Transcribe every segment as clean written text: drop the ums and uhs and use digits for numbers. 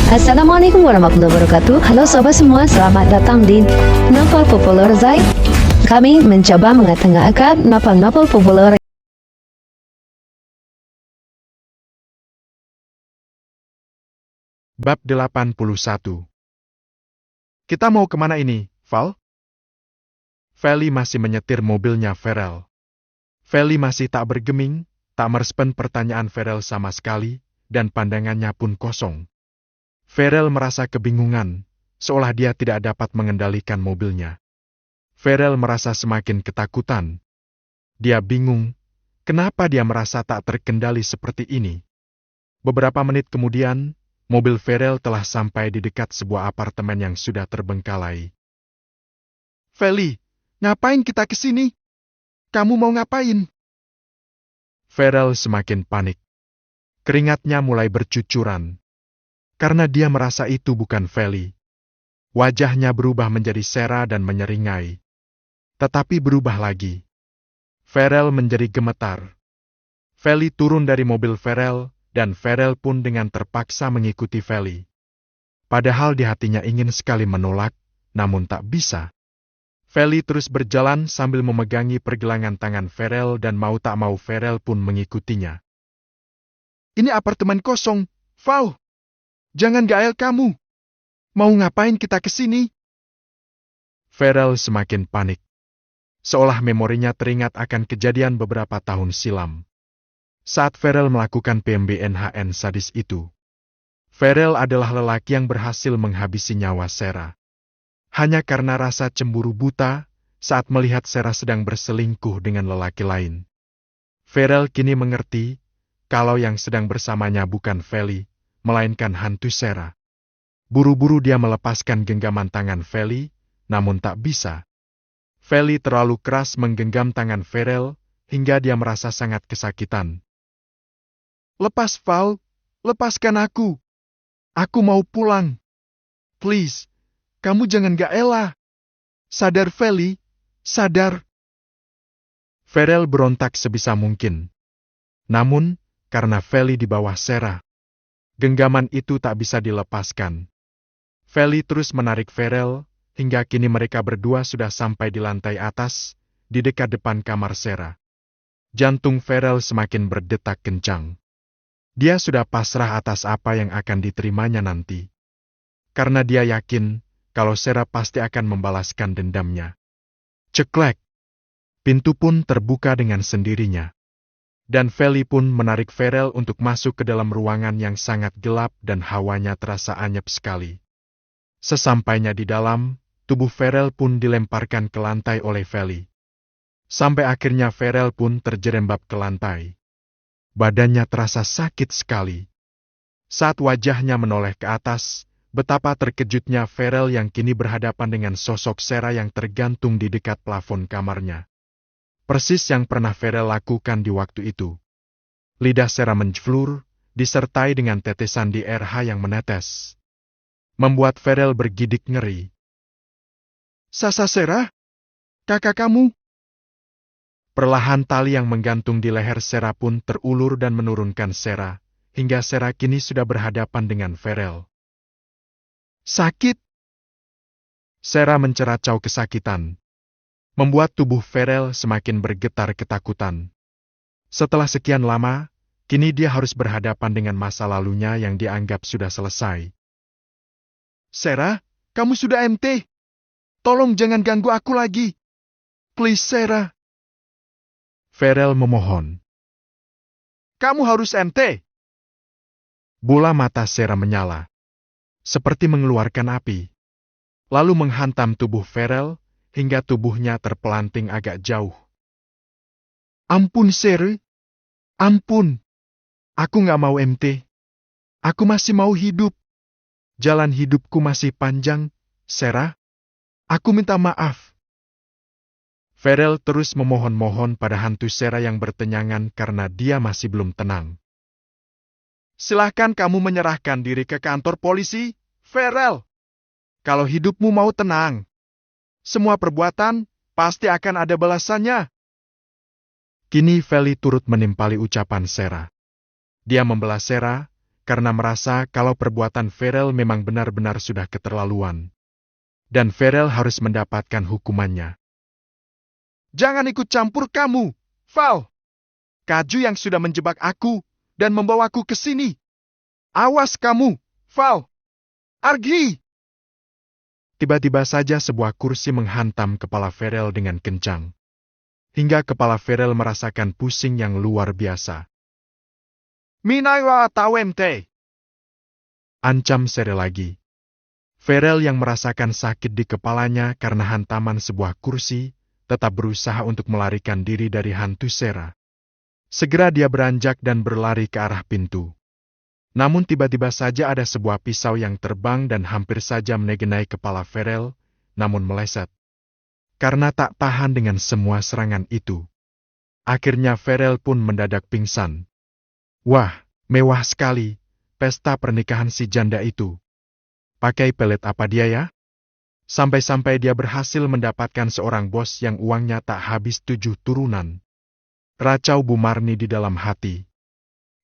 Assalamualaikum warahmatullahi wabarakatuh. Halo sobat semua, selamat datang di Novel Populer Zai. Kami mencoba mengetengahkan novel-novel populer. Bab 81. Kita mau kemana ini, Val? Feli masih menyetir mobilnya Farel. Feli masih tak bergeming, tak merespon pertanyaan Farel sama sekali, dan pandangannya pun kosong. Farel merasa kebingungan, seolah dia tidak dapat mengendalikan mobilnya. Farel merasa semakin ketakutan. Dia bingung, kenapa dia merasa tak terkendali seperti ini. Beberapa menit kemudian, mobil Farel telah sampai di dekat sebuah apartemen yang sudah terbengkalai. Feli, ngapain kita ke sini? Kamu mau ngapain? Farel semakin panik. Keringatnya mulai bercucuran. Karena dia merasa itu bukan Feli. Wajahnya berubah menjadi sera dan menyeringai. Tetapi berubah lagi. Farel menjadi gemetar. Feli turun dari mobil Farel, dan Farel pun dengan terpaksa mengikuti Feli. Padahal di hatinya ingin sekali menolak, namun tak bisa. Feli terus berjalan sambil memegangi pergelangan tangan Farel dan mau tak mau Farel pun mengikutinya. Ini apartemen kosong, Val. Jangan gael kamu. Mau ngapain kita ke sini? Farel semakin panik. Seolah memorinya teringat akan kejadian beberapa tahun silam. Saat Farel melakukan PMBNHN sadis itu. Farel adalah lelaki yang berhasil menghabisi nyawa Sera. Hanya karena rasa cemburu buta saat melihat Sera sedang berselingkuh dengan lelaki lain. Farel kini mengerti kalau yang sedang bersamanya bukan Feli, melainkan hantu Sera. Buru-buru dia melepaskan genggaman tangan Feli, namun tak bisa. Feli terlalu keras menggenggam tangan Farel hingga dia merasa sangat kesakitan. Lepas, Val, lepaskan aku. Aku mau pulang. Please, kamu jangan gaela. Sadar, Feli, sadar. Farel berontak sebisa mungkin. Namun, karena Feli di bawah Sera, genggaman itu tak bisa dilepaskan. Feli terus menarik Farel, hingga kini mereka berdua sudah sampai di lantai atas, di dekat depan kamar Sera. Jantung Farel semakin berdetak kencang. Dia sudah pasrah atas apa yang akan diterimanya nanti. Karena dia yakin, kalau Sera pasti akan membalaskan dendamnya. Ceklek. Pintu pun terbuka dengan sendirinya. Dan Feli pun menarik Farel untuk masuk ke dalam ruangan yang sangat gelap dan hawanya terasa anyep sekali. Sesampainya di dalam, tubuh Farel pun dilemparkan ke lantai oleh Feli. Sampai akhirnya Farel pun terjerembab ke lantai. Badannya terasa sakit sekali. Saat wajahnya menoleh ke atas, betapa terkejutnya Farel yang kini berhadapan dengan sosok Sera yang tergantung di dekat plafon kamarnya. Persis yang pernah Farel lakukan di waktu itu. Lidah Sera menjeflur, disertai dengan tetesan di RH yang menetes. Membuat Farel bergidik ngeri. Sasa Sera? Kakak kamu? Perlahan tali yang menggantung di leher Sera pun terulur dan menurunkan Sera, hingga Sera kini sudah berhadapan dengan Farel. Sakit! Sera menceracau kesakitan, membuat tubuh Farel semakin bergetar ketakutan. Setelah sekian lama, kini dia harus berhadapan dengan masa lalunya yang dianggap sudah selesai. Sera, kamu sudah MT. Tolong jangan ganggu aku lagi. Please, Sera. Farel memohon. Kamu harus MT. Bola mata Sera menyala, seperti mengeluarkan api. Lalu menghantam tubuh Farel, hingga tubuhnya terpelanting agak jauh. Ampun, Sera. Ampun. Aku nggak mau MT. Aku masih mau hidup. Jalan hidupku masih panjang, Sera. Aku minta maaf. Farel terus memohon-mohon pada hantu Sera yang bertenyangan karena dia masih belum tenang. Silahkan kamu menyerahkan diri ke kantor polisi, Farel. Kalau hidupmu mau tenang, semua perbuatan pasti akan ada balasannya. Kini Feli turut menimpali ucapan Sera. Dia membelah Sera, karena merasa kalau perbuatan Ferel memang benar-benar sudah keterlaluan. Dan Ferel harus mendapatkan hukumannya. Jangan ikut campur kamu, Val. Kaju yang sudah menjebak aku dan membawaku ke sini. Awas kamu, Val. Argi! Tiba-tiba saja sebuah kursi menghantam kepala Ferel dengan kencang. Hingga kepala Ferel merasakan pusing yang luar biasa. Minaiwa tawemte! Ancam Sere lagi. Ferel yang merasakan sakit di kepalanya karena hantaman sebuah kursi, tetap berusaha untuk melarikan diri dari hantu Sera. Segera dia beranjak dan berlari ke arah pintu. Namun tiba-tiba saja ada sebuah pisau yang terbang dan hampir saja menegenai kepala Ferel, namun meleset. Karena tak tahan dengan semua serangan itu. Akhirnya Ferel pun mendadak pingsan. Wah, mewah sekali, pesta pernikahan si janda itu. Pakai pelet apa dia ya? Sampai-sampai dia berhasil mendapatkan seorang bos yang uangnya tak habis 7 turunan. Racau Bu Marni di dalam hati.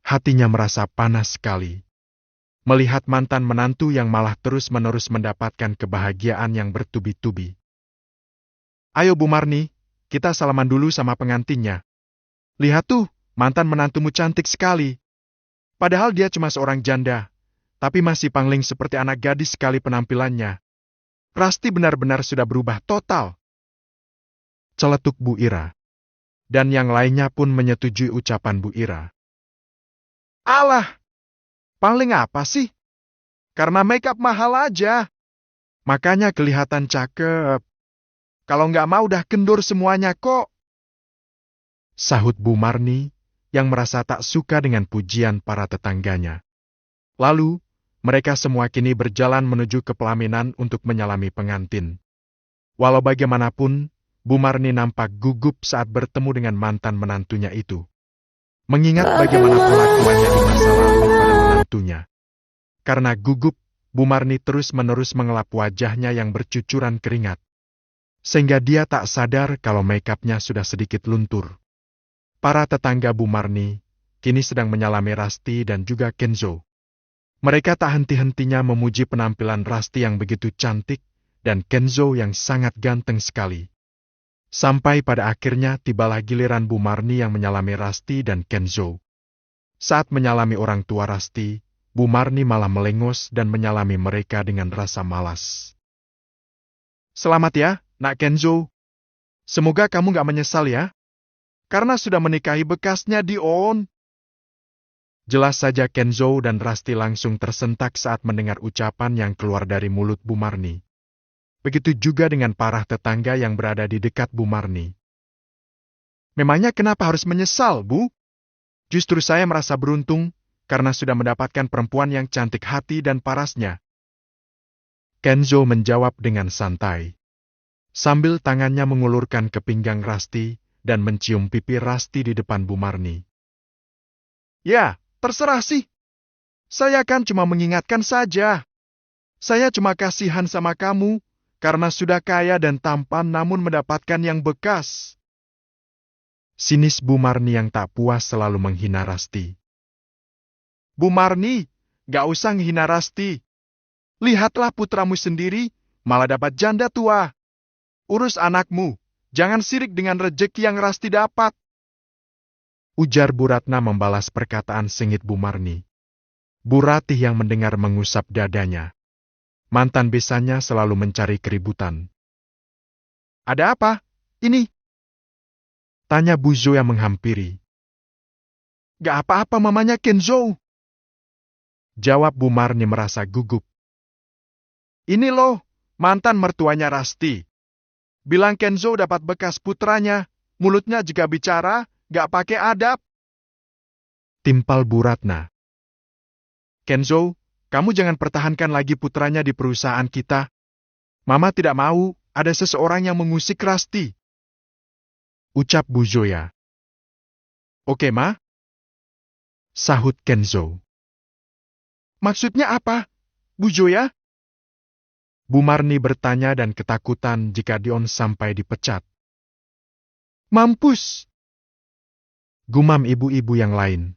Hatinya merasa panas sekali. Melihat mantan menantu yang malah terus-menerus mendapatkan kebahagiaan yang bertubi-tubi. Ayo Bu Marni, kita salaman dulu sama pengantinnya. Lihat tuh, mantan menantumu cantik sekali. Padahal dia cuma seorang janda, tapi masih pangling seperti anak gadis sekali penampilannya. Rasti benar-benar sudah berubah total. Celetuk Bu Ira. Dan yang lainnya pun menyetujui ucapan Bu Ira. Alah, pangling apa sih? Karena makeup mahal aja. Makanya kelihatan cakep. Kalau nggak mau udah kendur semuanya kok. Sahut Bu Marni, yang merasa tak suka dengan pujian para tetangganya. Lalu, mereka semua kini berjalan menuju ke pelaminan untuk menyalami pengantin. Walau bagaimanapun, Bu Marni nampak gugup saat bertemu dengan mantan menantunya itu. Mengingat bagaimana perlakuannya di masa lalu pada menantunya. Karena gugup, Bu Marni terus-menerus mengelap wajahnya yang bercucuran keringat. Sehingga dia tak sadar kalau makeupnya sudah sedikit luntur. Para tetangga Bu Marni kini sedang menyalami Rasti dan juga Kenzo. Mereka tak henti-hentinya memuji penampilan Rasti yang begitu cantik dan Kenzo yang sangat ganteng sekali. Sampai pada akhirnya tibalah giliran Bu Marni yang menyalami Rasti dan Kenzo. Saat menyalami orang tua Rasti, Bu Marni malah melengos dan menyalami mereka dengan rasa malas. Selamat ya, Nak Kenzo. Semoga kamu gak menyesal ya, karena sudah menikahi bekasnya Dion. Jelas saja Kenzo dan Rasti langsung tersentak saat mendengar ucapan yang keluar dari mulut Bu Marni. Begitu juga dengan para tetangga yang berada di dekat Bu Marni. Memangnya kenapa harus menyesal, Bu? Justru saya merasa beruntung karena sudah mendapatkan perempuan yang cantik hati dan parasnya. Kenzo menjawab dengan santai. Sambil tangannya mengulurkan ke pinggang Rasti dan mencium pipi Rasti di depan Bu Marni. Ya, terserah sih. Saya kan cuma mengingatkan saja. Saya cuma kasihan sama kamu karena sudah kaya dan tampan namun mendapatkan yang bekas. Sinis Bu Marni yang tak puas selalu menghina Rasti. Bu Marni, gak usah menghina Rasti. Lihatlah putramu sendiri, malah dapat janda tua. Urus anakmu, jangan sirik dengan rejeki yang Rasti dapat. Ujar Bu Ratna membalas perkataan sengit Bu Marni. Bu Ratih yang mendengar mengusap dadanya. Mantan besannya selalu mencari keributan. Ada apa? Ini? Tanya Bu Zo yang menghampiri. Gak apa-apa mamanya Kenzo. Jawab Bu Marni merasa gugup. Ini loh, mantan mertuanya Rasti. Bilang Kenzo dapat bekas putranya, mulutnya juga bicara, gak pakai adab. Timpal Bu Ratna. Kenzo, kamu jangan pertahankan lagi putranya di perusahaan kita. Mama tidak mau ada seseorang yang mengusik Rasti. Ucap Bu Zoya. Oke, Ma. Sahut Kenzo. Maksudnya apa, Bu Zoya? Bu Marni bertanya dan ketakutan jika Dion sampai dipecat. Mampus! Gumam ibu-ibu yang lain.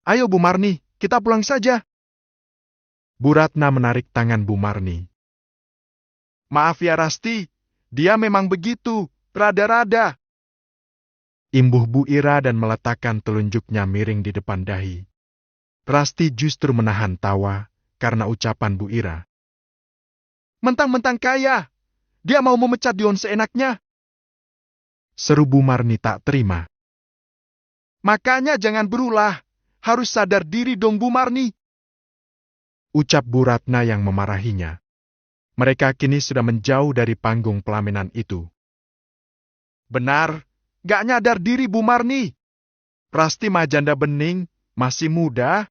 Ayo Bu Marni, kita pulang saja. Bu Ratna menarik tangan Bu Marni. Maaf ya Rasti, dia memang begitu, rada-rada. Imbuh Bu Ira dan meletakkan telunjuknya miring di depan dahi. Rasti justru menahan tawa karena ucapan Bu Ira. Mentang-mentang kaya, dia mau memecat Dion seenaknya. Seru Bu Marni tak terima. Makanya jangan berulah, harus sadar diri dong Bu Marni. Ucap Bu Ratna yang memarahinya. Mereka kini sudah menjauh dari panggung pelaminan itu. Benar, gak nyadar diri Bu Marni. Rasti mah janda bening, masih muda.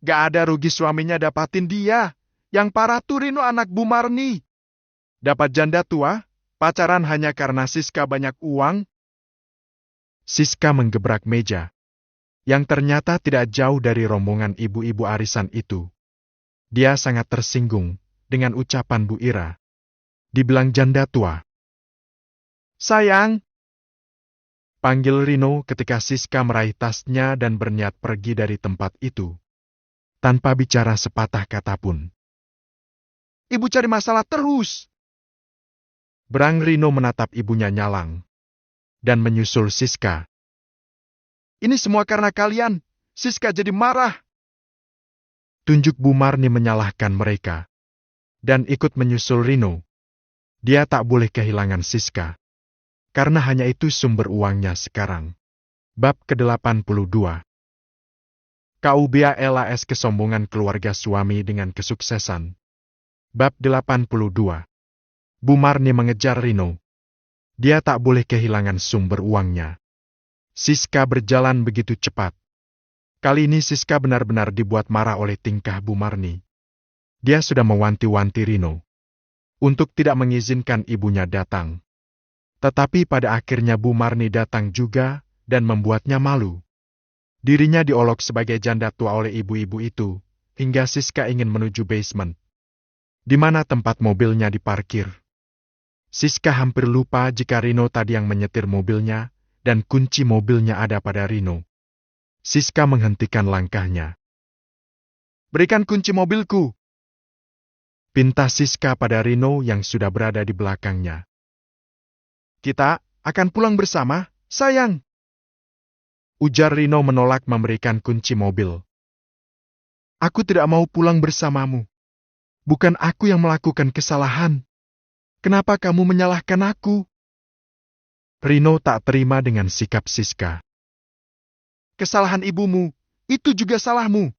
Gak ada rugi suaminya dapatin dia. Yang parah tuh Rino anak Bu Marni. Dapat janda tua, pacaran hanya karena Siska banyak uang. Siska menggebrak meja, yang ternyata tidak jauh dari rombongan ibu-ibu arisan itu. Dia sangat tersinggung dengan ucapan Bu Ira. Dibilang janda tua. Sayang, panggil Rino ketika Siska meraih tasnya dan berniat pergi dari tempat itu. Tanpa bicara sepatah kata pun. Ibu cari masalah terus. Berang Rino menatap ibunya nyalang. Dan menyusul Siska. Ini semua karena kalian. Siska jadi marah. Tunjuk Bu Marni menyalahkan mereka. Dan ikut menyusul Rino. Dia tak boleh kehilangan Siska. Karena hanya itu sumber uangnya sekarang. Bab ke-82. KUBALAS kesombongan keluarga suami dengan kesuksesan. Bab 82. Bu Marni mengejar Rino. Dia tak boleh kehilangan sumber uangnya. Siska berjalan begitu cepat. Kali ini Siska benar-benar dibuat marah oleh tingkah Bu Marni. Dia sudah mewanti-wanti Rino untuk tidak mengizinkan ibunya datang. Tetapi pada akhirnya Bu Marni datang juga dan membuatnya malu. Dirinya diolok sebagai janda tua oleh ibu-ibu itu, hingga Siska ingin menuju basement, di mana tempat mobilnya diparkir. Siska hampir lupa jika Rino tadi yang menyetir mobilnya, dan kunci mobilnya ada pada Rino. Siska menghentikan langkahnya. Berikan kunci mobilku. Pinta Siska pada Rino yang sudah berada di belakangnya. Kita akan pulang bersama, sayang. Ujar Rino menolak memberikan kunci mobil. Aku tidak mau pulang bersamamu. Bukan aku yang melakukan kesalahan. Kenapa kamu menyalahkan aku? Rino tak terima dengan sikap Siska. Kesalahan ibumu, itu juga salahmu.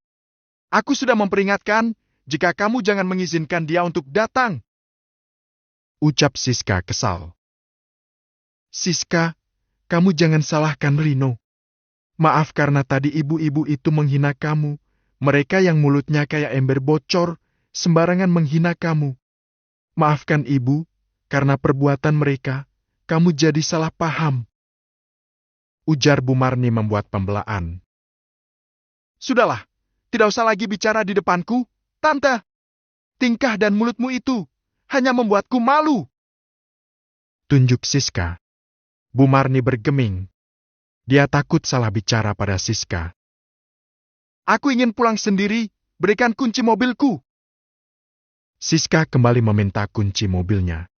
Aku sudah memperingatkan jika kamu jangan mengizinkan dia untuk datang. Ucap Siska kesal. Siska, kamu jangan salahkan Rino. Maaf karena tadi ibu-ibu itu menghina kamu. Mereka yang mulutnya kayak ember bocor, sembarangan menghina kamu. Maafkan ibu, karena perbuatan mereka, kamu jadi salah paham. Ujar Bu Marni membuat pembelaan. Sudahlah, tidak usah lagi bicara di depanku, Tante. Tingkah dan mulutmu itu hanya membuatku malu. Tunjuk Siska. Bu Marni bergeming. Dia takut salah bicara pada Siska. Aku ingin pulang sendiri, berikan kunci mobilku. Siska kembali meminta kunci mobilnya.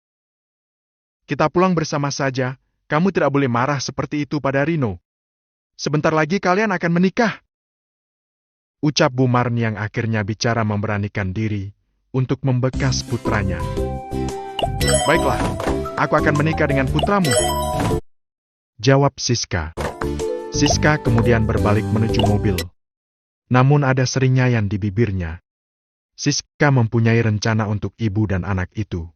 Kita pulang bersama saja, kamu tidak boleh marah seperti itu pada Rino. Sebentar lagi kalian akan menikah. Ucap Bu Marni yang akhirnya bicara memberanikan diri untuk membekas putranya. Baiklah, aku akan menikah dengan putramu. Jawab Siska. Siska kemudian berbalik menuju mobil. Namun ada seringayan di bibirnya. Siska mempunyai rencana untuk ibu dan anak itu.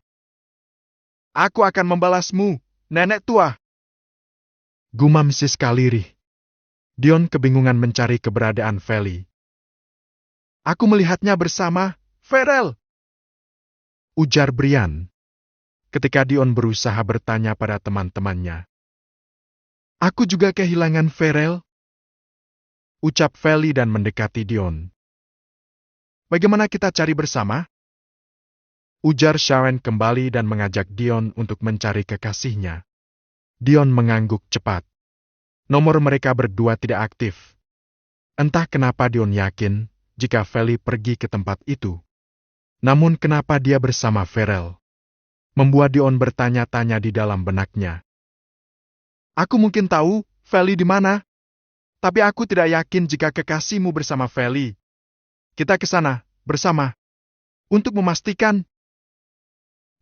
Aku akan membalasmu, nenek tua. Gumam Siska lirih. Dion kebingungan mencari keberadaan Feli. Aku melihatnya bersama Ferel. Ujar Brian. Ketika Dion berusaha bertanya pada teman-temannya. Aku juga kehilangan Ferel. Ucap Feli dan mendekati Dion. Bagaimana kita cari bersama? Ujar Sharon kembali dan mengajak Dion untuk mencari kekasihnya. Dion mengangguk cepat. Nomor mereka berdua tidak aktif. Entah kenapa Dion yakin jika Feli pergi ke tempat itu. Namun kenapa dia bersama Farel? Membuat Dion bertanya-tanya di dalam benaknya. Aku mungkin tahu Feli di mana, tapi aku tidak yakin jika kekasihmu bersama Feli. Kita ke sana bersama untuk memastikan,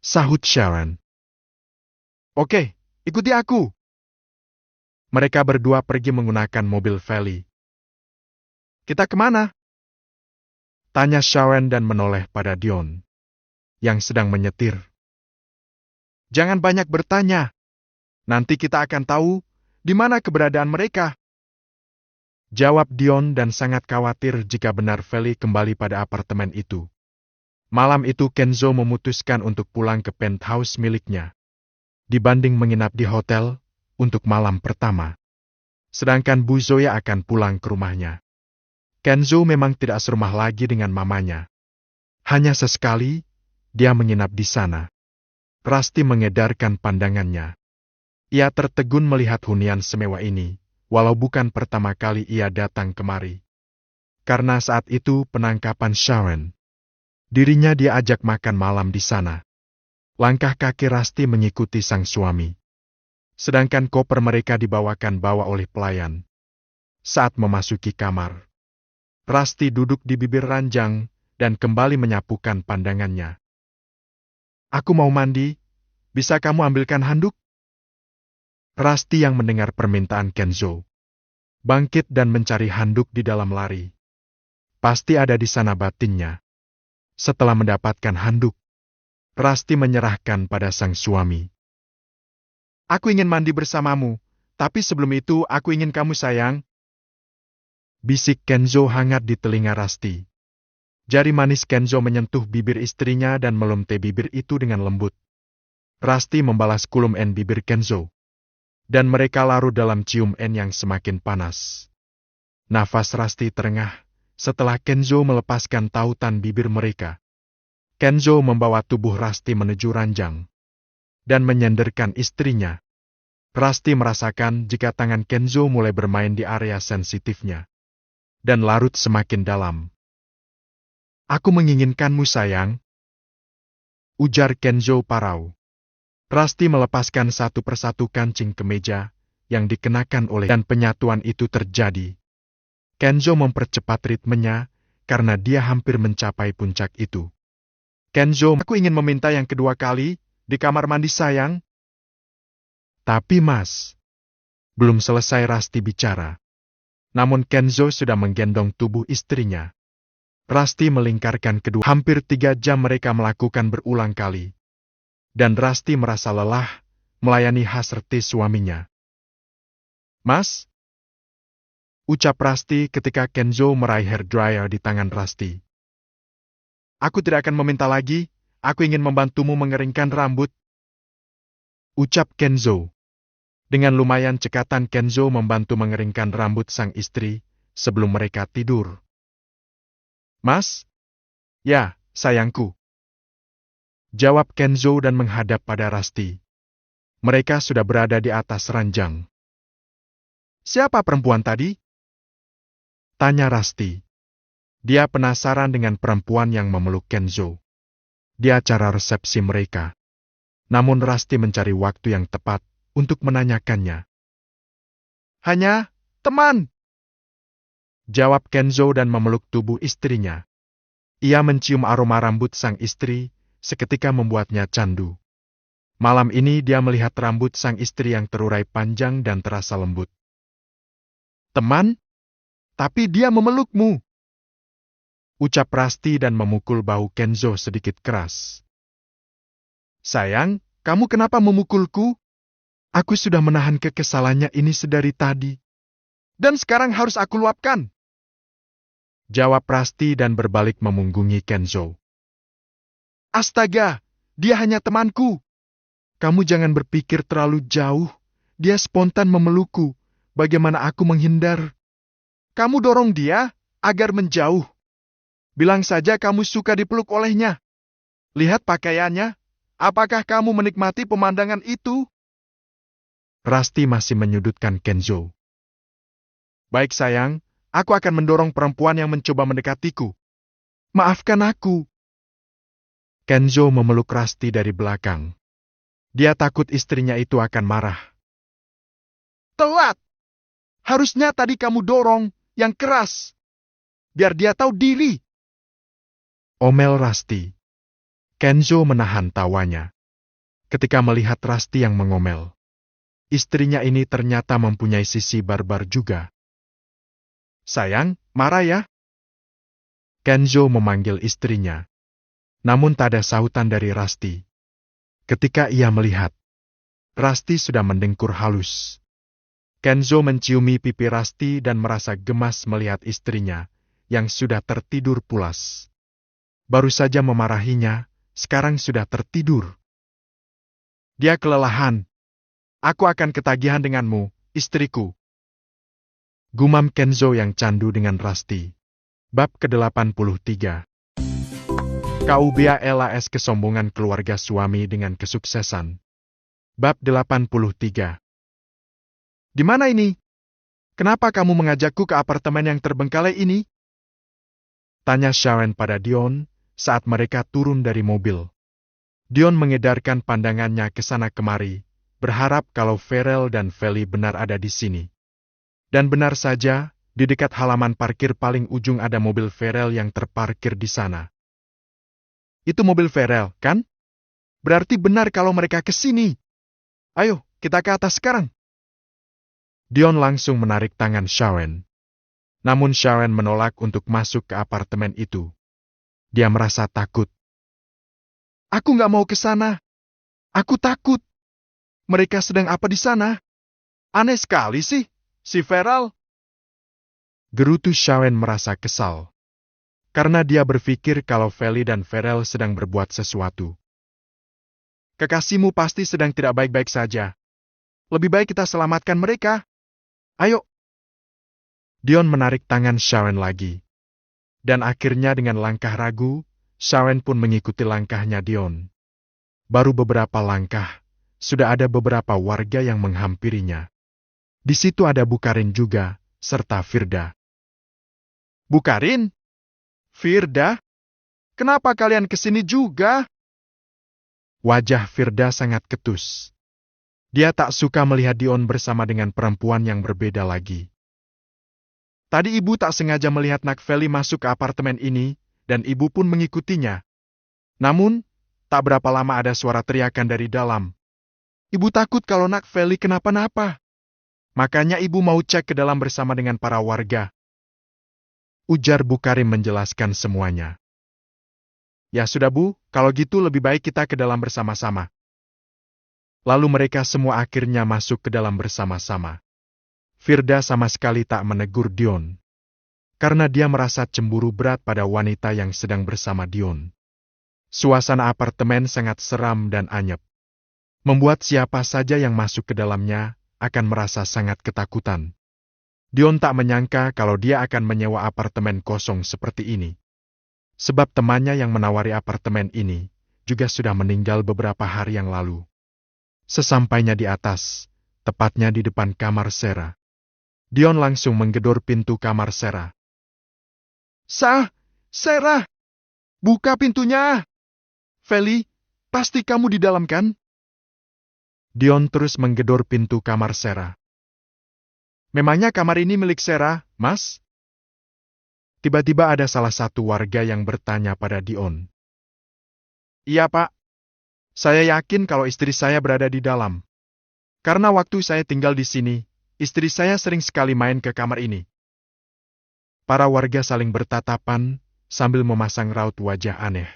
sahut Sharon. Oke, ikuti aku. Mereka berdua pergi menggunakan mobil Feli. Kita kemana? Tanya Sharon dan menoleh pada Dion, yang sedang menyetir. Jangan banyak bertanya. Nanti kita akan tahu di mana keberadaan mereka. Jawab Dion dan sangat khawatir jika benar Feli kembali pada apartemen itu. Malam itu Kenzo memutuskan untuk pulang ke penthouse miliknya, dibanding menginap di hotel untuk malam pertama. Sedangkan Bu Zoya akan pulang ke rumahnya. Kenzo memang tidak serumah lagi dengan mamanya. Hanya sesekali, dia menginap di sana. Rusty mengedarkan pandangannya. Ia tertegun melihat hunian semewah ini, walau bukan pertama kali ia datang kemari. Karena saat itu penangkapan Sharon. Dirinya dia ajak makan malam di sana. Langkah kaki Rusty mengikuti sang suami. Sedangkan koper mereka dibawa oleh pelayan. Saat memasuki kamar, Rusty duduk di bibir ranjang dan kembali menyapukan pandangannya. Aku mau mandi, bisa kamu ambilkan handuk? Rusty yang mendengar permintaan Kenzo, bangkit dan mencari handuk di dalam lari. Pasti ada di sana batinnya. Setelah mendapatkan handuk, Rusty menyerahkan pada sang suami. Aku ingin mandi bersamamu, tapi sebelum itu aku ingin kamu sayang. Bisik Kenzo hangat di telinga Rusty. Jari manis Kenzo menyentuh bibir istrinya dan melumte bibir itu dengan lembut. Rusty membalas kulum en bibir Kenzo. Dan mereka larut dalam cium en yang semakin panas. Nafas Rusty terengah setelah Kenzo melepaskan tautan bibir mereka. Kenzo membawa tubuh Rusty menuju ranjang dan menyenderkan istrinya. Rusty merasakan jika tangan Kenzo mulai bermain di area sensitifnya dan larut semakin dalam. Aku menginginkanmu sayang, ujar Kenzo parau. Rusty melepaskan satu persatu kancing kemeja yang dikenakan oleh dan penyatuan itu terjadi. Kenzo mempercepat ritmenya karena dia hampir mencapai puncak itu. Kenzo, aku ingin meminta yang kedua kali di kamar mandi sayang. Tapi mas, belum selesai Rusty bicara. Namun Kenzo sudah menggendong tubuh istrinya. Rusty melingkarkan kedua. Hampir 3 jam mereka melakukan berulang kali. Dan Rusty merasa lelah melayani hasrat suaminya. Mas? Ucap Rusty ketika Kenzo meraih hair dryer di tangan Rusty. Aku tidak akan meminta lagi, aku ingin membantumu mengeringkan rambut. Ucap Kenzo. Dengan lumayan cekatan Kenzo membantu mengeringkan rambut sang istri sebelum mereka tidur. Mas? Ya, sayangku. Jawab Kenzo dan menghadap pada Rusty. Mereka sudah berada di atas ranjang. Siapa perempuan tadi? Tanya Rusty. Dia penasaran dengan perempuan yang memeluk Kenzo di acara resepsi mereka. Namun Rusty mencari waktu yang tepat untuk menanyakannya. Hanya teman, jawab Kenzo dan memeluk tubuh istrinya. Ia mencium aroma rambut sang istri, seketika membuatnya candu. Malam ini dia melihat rambut sang istri yang terurai panjang dan terasa lembut. Teman? Tapi dia memelukmu. Ucap Rusty dan memukul bahu Kenzo sedikit keras. Sayang, kamu kenapa memukulku? Aku sudah menahan kekesalannya ini sedari tadi. Dan sekarang harus aku luapkan. Jawab Rusty dan berbalik memunggungi Kenzo. Astaga, dia hanya temanku. Kamu jangan berpikir terlalu jauh. Dia spontan memelukku. Bagaimana aku menghindar? Kamu dorong dia agar menjauh. Bilang saja kamu suka dipeluk olehnya. Lihat pakaiannya. Apakah kamu menikmati pemandangan itu? Rusty masih menyudutkan Kenzo. Baik sayang, aku akan mendorong perempuan yang mencoba mendekatiku. Maafkan aku. Kenzo memeluk Rusty dari belakang. Dia takut istrinya itu akan marah. Telat! Harusnya tadi kamu dorong yang keras. Biar dia tahu diri. Omel Rusty. Kenzo menahan tawanya. Ketika melihat Rusty yang mengomel. Istrinya ini ternyata mempunyai sisi barbar juga. Sayang, marah ya? Kenzo memanggil istrinya. Namun tak ada sahutan dari Rusty. Ketika ia melihat, Rusty sudah mendengkur halus. Kenzo menciumi pipi Rusty dan merasa gemas melihat istrinya yang sudah tertidur pulas. Baru saja memarahinya, sekarang sudah tertidur. Dia kelelahan. Aku akan ketagihan denganmu, istriku. Gumam Kenzo yang candu dengan Rusty. Bab ke-83. KUBALAS kesombongan keluarga suami dengan kesuksesan. Bab 83. Di mana ini? Kenapa kamu mengajakku ke apartemen yang terbengkalai ini? Tanya Sharon pada Dion saat mereka turun dari mobil. Dion mengedarkan pandangannya ke sana kemari, berharap kalau Farrell dan Feli benar ada di sini. Dan benar saja, di dekat halaman parkir paling ujung ada mobil Farrell yang terparkir di sana. Itu mobil Farrell, kan? Berarti benar kalau mereka ke sini. Ayo, kita ke atas sekarang. Dion langsung menarik tangan Sharon. Namun Sharon menolak untuk masuk ke apartemen itu. Dia merasa takut. Aku nggak mau ke sana. Aku takut. Mereka sedang apa di sana? Aneh sekali sih, si Farrell. Gerutu Sharon merasa kesal. Karena dia berpikir kalau Feli dan Farrell sedang berbuat sesuatu. Kekasihmu pasti sedang tidak baik-baik saja. Lebih baik kita selamatkan mereka. Ayo. Dion menarik tangan Sharon lagi. Dan akhirnya dengan langkah ragu, Sharon pun mengikuti langkahnya Dion. Baru beberapa langkah, sudah ada beberapa warga yang menghampirinya. Di situ ada Bukarin juga, serta Firda. Bukarin? Firda? Kenapa kalian kesini juga? Wajah Firda sangat ketus. Dia tak suka melihat Dion bersama dengan perempuan yang berbeda lagi. Tadi ibu tak sengaja melihat Nak Feli masuk ke apartemen ini, dan ibu pun mengikutinya. Namun, tak berapa lama ada suara teriakan dari dalam. Ibu takut kalau Nak Feli kenapa-napa. Makanya ibu mau cek ke dalam bersama dengan para warga. Ujar Bukarim menjelaskan semuanya. Ya sudah Bu, kalau gitu lebih baik kita ke dalam bersama-sama. Lalu mereka semua akhirnya masuk ke dalam bersama-sama. Firda sama sekali tak menegur Dion. Karena dia merasa cemburu berat pada wanita yang sedang bersama Dion. Suasana apartemen sangat seram dan anyep. Membuat siapa saja yang masuk ke dalamnya akan merasa sangat ketakutan. Dion tak menyangka kalau dia akan menyewa apartemen kosong seperti ini. Sebab temannya yang menawari apartemen ini juga sudah meninggal beberapa hari yang lalu. Sesampainya di atas, tepatnya di depan kamar Sarah, Dion langsung menggedor pintu kamar Sarah. Sarah! Buka pintunya! Feli, pasti kamu di dalam kan? Dion terus menggedor pintu kamar Sarah. Memangnya kamar ini milik Sarah, Mas? Tiba-tiba ada salah satu warga yang bertanya pada Dion. Iya, Pak. Saya yakin kalau istri saya berada di dalam. Karena waktu saya tinggal di sini, istri saya sering sekali main ke kamar ini. Para warga saling bertatapan sambil memasang raut wajah aneh.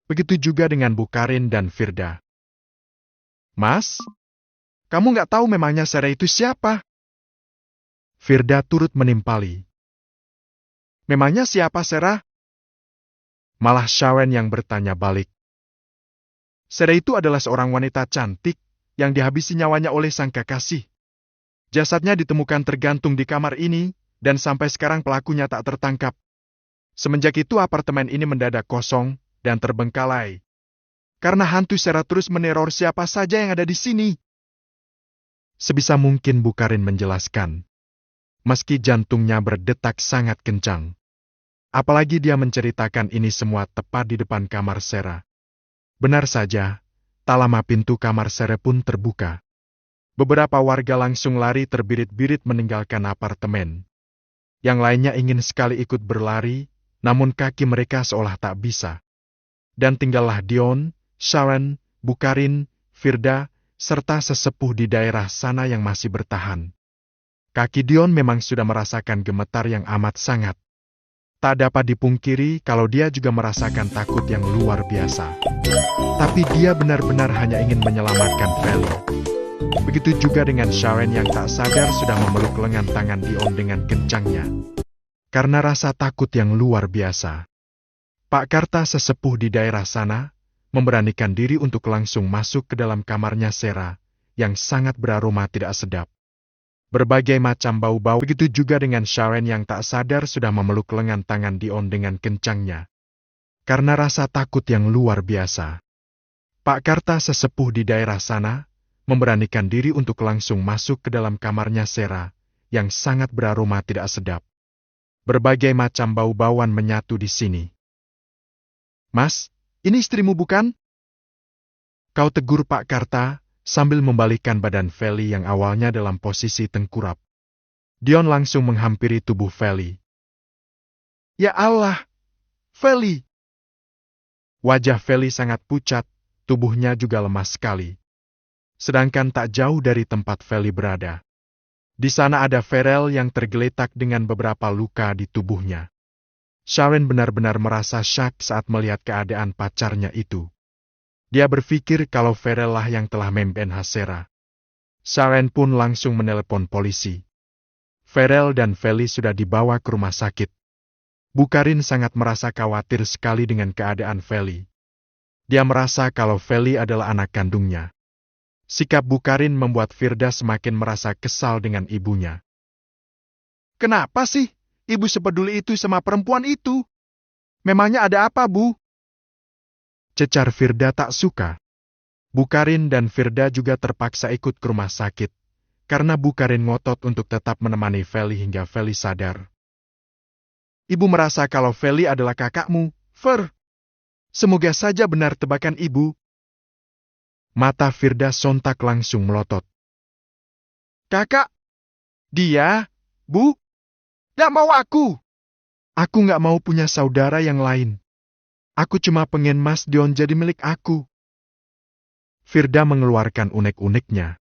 Begitu juga dengan Bukarin dan Firda. Mas, kamu nggak tahu memangnya Sarah itu siapa? Firda turut menimpali. Memangnya siapa Sarah? Malah Sharon yang bertanya balik. Sarah itu adalah seorang wanita cantik yang dihabisi nyawanya oleh sang kekasih. Jasadnya ditemukan tergantung di kamar ini, dan sampai sekarang pelakunya tak tertangkap. Semenjak itu apartemen ini mendadak kosong dan terbengkalai. Karena hantu Sarah terus meneror siapa saja yang ada di sini. Sebisa mungkin Bukarin menjelaskan. meski jantungnya berdetak sangat kencang. Apalagi dia menceritakan ini semua tepat di depan kamar Sarah. Benar saja, tak lama pintu kamar Sarah pun terbuka. Beberapa warga langsung lari terbirit-birit meninggalkan apartemen. Yang lainnya ingin sekali ikut berlari, namun kaki mereka seolah tak bisa. Dan tinggallah Dion, Sharon, Bukarin, Firda, serta sesepuh di daerah sana yang masih bertahan. Kaki Dion memang sudah merasakan gemetar yang amat sangat. Tak dapat dipungkiri kalau dia juga merasakan takut yang luar biasa. Tapi dia benar-benar hanya ingin menyelamatkan Feli. Begitu juga dengan Sharon yang tak sadar sudah memeluk lengan tangan Dion dengan kencangnya. Karena rasa takut yang luar biasa. Pak Karta sesepuh di daerah sana, memberanikan diri untuk langsung masuk ke dalam kamarnya Sarah, yang sangat beraroma tidak sedap. Berbagai macam bau-bau, begitu juga dengan Sharon yang tak sadar sudah memeluk lengan tangan Dion dengan kencangnya. Karena rasa takut yang luar biasa. Pak Karta sesepuh di daerah sana, memberanikan diri untuk langsung masuk ke dalam kamarnya Sarah, yang sangat beraroma tidak sedap. Berbagai macam bau-bauan menyatu di sini. "Mas, ini istrimu bukan?" Kau tegur Pak Karta, sambil membalikkan badan Feli yang awalnya dalam posisi tengkurap. Dion langsung menghampiri tubuh Feli. "Ya Allah, Feli!" Wajah Feli sangat pucat, tubuhnya juga lemas sekali. Sedangkan tak jauh dari tempat Feli berada. Di sana ada Farel yang tergeletak dengan beberapa luka di tubuhnya. Sharon benar-benar merasa syak saat melihat keadaan pacarnya itu. Dia berpikir kalau Farel lah yang telah membunuh Sarah. Sharon pun langsung menelepon polisi. Farel dan Feli sudah dibawa ke rumah sakit. Bukarin sangat merasa khawatir sekali dengan keadaan Feli. Dia merasa kalau Feli adalah anak kandungnya. Sikap Bukarin membuat Firda semakin merasa kesal dengan ibunya. "Kenapa sih ibu sepeduli itu sama perempuan itu? Memangnya ada apa, Bu?" Cecar Firda tak suka. Bukarin dan Firda juga terpaksa ikut ke rumah sakit, karena Bukarin ngotot untuk tetap menemani Feli hingga Feli sadar. "Ibu merasa kalau Feli adalah kakakmu, Fer. Semoga saja benar tebakan ibu." Mata Firda sontak langsung melotot. "Kakak? Dia, Bu? Gak mau aku. Aku gak mau punya saudara yang lain. Aku cuma pengen Mas Dion jadi milik aku." Firda mengeluarkan unek-uneknya.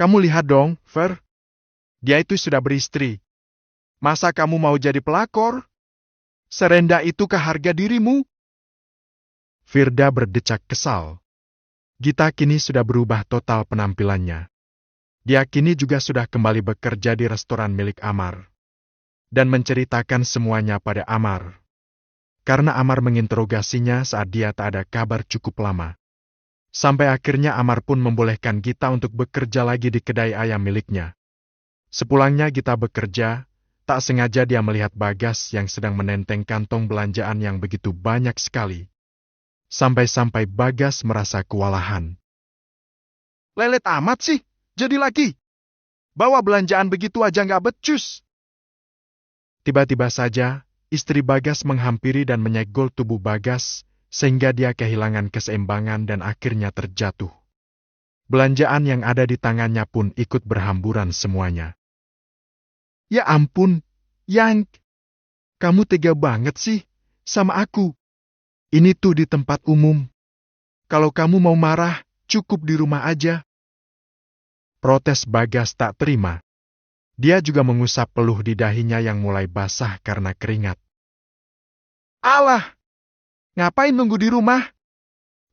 "Kamu lihat dong, Fer. Dia itu sudah beristri. Masa kamu mau jadi pelakor? Serendah itukah harga dirimu?" Firda berdecak kesal. Gita kini sudah berubah total penampilannya. Dia kini juga sudah kembali bekerja di restoran milik Amar. Dan menceritakan semuanya pada Amar. Karena Amar menginterogasinya saat dia tak ada kabar cukup lama. Sampai akhirnya Amar pun membolehkan Gita untuk bekerja lagi di kedai ayam miliknya. Sepulangnya Gita bekerja, tak sengaja dia melihat Bagas yang sedang menenteng kantong belanjaan yang begitu banyak sekali. Sampai-sampai Bagas merasa kewalahan. "Lelet amat sih, jadi lagi. Bawa belanjaan begitu aja nggak becus." Tiba-tiba saja, istri Bagas menghampiri dan menyegol tubuh Bagas, sehingga dia kehilangan keseimbangan dan akhirnya terjatuh. Belanjaan yang ada di tangannya pun ikut berhamburan semuanya. "Ya ampun, Yang. Kamu tega banget sih sama aku. Ini tuh di tempat umum. Kalau kamu mau marah, cukup di rumah aja." Protes Bagas tak terima. Dia juga mengusap peluh di dahinya yang mulai basah karena keringat. "Alah, ngapain nunggu di rumah?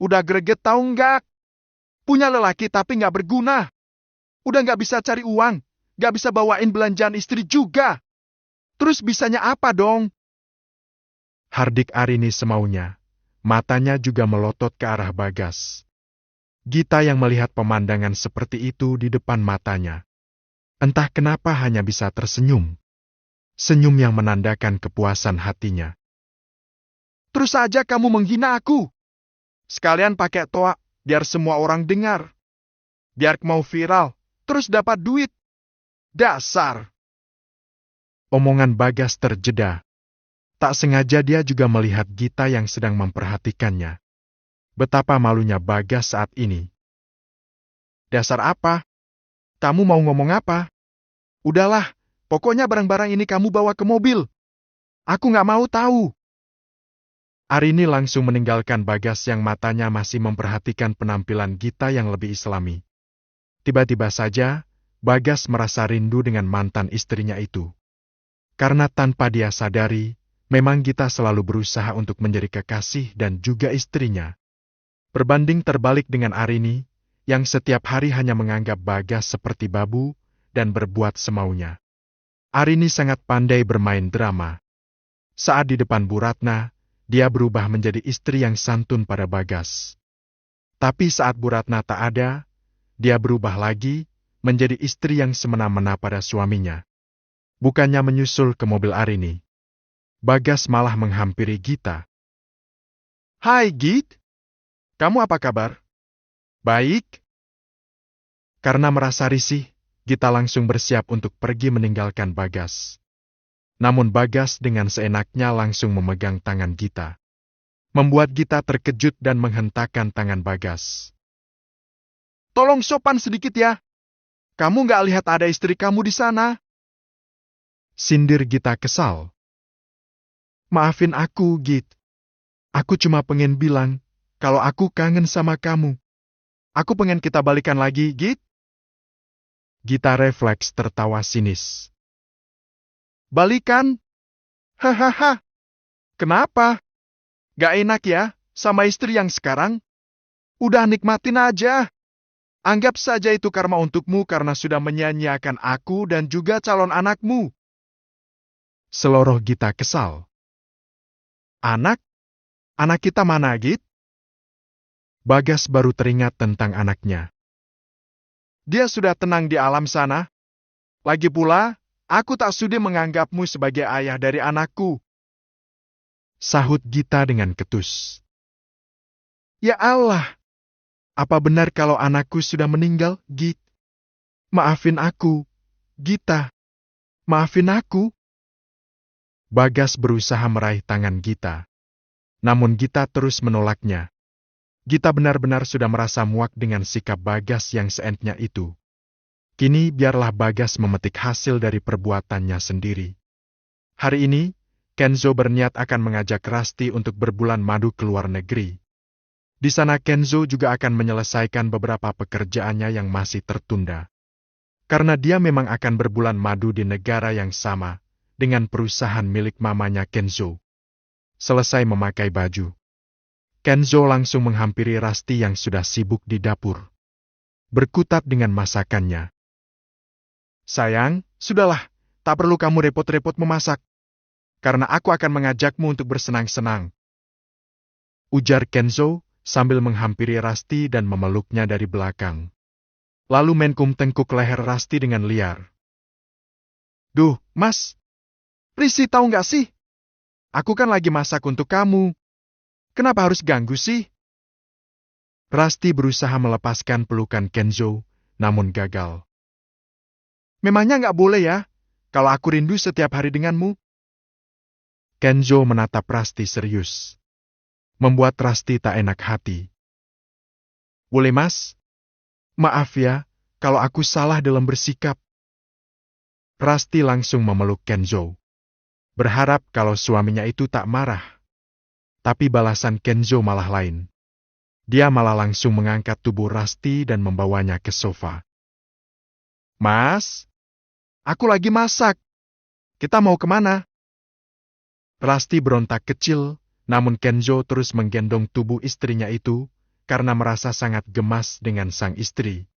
Udah greget tahu nggak? Punya lelaki tapi nggak berguna. Udah nggak bisa cari uang, nggak bisa bawain belanjaan istri juga. Terus bisanya apa dong?" Hardik Arini semaunya. Matanya juga melotot ke arah Bagas. Gita yang melihat pemandangan seperti itu di depan matanya. Entah kenapa hanya bisa tersenyum. Senyum yang menandakan kepuasan hatinya. "Terus saja kamu menghina aku. Sekalian pakai toa, biar semua orang dengar. Biar mau viral, terus dapat duit. Dasar, Omongan Bagas terjeda. Tak sengaja dia juga melihat Gita yang sedang memperhatikannya. Betapa malunya Bagas saat ini. Dasar apa? Kamu mau ngomong apa? Udahlah, pokoknya barang-barang ini kamu bawa ke mobil. Aku nggak mau tahu. Arini langsung meninggalkan Bagas yang matanya masih memperhatikan penampilan Gita yang lebih islami. Tiba-tiba saja, Bagas merasa rindu dengan mantan istrinya itu. Karena tanpa dia sadari, memang Gita selalu berusaha untuk menjadi kekasih dan juga istrinya. Berbanding terbalik dengan Arini, yang setiap hari hanya menganggap Bagas seperti babu dan berbuat semaunya. Arini sangat pandai bermain drama. Saat di depan Bu Ratna, dia berubah menjadi istri yang santun pada Bagas. Tapi saat Bu Ratna tak ada, dia berubah lagi menjadi istri yang semena-mena pada suaminya. Bukannya menyusul ke mobil Arini, Bagas malah menghampiri Gita. "Hai Git, kamu apa kabar?" "Baik." Karena merasa risih, Gita langsung bersiap untuk pergi meninggalkan Bagas. Namun Bagas dengan seenaknya langsung memegang tangan Gita. Membuat Gita terkejut dan menghentakkan tangan Bagas. "Tolong sopan sedikit ya. Kamu nggak lihat ada istri kamu di sana?" Sindir Gita kesal. "Maafin aku, Git. Aku cuma pengen bilang kalau aku kangen sama kamu. Aku pengen kita balikan lagi, Git." Gita refleks tertawa sinis. "Balikan? Hahaha. Kenapa? Gak enak ya sama istri yang sekarang? Udah nikmatin aja. Anggap saja itu karma untukmu karena sudah menyanyiakan aku dan juga calon anakmu." Seloroh Gita kesal. "Anak? Anak kita mana, Git?" Bagas baru teringat tentang anaknya. "Dia sudah tenang di alam sana. Lagi pula, aku tak sudi menganggapmu sebagai ayah dari anakku," sahut Gita dengan ketus. "Ya Allah, apa benar kalau anakku sudah meninggal, Git? Maafin aku, Gita. Maafin aku." Bagas berusaha meraih tangan Gita. Namun Gita terus menolaknya. Gita benar-benar sudah merasa muak dengan sikap Bagas yang seenaknya itu. Kini biarlah Bagas memetik hasil dari perbuatannya sendiri. Hari ini, Kenzo berniat akan mengajak Rasti untuk berbulan madu ke luar negeri. Di sana Kenzo juga akan menyelesaikan beberapa pekerjaannya yang masih tertunda. Karena dia memang akan berbulan madu di negara yang sama dengan perusahaan milik mamanya Kenzo. Selesai memakai baju, Kenzo langsung menghampiri Rasti yang sudah sibuk di dapur. Berkutat dengan masakannya. "Sayang, sudahlah, tak perlu kamu repot-repot memasak. Karena aku akan mengajakmu untuk bersenang-senang," ujar Kenzo sambil menghampiri Rasti dan memeluknya dari belakang. Lalu Menkum tengkuk leher Rasti dengan liar. "Duh, Mas, risih tahu nggak sih? Aku kan lagi masak untuk kamu. Kenapa harus ganggu sih?" Rasti berusaha melepaskan pelukan Kenzo, namun gagal. "Memangnya nggak boleh ya, kalau aku rindu setiap hari denganmu?" Kenzo menatap Rasti serius. Membuat Rasti tak enak hati. "Boleh, Mas? Maaf ya, kalau aku salah dalam bersikap." Rasti langsung memeluk Kenzo. Berharap kalau suaminya itu tak marah. Tapi balasan Kenzo malah lain. Dia malah langsung mengangkat tubuh Rasti dan membawanya ke sofa. "Mas, aku lagi masak. Kita mau kemana?" Rasti berontak kecil, namun Kenzo terus menggendong tubuh istrinya itu karena merasa sangat gemas dengan sang istri.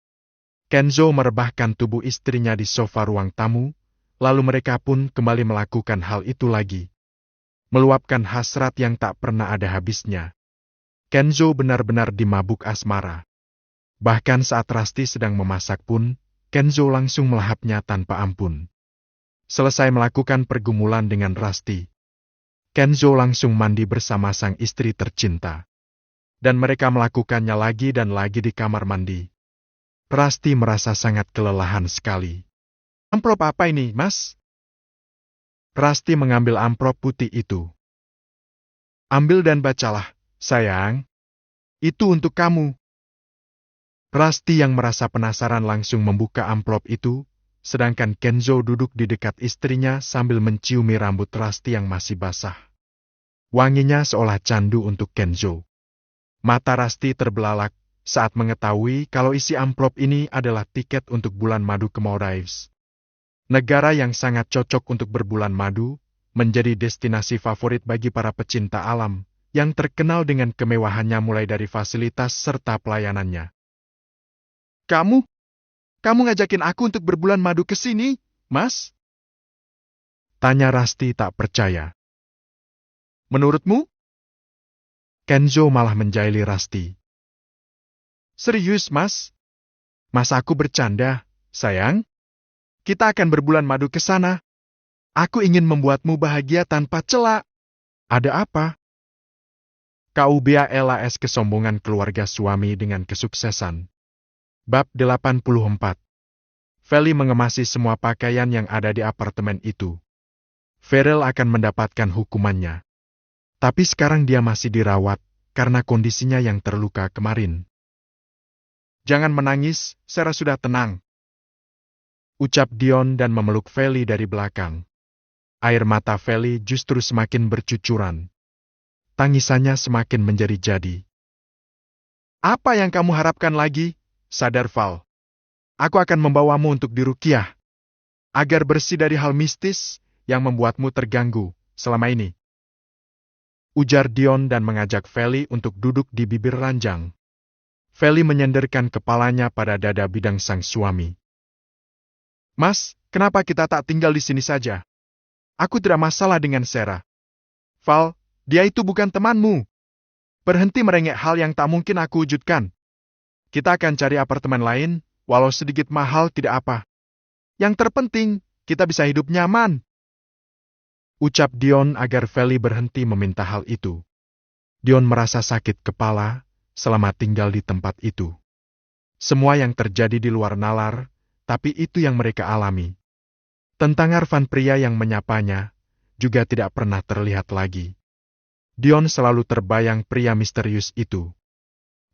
Kenzo merebahkan tubuh istrinya di sofa ruang tamu, lalu mereka pun kembali melakukan hal itu lagi. Meluapkan hasrat yang tak pernah ada habisnya. Kenzo benar-benar dimabuk asmara. Bahkan saat Rasti sedang memasak pun, Kenzo langsung melahapnya tanpa ampun. Selesai melakukan pergumulan dengan Rasti, Kenzo langsung mandi bersama sang istri tercinta. Dan mereka melakukannya lagi dan lagi di kamar mandi. Rasti merasa sangat kelelahan sekali. "Amplop apa ini, Mas?" Rasti mengambil amplop putih itu. Ambil dan bacalah, sayang. Itu untuk kamu. Rasti yang merasa penasaran langsung membuka amplop itu, sedangkan Kenzo duduk di dekat istrinya sambil menciumi rambut Rasti yang masih basah. Wanginya seolah candu untuk Kenzo. Mata Rasti terbelalak saat mengetahui kalau isi amplop ini adalah tiket untuk bulan madu ke Maldives. Negara yang sangat cocok untuk berbulan madu, menjadi destinasi favorit bagi para pecinta alam, yang terkenal dengan kemewahannya mulai dari fasilitas serta pelayanannya. Kamu ngajakin aku untuk berbulan madu ke sini, Mas? Tanya Rasti tak percaya. Menurutmu? Kenzo malah menjaili Rasti. Serius, Mas? Mas aku bercanda, sayang. Kita akan berbulan madu ke sana. Aku ingin membuatmu bahagia tanpa cela. Ada apa? KUBALAS kesombongan keluarga suami dengan kesuksesan. Bab 84. Feli mengemasi semua pakaian yang ada di apartemen itu. Ferel akan mendapatkan hukumannya. Tapi sekarang dia masih dirawat karena kondisinya yang terluka kemarin. Jangan menangis, Sarah sudah tenang. Ucap Dion dan memeluk Feli dari belakang. Air mata Feli justru semakin bercucuran. Tangisannya semakin menjadi-jadi. Apa yang kamu harapkan lagi? Sadar, Val. Aku akan membawamu untuk diruqyah. Agar bersih dari hal mistis yang membuatmu terganggu selama ini. Ujar Dion dan mengajak Feli untuk duduk di bibir ranjang. Feli menyenderkan kepalanya pada dada bidang sang suami. Mas, kenapa kita tak tinggal di sini saja? Aku tidak masalah dengan Sarah. Val, dia itu bukan temanmu. Berhenti merengek hal yang tak mungkin aku wujudkan. Kita akan cari apartemen lain, walau sedikit mahal tidak apa. Yang terpenting, kita bisa hidup nyaman. Ucap Dion agar Feli berhenti meminta hal itu. Dion merasa sakit kepala selama tinggal di tempat itu. Semua yang terjadi di luar nalar, tapi itu yang mereka alami. Tentang Arvan pria yang menyapanya, juga tidak pernah terlihat lagi. Dion selalu terbayang pria misterius itu.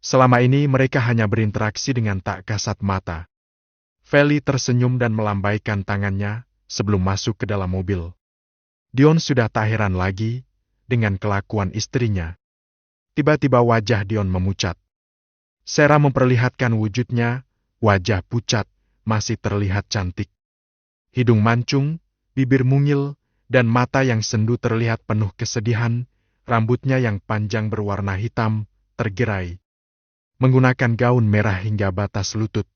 Selama ini mereka hanya berinteraksi dengan tak kasat mata. Feli tersenyum dan melambaikan tangannya sebelum masuk ke dalam mobil. Dion sudah tak heran lagi dengan kelakuan istrinya. Tiba-tiba wajah Dion memucat. Sarah memperlihatkan wujudnya, wajah pucat, masih terlihat cantik. Hidung mancung, bibir mungil, dan mata yang sendu terlihat penuh kesedihan, rambutnya yang panjang berwarna hitam, tergerai. Menggunakan gaun merah hingga batas lutut.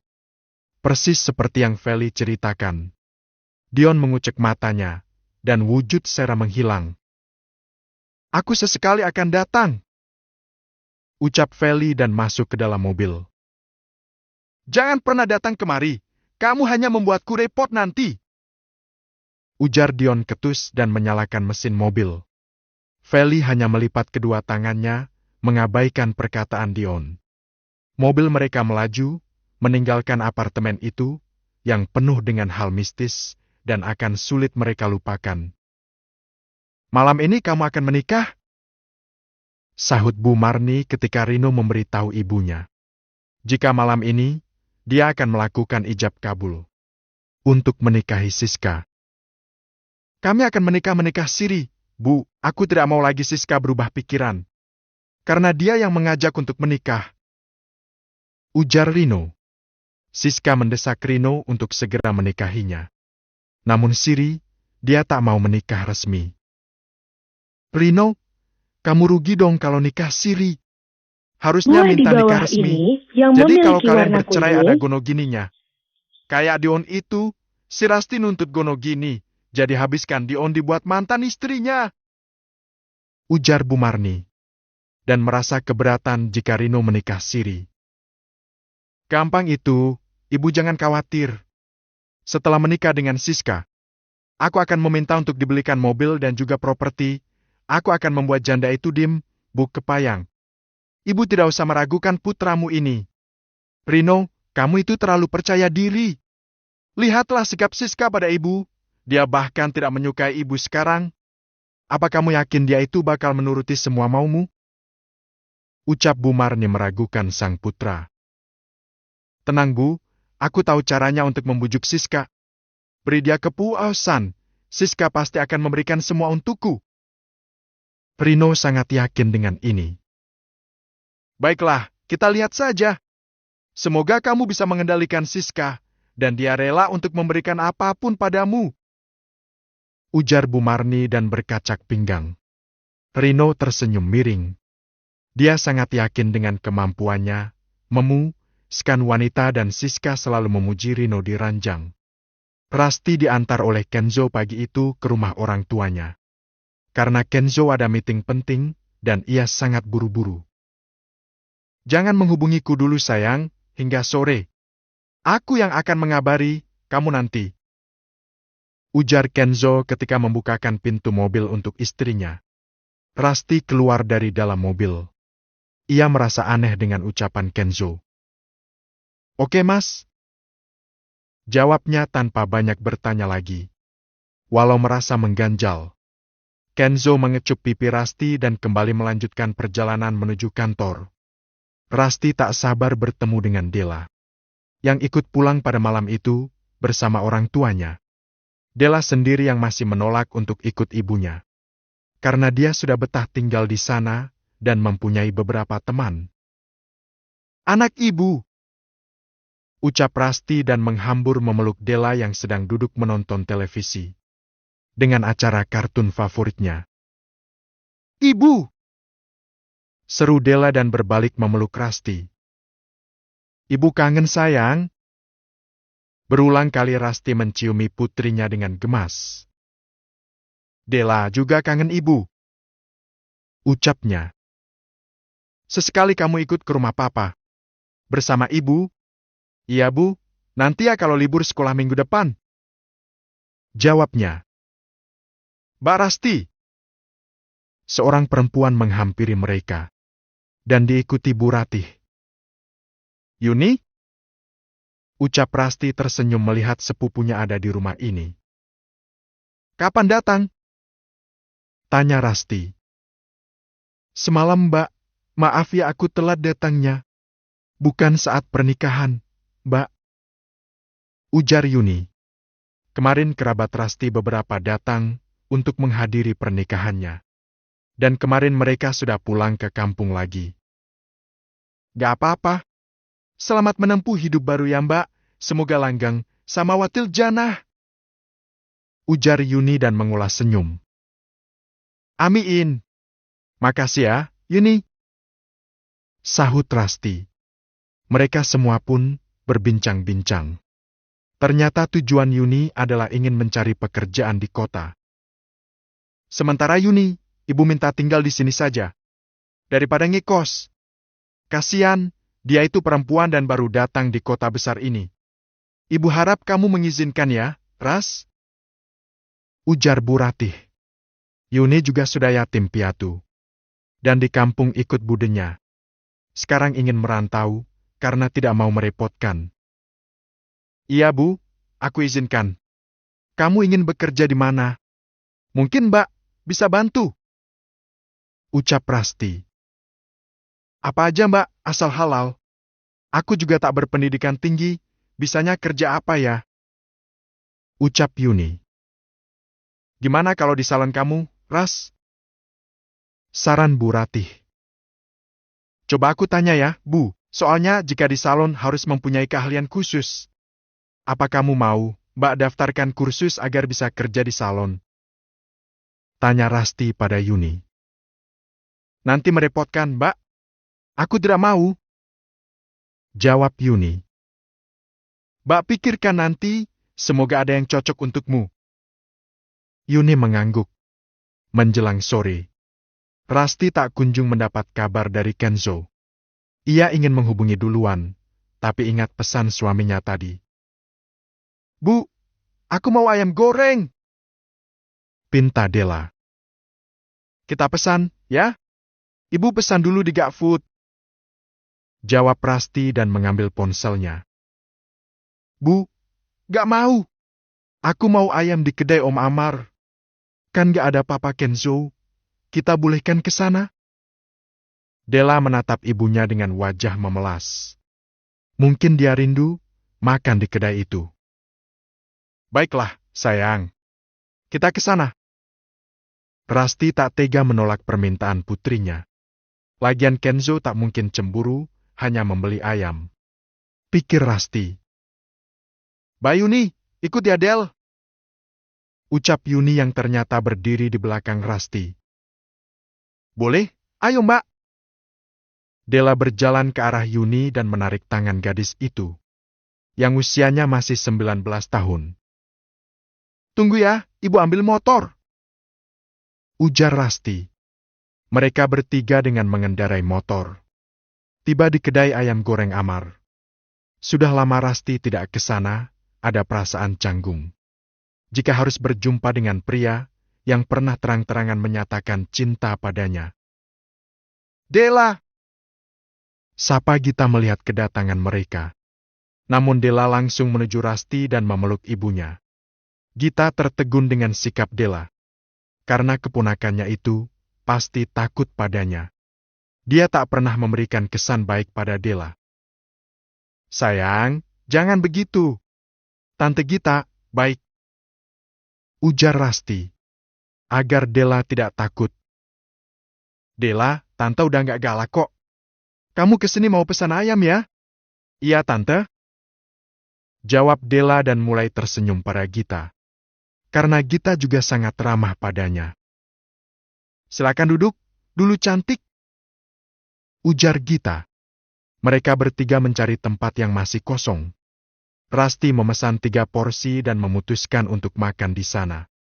Persis seperti yang Feli ceritakan. Dion mengucek matanya, dan wujud Sarah menghilang. Aku sesekali akan datang. Ucap Feli dan masuk ke dalam mobil. Jangan pernah datang kemari. Kamu hanya membuatku repot nanti. Ujar Dion ketus dan menyalakan mesin mobil. Feli hanya melipat kedua tangannya, mengabaikan perkataan Dion. Mobil mereka melaju, meninggalkan apartemen itu, yang penuh dengan hal mistis, dan akan sulit mereka lupakan. Malam ini kamu akan menikah? Sahut Bu Marni ketika Rino memberitahu ibunya. Jika malam ini, dia akan melakukan ijab kabul. Untuk menikahi Siska. Kami akan menikah siri, Bu. Aku tidak mau lagi Siska berubah pikiran. Karena dia yang mengajak untuk menikah. Ujar Rino. Siska mendesak Rino untuk segera menikahinya. Namun Siri, dia tak mau menikah resmi. Rino, kamu rugi dong kalau nikah Siri. Harusnya minta nikah resmi. Jadi kalau kalian bercerai ada gonogininya. Kayak Dion itu, si Rasti nuntut gonogini. Jadi habiskan Dion dibuat mantan istrinya. Ujar Bu Marni. Dan merasa keberatan jika Rino menikah Siri. Gampang itu, Ibu jangan khawatir. Setelah menikah dengan Siska, aku akan meminta untuk dibelikan mobil dan juga properti. Aku akan membuat janda itu Bu kepayang. Ibu tidak usah meragukan putramu ini. Rino, kamu itu terlalu percaya diri. Lihatlah sikap Siska pada ibu. Dia bahkan tidak menyukai ibu sekarang. Apa kamu yakin dia itu bakal menuruti semua maumu? Ucap Bu Marni meragukan sang putra. Tenang Bu, aku tahu caranya untuk membujuk Siska. Beri dia ke Pu Aosan, Siska pasti akan memberikan semua untukku. Rino sangat yakin dengan ini. Baiklah, kita lihat saja. Semoga kamu bisa mengendalikan Siska, dan dia rela untuk memberikan apapun padamu. Ujar Bu Marni dan berkacak pinggang. Rino tersenyum miring. Dia sangat yakin dengan kemampuannya, memuaskan wanita dan Siska selalu memuji Rino di ranjang. Rasti diantar oleh Kenzo pagi itu ke rumah orang tuanya. Karena Kenzo ada meeting penting, dan ia sangat buru-buru. Jangan menghubungiku dulu sayang, hingga sore. Aku yang akan mengabari kamu nanti. Ujar Kenzo ketika membukakan pintu mobil untuk istrinya. Rasti keluar dari dalam mobil. Ia merasa aneh dengan ucapan Kenzo. Oke mas. Jawabnya tanpa banyak bertanya lagi. Walau merasa mengganjal. Kenzo mengecup pipi Rasti dan kembali melanjutkan perjalanan menuju kantor. Rasti tak sabar bertemu dengan Dela, yang ikut pulang pada malam itu bersama orang tuanya. Dela sendiri yang masih menolak untuk ikut ibunya. Karena dia sudah betah tinggal di sana dan mempunyai beberapa teman. Anak ibu! Ucap Rasti dan menghambur memeluk Dela yang sedang duduk menonton televisi. Dengan acara kartun favoritnya. Ibu! Seru Dela dan berbalik memeluk Rasti. Ibu kangen sayang. Berulang kali Rasti menciumi putrinya dengan gemas. Dela juga kangen ibu. Ucapnya. Sesekali kamu ikut ke rumah papa. Bersama ibu. Iya bu, nanti ya kalau libur sekolah minggu depan. Jawabnya. Mbak Rasti. Seorang perempuan menghampiri mereka. Dan diikuti Bu Ratih. Yuni? Ucap Rasti tersenyum melihat sepupunya ada di rumah ini. Kapan datang? Tanya Rasti. Semalam mbak, maaf ya aku telat datangnya. Bukan saat pernikahan, mbak. Ujar Yuni. Kemarin kerabat Rasti beberapa datang untuk menghadiri pernikahannya. Dan kemarin mereka sudah pulang ke kampung lagi. Gak apa-apa. Selamat menempuh hidup baru ya mbak. Semoga langgeng sama watil janah. Ujar Yuni dan mengulas senyum. Amin. Makasih ya, Yuni. Sahut Rasti. Mereka semua pun berbincang-bincang. Ternyata tujuan Yuni adalah ingin mencari pekerjaan di kota. Sementara Yuni, ibu minta tinggal di sini saja. Daripada ngekos. Kasian, dia itu perempuan dan baru datang di kota besar ini. Ibu harap kamu mengizinkan ya, Ras? Ujar Bu Ratih. Yuni juga sudah yatim piatu. Dan di kampung ikut budenya. Sekarang ingin merantau, karena tidak mau merepotkan. Iya Bu, aku izinkan. Kamu ingin bekerja di mana? Mungkin Mbak bisa bantu. Ucap Rasti. Apa aja Mbak, asal halal. Aku juga tak berpendidikan tinggi, bisanya kerja apa ya? Ucap Yuni. Gimana kalau di salon kamu, Ras? Saran Bu Ratih. Coba aku tanya ya, Bu, soalnya jika di salon harus mempunyai keahlian khusus. Apa kamu mau, Mbak daftarkan kursus agar bisa kerja di salon? Tanya Rasti pada Yuni. Nanti merepotkan, Mbak. Aku tidak mau. Jawab Yuni. Mbak pikirkan nanti, semoga ada yang cocok untukmu. Yuni mengangguk. Menjelang sore. Rasti tak kunjung mendapat kabar dari Kenzo. Ia ingin menghubungi duluan, tapi ingat pesan suaminya tadi. Bu, aku mau ayam goreng. Pinta Dela. Kita pesan, ya? Ibu pesan dulu di GoFood. Jawab Rasti dan mengambil ponselnya. Bu, gak mau. Aku mau ayam di kedai Om Amar. Kan gak ada Papa Kenzo. Kita bolehkan ke sana? Della menatap ibunya dengan wajah memelas. Mungkin dia rindu makan di kedai itu. Baiklah, sayang. Kita ke sana. Rasti tak tega menolak permintaan putrinya. Lagian Kenzo tak mungkin cemburu hanya membeli ayam. Pikir Rasti. Bayuni, ikut ya Del. Ucap Yuni yang ternyata berdiri di belakang Rasti. Boleh, ayo mbak. Della berjalan ke arah Yuni dan menarik tangan gadis itu, yang usianya masih 19 tahun. Tunggu ya, ibu ambil motor. Ujar Rasti. Mereka bertiga dengan mengendarai motor. Tiba di kedai ayam goreng Amar. Sudah lama Rasti tidak ke sana, ada perasaan canggung. Jika harus berjumpa dengan pria yang pernah terang-terangan menyatakan cinta padanya. Della! Sapa Gita melihat kedatangan mereka. Namun Della langsung menuju Rasti dan memeluk ibunya. Gita tertegun dengan sikap Della. Karena keponakannya itu pasti takut padanya. Dia tak pernah memberikan kesan baik pada Della. Sayang, jangan begitu. Tante Gita, baik. Ujar Rasti. Agar Della tidak takut. Della, Tante udah gak galak kok. Kamu kesini mau pesan ayam ya? Iya, Tante. Jawab Della dan mulai tersenyum pada Gita. Karena Gita juga sangat ramah padanya. Silakan duduk, dulu cantik. Ujar Gita. Mereka bertiga mencari tempat yang masih kosong. Rasti memesan 3 porsi dan memutuskan untuk makan di sana.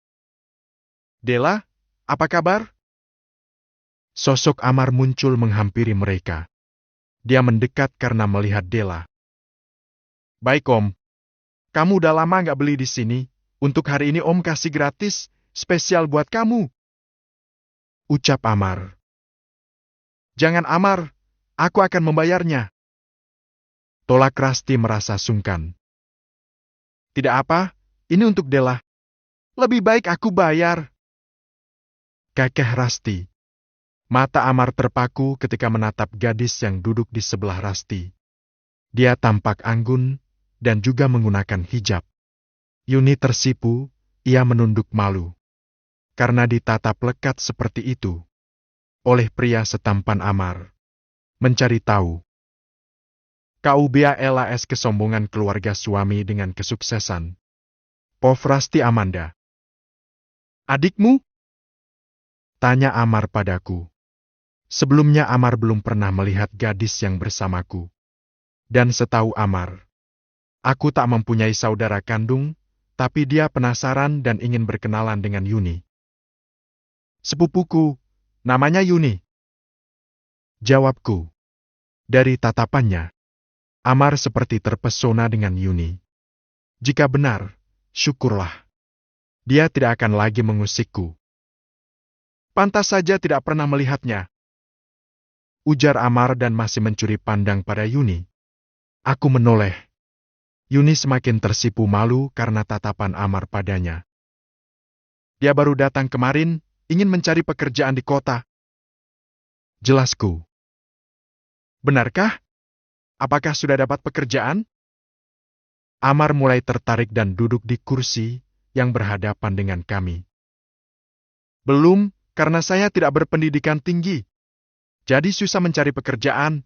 Della, apa kabar? Sosok Amar muncul menghampiri mereka. Dia mendekat karena melihat Della. Baik Om, kamu udah lama nggak beli di sini. Untuk hari ini Om kasih gratis, spesial buat kamu. Ucap Amar. Jangan Amar, aku akan membayarnya. Tolak Rasti merasa sungkan. Tidak apa, ini untuk Della. Lebih baik aku bayar. Kekeh Rasti. Mata Amar terpaku ketika menatap gadis yang duduk di sebelah Rasti. Dia tampak anggun dan juga menggunakan hijab. Yuni tersipu, ia menunduk malu. Karena ditatap lekat seperti itu. Oleh pria setampan Amar. Mencari tahu. Kaubia LAS kesombongan keluarga suami dengan kesuksesan. Pov Rasti Amanda. Adikmu? Tanya Amar padaku. Sebelumnya Amar belum pernah melihat gadis yang bersamaku. Dan setahu Amar, aku tak mempunyai saudara kandung, tapi dia penasaran dan ingin berkenalan dengan Yuni. Sepupuku, namanya Yuni. Jawabku. Dari tatapannya, Amar seperti terpesona dengan Yuni. Jika benar, syukurlah. Dia tidak akan lagi mengusikku. Pantas saja tidak pernah melihatnya. Ujar Amar dan masih mencuri pandang pada Yuni. Aku menoleh. Yuni semakin tersipu malu karena tatapan Amar padanya. Dia baru datang kemarin, ingin mencari pekerjaan di kota. Jelasku. Benarkah? Apakah sudah dapat pekerjaan? Amar mulai tertarik dan duduk di kursi yang berhadapan dengan kami. Belum, karena saya tidak berpendidikan tinggi. Jadi susah mencari pekerjaan.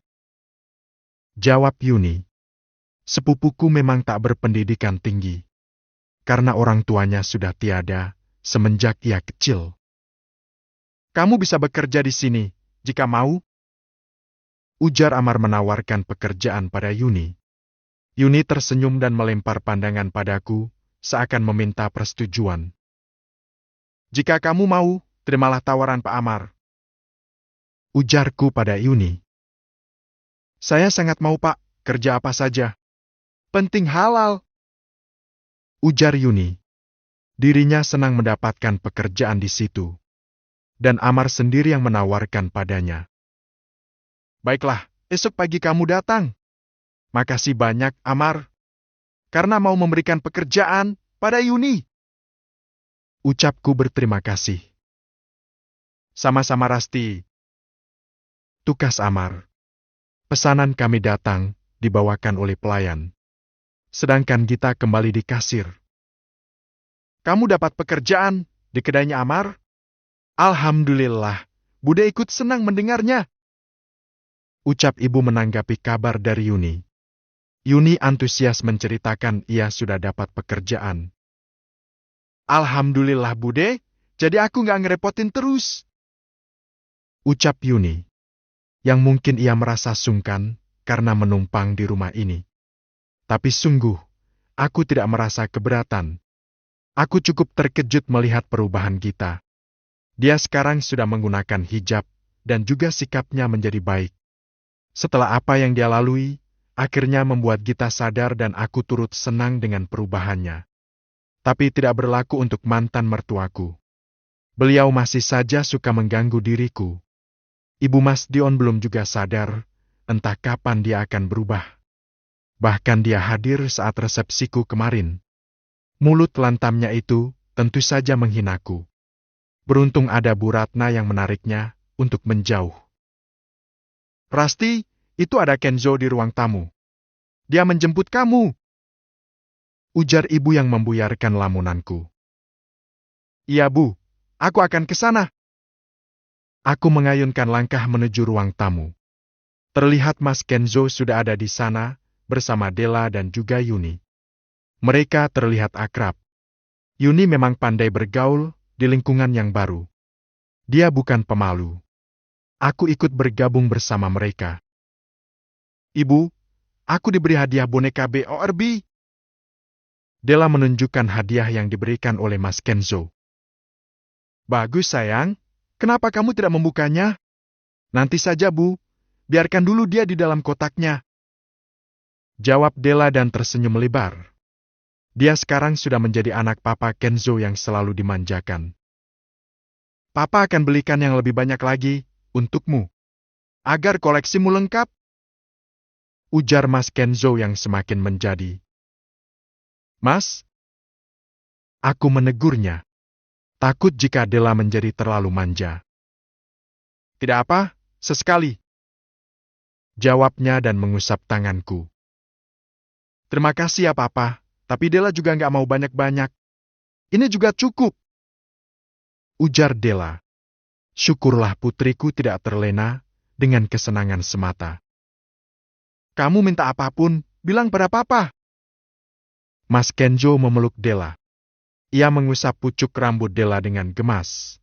Jawab Yuni. Sepupuku memang tak berpendidikan tinggi. Karena orang tuanya sudah tiada semenjak ia kecil. Kamu bisa bekerja di sini, jika mau. Ujar Amar menawarkan pekerjaan pada Yuni. Yuni tersenyum dan melempar pandangan padaku, seakan meminta persetujuan. Jika kamu mau, terimalah tawaran Pak Amar. Ujarku pada Yuni. Saya sangat mau Pak, kerja apa saja. Penting halal. Ujar Yuni. Dirinya senang mendapatkan pekerjaan di situ. Dan Amar sendiri yang menawarkan padanya. Baiklah, esok pagi kamu datang. Makasih banyak, Amar. Karena mau memberikan pekerjaan pada Yuni. Ucapku berterima kasih. Sama-sama Rasti. Tukas Amar. Pesanan kami datang, dibawakan oleh pelayan. Sedangkan Gita kembali di kasir. Kamu dapat pekerjaan di kedainya Amar? Alhamdulillah, Bude ikut senang mendengarnya. Ucap ibu menanggapi kabar dari Yuni. Yuni antusias menceritakan ia sudah dapat pekerjaan. Alhamdulillah Bude, jadi aku nggak ngerepotin terus. Ucap Yuni, yang mungkin ia merasa sungkan karena menumpang di rumah ini. Tapi sungguh, aku tidak merasa keberatan. Aku cukup terkejut melihat perubahan Gita. Dia sekarang sudah menggunakan hijab dan juga sikapnya menjadi baik. Setelah apa yang dia lalui, akhirnya membuat Gita sadar dan aku turut senang dengan perubahannya. Tapi tidak berlaku untuk mantan mertuaku. Beliau masih saja suka mengganggu diriku. Ibu Mas Dion belum juga sadar, entah kapan dia akan berubah. Bahkan dia hadir saat resepsiku kemarin. Mulut lantamnya itu tentu saja menghinaku. Beruntung ada Bu Ratna yang menariknya untuk menjauh. Rasti, itu ada Kenzo di ruang tamu. Dia menjemput kamu. Ujar ibu yang membuyarkan lamunanku. Iya Bu, aku akan ke sana. Aku mengayunkan langkah menuju ruang tamu. Terlihat Mas Kenzo sudah ada di sana bersama Della dan juga Yuni. Mereka terlihat akrab. Yuni memang pandai bergaul di lingkungan yang baru. Dia bukan pemalu. Aku ikut bergabung bersama mereka. Ibu, aku diberi hadiah boneka BORB. Della menunjukkan hadiah yang diberikan oleh Mas Kenzo. Bagus sayang, kenapa kamu tidak membukanya? Nanti saja Bu, biarkan dulu dia di dalam kotaknya. Jawab Della dan tersenyum lebar. Dia sekarang sudah menjadi anak Papa Kenzo yang selalu dimanjakan. Papa akan belikan yang lebih banyak lagi untukmu, agar koleksimu lengkap. Ujar Mas Kenzo yang semakin menjadi. Mas? Aku menegurnya. Takut jika Della menjadi terlalu manja. Tidak apa, sesekali. Jawabnya dan mengusap tanganku. Terima kasih ya Papa, tapi Della juga nggak mau banyak-banyak. Ini juga cukup. Ujar Della. Syukurlah putriku tidak terlena dengan kesenangan semata. Kamu minta apapun, bilang pada Papa. Mas Kenzo memeluk Della. Ia mengusap pucuk rambut Della dengan gemas.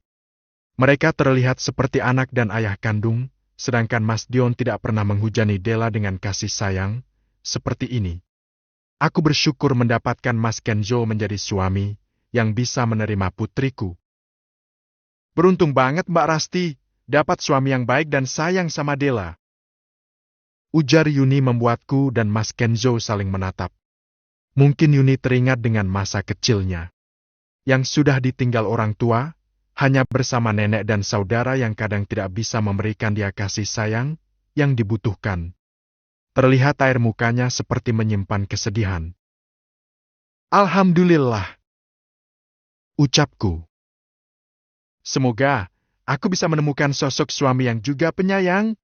Mereka terlihat seperti anak dan ayah kandung, sedangkan Mas Dion tidak pernah menghujani Della dengan kasih sayang seperti ini. Aku bersyukur mendapatkan Mas Kenzo menjadi suami yang bisa menerima putriku. Beruntung banget Mbak Rasti, dapat suami yang baik dan sayang sama Della. Ujar Yuni membuatku dan Mas Kenzo saling menatap. Mungkin Yuni teringat dengan masa kecilnya, yang sudah ditinggal orang tua, hanya bersama nenek dan saudara yang kadang tidak bisa memberikan dia kasih sayang yang dibutuhkan. Terlihat air mukanya seperti menyimpan kesedihan. Alhamdulillah. Ucapku. Semoga aku bisa menemukan sosok suami yang juga penyayang.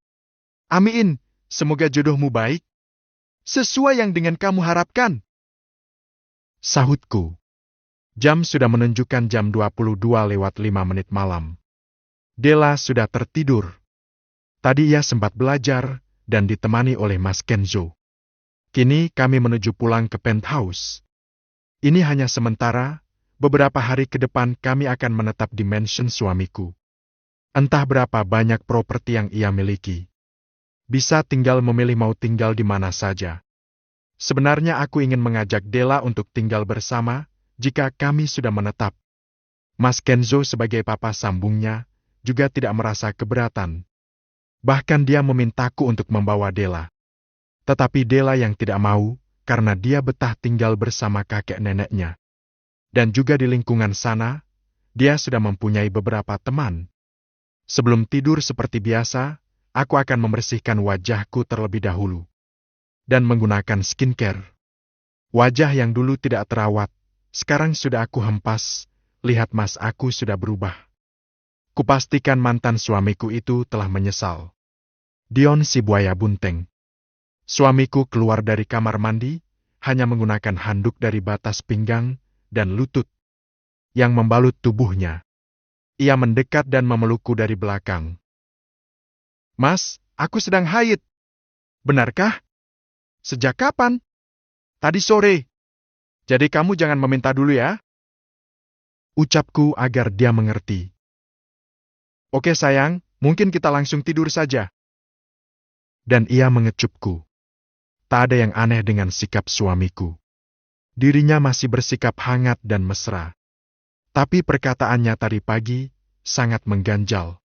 Amin, semoga jodohmu baik. Sesuai yang dengan kamu harapkan. Sahutku. Jam sudah menunjukkan jam 22:05 malam. Della sudah tertidur. Tadi ia sempat belajar dan ditemani oleh Mas Kenzo. Kini kami menuju pulang ke penthouse. Ini hanya sementara, beberapa hari ke depan kami akan menetap di mansion suamiku. Entah berapa banyak properti yang ia miliki. Bisa tinggal memilih mau tinggal di mana saja. Sebenarnya aku ingin mengajak Della untuk tinggal bersama jika kami sudah menetap. Mas Kenzo sebagai papa sambungnya juga tidak merasa keberatan. Bahkan dia memintaku untuk membawa Della. Tetapi Della yang tidak mau karena dia betah tinggal bersama kakek neneknya. Dan juga di lingkungan sana, dia sudah mempunyai beberapa teman. Sebelum tidur seperti biasa, aku akan membersihkan wajahku terlebih dahulu. Dan menggunakan skincare. Wajah yang dulu tidak terawat, sekarang sudah aku hempas lihat Mas, aku sudah berubah. Kupastikan mantan suamiku itu telah menyesal. Dion si buaya bunting. Suamiku keluar dari kamar mandi, hanya menggunakan handuk dari batas pinggang dan lutut yang membalut tubuhnya. Ia mendekat dan memelukku dari belakang. Mas, aku sedang haid. Benarkah? Sejak kapan? Tadi sore. Jadi kamu jangan meminta dulu ya. Ucapku agar dia mengerti. Oke sayang, mungkin kita langsung tidur saja. Dan ia mengecupku. Tak ada yang aneh dengan sikap suamiku. Dirinya masih bersikap hangat dan mesra. Tapi perkataannya tadi pagi sangat mengganjal.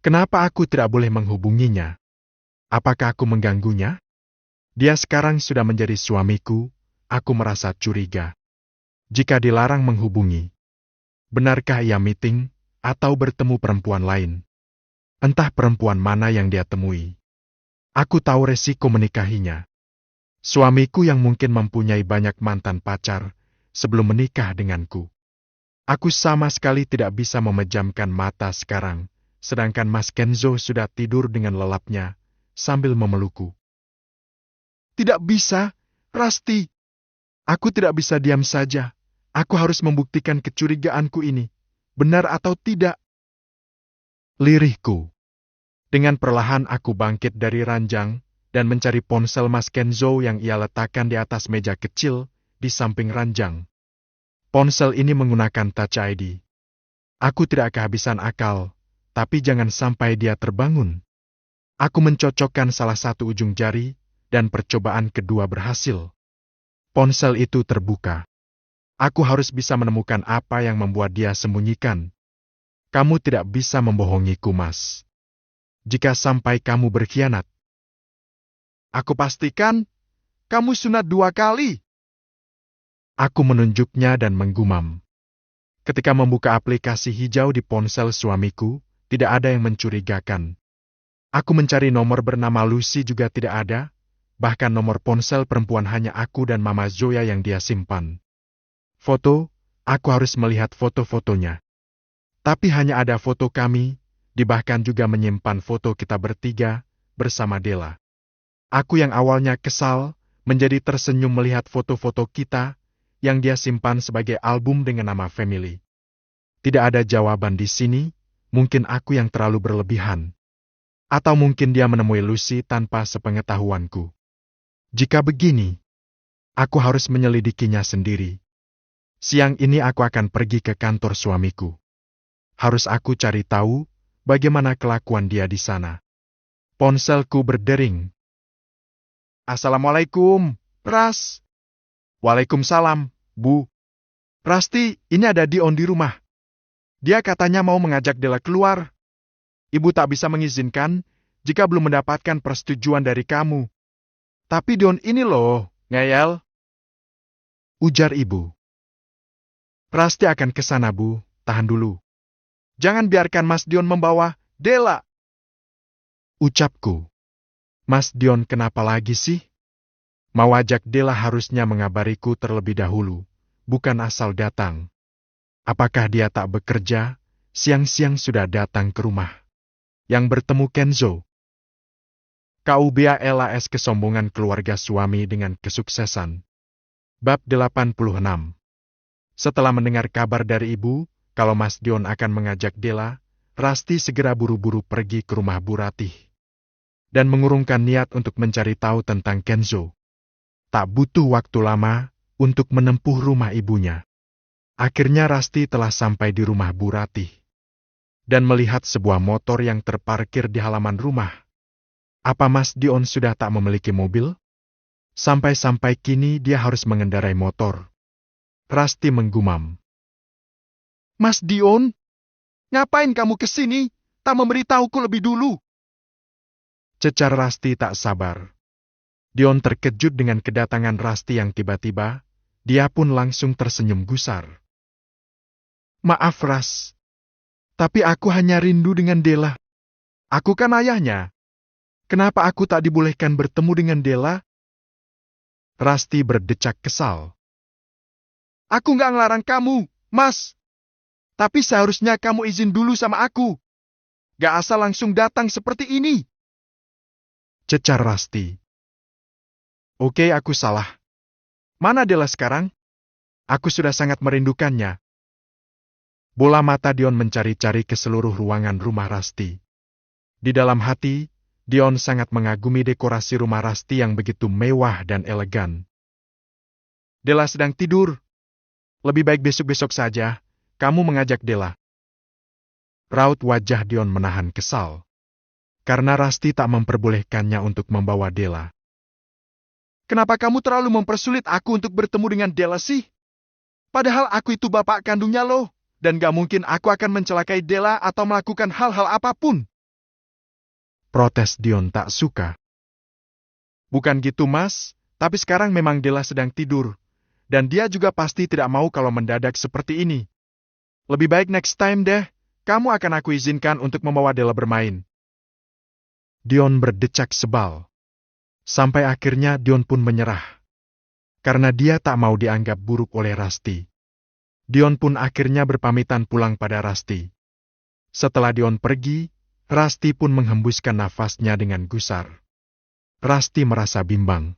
Kenapa aku tidak boleh menghubunginya? Apakah aku mengganggunya? Dia sekarang sudah menjadi suamiku, aku merasa curiga. Jika dilarang menghubungi, benarkah ia meeting atau bertemu perempuan lain? Entah perempuan mana yang dia temui. Aku tahu resiko menikahinya. Suamiku yang mungkin mempunyai banyak mantan pacar sebelum menikah denganku. Aku sama sekali tidak bisa memejamkan mata sekarang, sedangkan Mas Kenzo sudah tidur dengan lelapnya sambil memelukku. Tidak bisa, Rasti. Aku tidak bisa diam saja. Aku harus membuktikan kecurigaanku ini. Benar atau tidak? Lirihku. Dengan perlahan aku bangkit dari ranjang dan mencari ponsel Mas Kenzo yang ia letakkan di atas meja kecil di samping ranjang. Ponsel ini menggunakan Touch ID. Aku tidak kehabisan akal, tapi jangan sampai dia terbangun. Aku mencocokkan salah satu ujung jari dan percobaan kedua berhasil. Ponsel itu terbuka. Aku harus bisa menemukan apa yang membuat dia sembunyikan. Kamu tidak bisa membohongiku, Mas. Jika sampai kamu berkhianat, aku pastikan kamu sunat 2 kali. Aku menunjuknya dan menggumam. Ketika membuka aplikasi hijau di ponsel suamiku, tidak ada yang mencurigakan. Aku mencari nomor bernama Lucy juga tidak ada, bahkan nomor ponsel perempuan hanya aku dan Mama Zoya yang dia simpan. Foto, aku harus melihat foto-fotonya. Tapi hanya ada foto kami, bahkan juga menyimpan foto kita bertiga bersama Della. Aku yang awalnya kesal, menjadi tersenyum melihat foto-foto kita yang dia simpan sebagai album dengan nama Family. Tidak ada jawaban di sini, mungkin aku yang terlalu berlebihan. Atau mungkin dia menemui Lucy tanpa sepengetahuanku. Jika begini, aku harus menyelidikinya sendiri. Siang ini aku akan pergi ke kantor suamiku. Harus aku cari tahu bagaimana kelakuan dia di sana. Ponselku berdering. Assalamualaikum, Pras. Waalaikumsalam, Bu. Rasti, ini ada Dion di rumah. Dia katanya mau mengajak Della keluar. Ibu tak bisa mengizinkan jika belum mendapatkan persetujuan dari kamu. Tapi Dion ini loh, ngeyel. Ujar ibu. Rasti akan ke sana, Bu. Tahan dulu. Jangan biarkan Mas Dion membawa Della. Ucapku. Mas Dion kenapa lagi sih? Mau ajak Della harusnya mengabariku terlebih dahulu, bukan asal datang. Apakah dia tak bekerja, siang-siang sudah datang ke rumah. Yang bertemu Kenzo. KUBALAS kesombongan keluarga suami dengan kesuksesan. Bab 86. Setelah mendengar kabar dari ibu, kalau Mas Dion akan mengajak Della, Rasti segera buru-buru pergi ke rumah Bu Ratih. Dan mengurungkan niat untuk mencari tahu tentang Kenzo. Tak butuh waktu lama untuk menempuh rumah ibunya. Akhirnya Rasti telah sampai di rumah Bu Ratih. Dan melihat sebuah motor yang terparkir di halaman rumah. Apa Mas Dion sudah tak memiliki mobil? Sampai-sampai kini dia harus mengendarai motor. Rasti menggumam. Mas Dion, ngapain kamu ke sini? Tak memberitahuku lebih dulu. Cecar Rasti tak sabar. Dion terkejut dengan kedatangan Rasti yang tiba-tiba, dia pun langsung tersenyum gusar. Maaf Ras, tapi aku hanya rindu dengan Della. Aku kan ayahnya. Kenapa aku tak dibolehkan bertemu dengan Della? Rasti berdecak kesal. Aku nggak ngelarang kamu, Mas. Tapi seharusnya kamu izin dulu sama aku. Gak asal langsung datang seperti ini. Cecar Rasti. Oke, aku salah. Mana Della sekarang? Aku sudah sangat merindukannya. Bola mata Dion mencari-cari ke seluruh ruangan rumah Rasti. Di dalam hati, Dion sangat mengagumi dekorasi rumah Rasti yang begitu mewah dan elegan. Della sedang tidur. Lebih baik besok-besok saja, kamu mengajak Della. Raut wajah Dion menahan kesal. Karena Rasti tak memperbolehkannya untuk membawa Della. Kenapa kamu terlalu mempersulit aku untuk bertemu dengan Della sih? Padahal aku itu bapak kandungnya loh, dan gak mungkin aku akan mencelakai Della atau melakukan hal-hal apapun. Protes Dion tak suka. Bukan gitu mas, tapi sekarang memang Della sedang tidur, dan dia juga pasti tidak mau kalau mendadak seperti ini. Lebih baik next time deh, kamu akan aku izinkan untuk membawa Della bermain. Dion berdecak sebal. Sampai akhirnya Dion pun menyerah. Karena dia tak mau dianggap buruk oleh Rasti. Dion pun akhirnya berpamitan pulang pada Rasti. Setelah Dion pergi, Rasti pun menghembuskan nafasnya dengan gusar. Rasti merasa bimbang.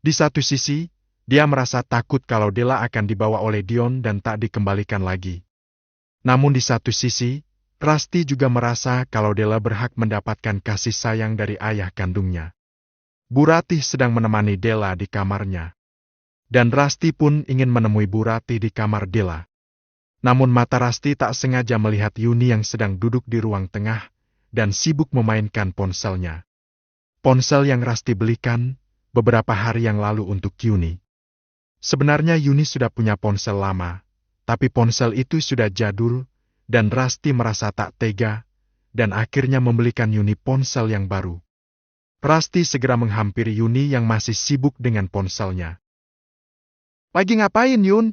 Di satu sisi, dia merasa takut kalau Della akan dibawa oleh Dion dan tak dikembalikan lagi. Namun di satu sisi, Rasti juga merasa kalau Della berhak mendapatkan kasih sayang dari ayah kandungnya. Bu Ratih sedang menemani Della di kamarnya. Dan Rasti pun ingin menemui Bu Ratih di kamar Della. Namun mata Rasti tak sengaja melihat Yuni yang sedang duduk di ruang tengah dan sibuk memainkan ponselnya. Ponsel yang Rasti belikan beberapa hari yang lalu untuk Yuni. Sebenarnya Yuni sudah punya ponsel lama, tapi ponsel itu sudah jadul dan Rasti merasa tak tega dan akhirnya membelikan Yuni ponsel yang baru. Rasti segera menghampiri Yuni yang masih sibuk dengan ponselnya. Lagi ngapain, Yun?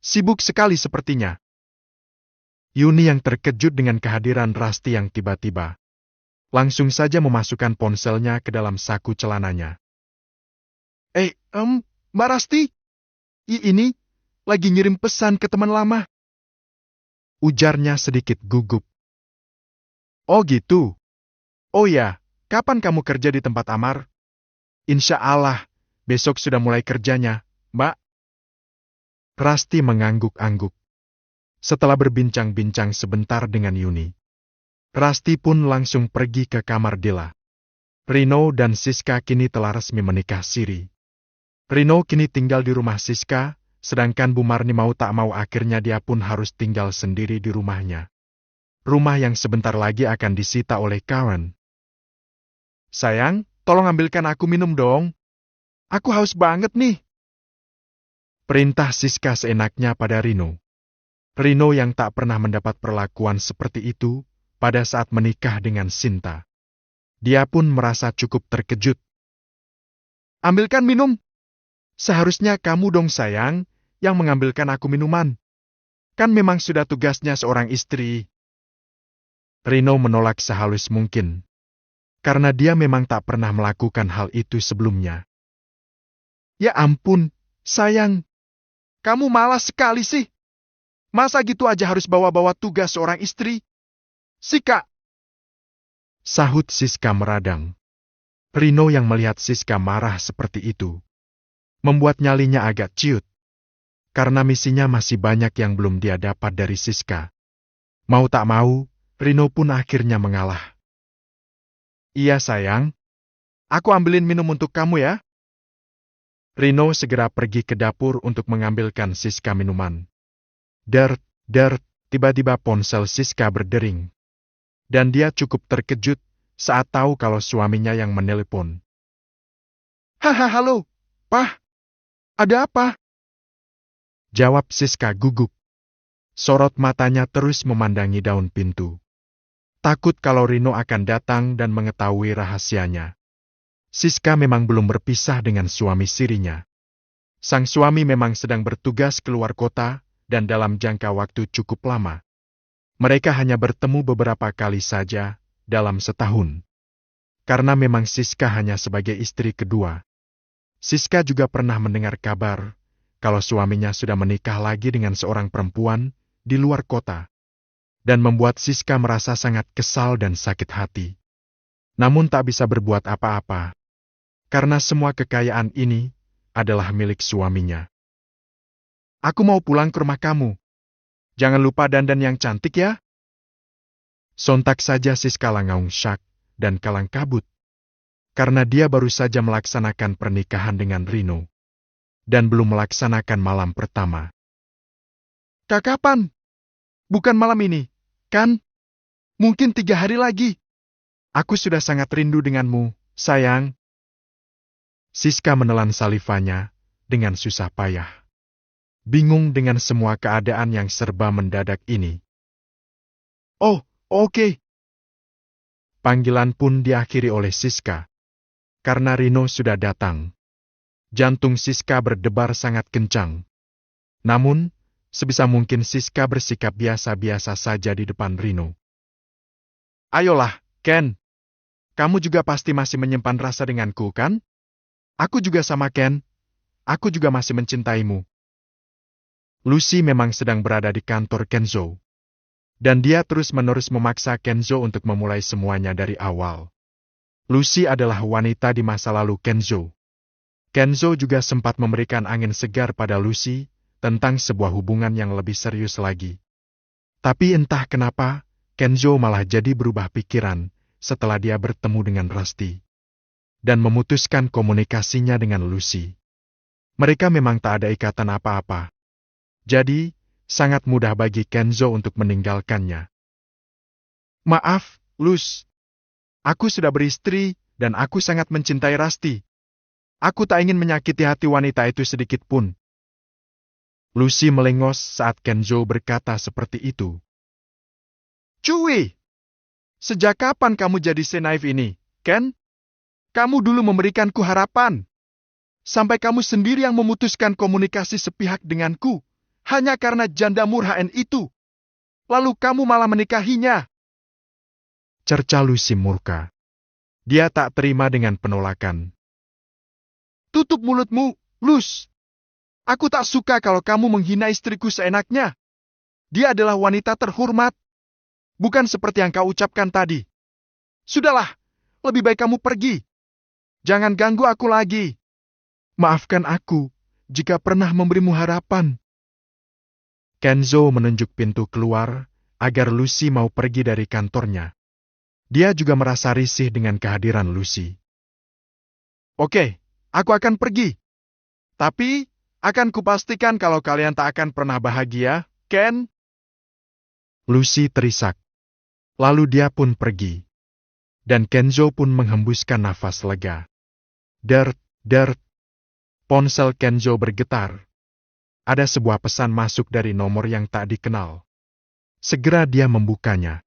Sibuk sekali sepertinya. Yuni yang terkejut dengan kehadiran Rasti yang tiba-tiba. Langsung saja memasukkan ponselnya ke dalam saku celananya. Mbak Rasti? Ini, lagi ngirim pesan ke teman lama. Ujarnya sedikit gugup. Oh gitu? Oh ya. Kapan kamu kerja di tempat Amar? Insya Allah, besok sudah mulai kerjanya, Mbak. Rasti mengangguk-angguk. Setelah berbincang-bincang sebentar dengan Yuni, Rasti pun langsung pergi ke kamar Della. Rino dan Siska kini telah resmi menikah siri. Rino kini tinggal di rumah Siska, sedangkan Bu Marni mau tak mau akhirnya dia pun harus tinggal sendiri di rumahnya. Rumah yang sebentar lagi akan disita oleh Karen. Sayang, tolong ambilkan aku minum dong. Aku haus banget nih. Perintah Siska seenaknya pada Rino. Rino yang tak pernah mendapat perlakuan seperti itu pada saat menikah dengan Sinta. Dia pun merasa cukup terkejut. Ambilkan minum. Seharusnya kamu dong sayang, yang mengambilkan aku minuman. Kan memang sudah tugasnya seorang istri. Rino menolak sehalus mungkin. Karena dia memang tak pernah melakukan hal itu sebelumnya. Ya ampun, sayang. Kamu malas sekali sih. Masa gitu aja harus bawa-bawa tugas seorang istri? Sika! Sahut Siska meradang. Rino yang melihat Siska marah seperti itu membuat nyalinya agak ciut. Karena misinya masih banyak yang belum dia dapat dari Siska. Mau tak mau, Rino pun akhirnya mengalah. Iya sayang, aku ambilin minum untuk kamu ya. Rino segera pergi ke dapur untuk mengambilkan Siska minuman. Dert, tiba-tiba ponsel Siska berdering. Dan dia cukup terkejut saat tahu kalau suaminya yang menelepon. Haha, halo, Pah. Ada apa? Jawab Siska gugup. Sorot matanya terus memandangi daun pintu. Takut kalau Rino akan datang dan mengetahui rahasianya. Siska memang belum berpisah dengan suami sirinya. Sang suami memang sedang bertugas keluar kota dan dalam jangka waktu cukup lama. Mereka hanya bertemu beberapa kali saja dalam setahun. Karena memang Siska hanya sebagai istri kedua. Siska juga pernah mendengar kabar kalau suaminya sudah menikah lagi dengan seorang perempuan di luar kota, dan membuat Siska merasa sangat kesal dan sakit hati. Namun tak bisa berbuat apa-apa, karena semua kekayaan ini adalah milik suaminya. Aku mau pulang ke rumah kamu. Jangan lupa dandan yang cantik ya. Sontak saja Siska langaung syak dan kalang kabut, karena dia baru saja melaksanakan pernikahan dengan Rino, dan belum melaksanakan malam pertama. Kapan? Bukan malam ini, kan? Mungkin 3 hari lagi. Aku sudah sangat rindu denganmu, sayang. Siska menelan salivanya dengan susah payah. Bingung dengan semua keadaan yang serba mendadak ini. Oh, oke. Panggilan pun diakhiri oleh Siska, karena Rino sudah datang. Jantung Siska berdebar sangat kencang. Namun, sebisa mungkin Siska bersikap biasa-biasa saja di depan Rino. Ayolah, Ken. Kamu juga pasti masih menyimpan rasa denganku, kan? Aku juga sama Ken. Aku juga masih mencintaimu. Lucy memang sedang berada di kantor Kenzo. Dan dia terus-menerus memaksa Kenzo untuk memulai semuanya dari awal. Lucy adalah wanita di masa lalu Kenzo. Kenzo juga sempat memberikan angin segar pada Lucy tentang sebuah hubungan yang lebih serius lagi. Tapi entah kenapa, Kenzo malah jadi berubah pikiran setelah dia bertemu dengan Rusty dan memutuskan komunikasinya dengan Lucy. Mereka memang tak ada ikatan apa-apa. Jadi, sangat mudah bagi Kenzo untuk meninggalkannya. Maaf, Luz. Aku sudah beristri dan aku sangat mencintai Rusty. Aku tak ingin menyakiti hati wanita itu sedikit pun. Lucy melengos saat Kenzo berkata seperti itu. Cuy! Sejak kapan kamu jadi senaif ini, Ken? Kamu dulu memberikanku harapan. Sampai kamu sendiri yang memutuskan komunikasi sepihak denganku, hanya karena janda murhaan itu. Lalu kamu malah menikahinya. Cerca Lucy murka. Dia tak terima dengan penolakan. Tutup mulutmu, Luz. Aku tak suka kalau kamu menghina istriku seenaknya. Dia adalah wanita terhormat. Bukan seperti yang kau ucapkan tadi. Sudahlah, lebih baik kamu pergi. Jangan ganggu aku lagi. Maafkan aku jika pernah memberimu harapan. Kenzo menunjuk pintu keluar agar Lucy mau pergi dari kantornya. Dia juga merasa risih dengan kehadiran Lucy. Oke, aku akan pergi. Tapi, akan kupastikan kalau kalian tak akan pernah bahagia, Ken? Lucy terisak. Lalu dia pun pergi. Dan Kenzo pun menghembuskan nafas lega. Dert, dert. Ponsel Kenzo bergetar. Ada sebuah pesan masuk dari nomor yang tak dikenal. Segera dia membukanya.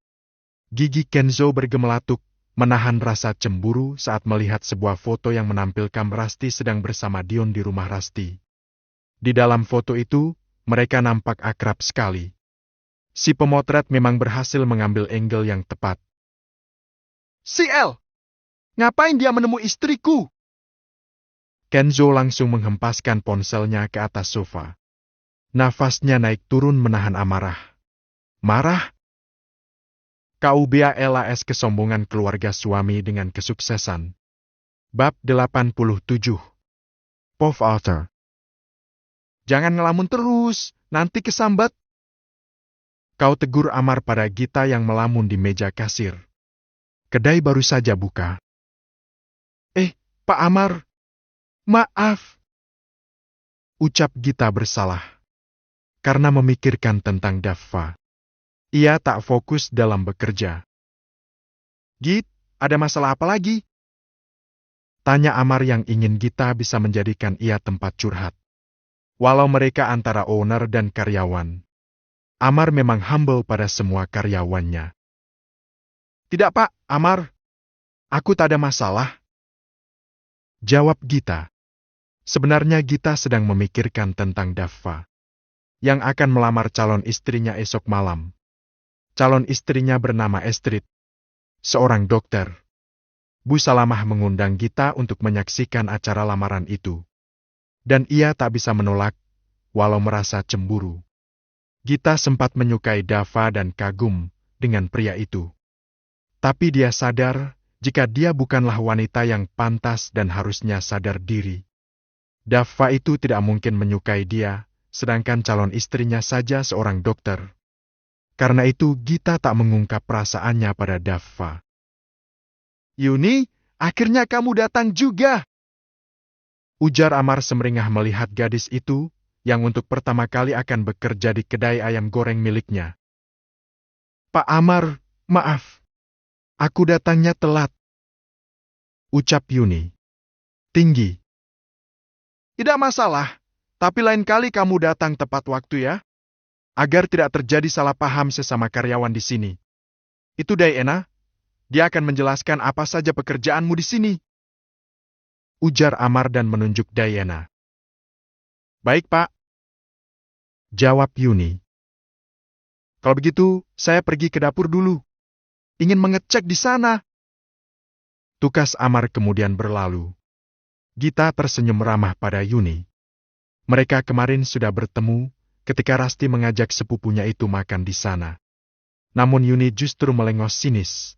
Gigi Kenzo bergemelatuk, menahan rasa cemburu saat melihat sebuah foto yang menampilkan Rusty sedang bersama Dion di rumah Rusty. Di dalam foto itu, mereka nampak akrab sekali. Si pemotret memang berhasil mengambil angle yang tepat. Si El! Ngapain dia menemui istriku? Kenzo langsung menghempaskan ponselnya ke atas sofa. Nafasnya naik turun menahan amarah. Marah? KUBALAS kesombongan keluarga suami dengan kesuksesan. Bab 87. Pop Arthur. Jangan ngelamun terus, nanti kesambat. Kau tegur Amar pada Gita yang melamun di meja kasir. Kedai baru saja buka. Pak Amar. Maaf. Ucap Gita bersalah. Karena memikirkan tentang Daffa. Ia tak fokus dalam bekerja. Git, ada masalah apa lagi? Tanya Amar yang ingin Gita bisa menjadikan ia tempat curhat. Walau mereka antara owner dan karyawan. Amar memang humble pada semua karyawannya. Tidak Pak, Amar. Aku tak ada masalah. Jawab Gita. Sebenarnya Gita sedang memikirkan tentang Daffa. Yang akan melamar calon istrinya esok malam. Calon istrinya bernama Estrid. Seorang dokter. Bu Salamah mengundang Gita untuk menyaksikan acara lamaran itu. Dan ia tak bisa menolak, walau merasa cemburu. Gita sempat menyukai Dava dan kagum dengan pria itu. Tapi dia sadar jika dia bukanlah wanita yang pantas dan harusnya sadar diri. Dava itu tidak mungkin menyukai dia, sedangkan calon istrinya saja seorang dokter. Karena itu Gita tak mengungkap perasaannya pada Dava. "Yuni, akhirnya kamu datang juga," ujar Amar semeringah melihat gadis itu, yang untuk pertama kali akan bekerja di kedai ayam goreng miliknya. "Pak Amar, maaf. Aku datangnya telat," ucap Yuni. Tinggi. "Tidak masalah, tapi lain kali kamu datang tepat waktu ya, agar tidak terjadi salah paham sesama karyawan di sini. Itu Diana, dia akan menjelaskan apa saja pekerjaanmu di sini," ujar Amar dan menunjuk Diana. "Baik, Pak," jawab Yuni. "Kalau begitu, saya pergi ke dapur dulu. Ingin mengecek di sana." Tukas Amar kemudian berlalu. Gita tersenyum ramah pada Yuni. Mereka kemarin sudah bertemu ketika Rasti mengajak sepupunya itu makan di sana. Namun Yuni justru melengos sinis.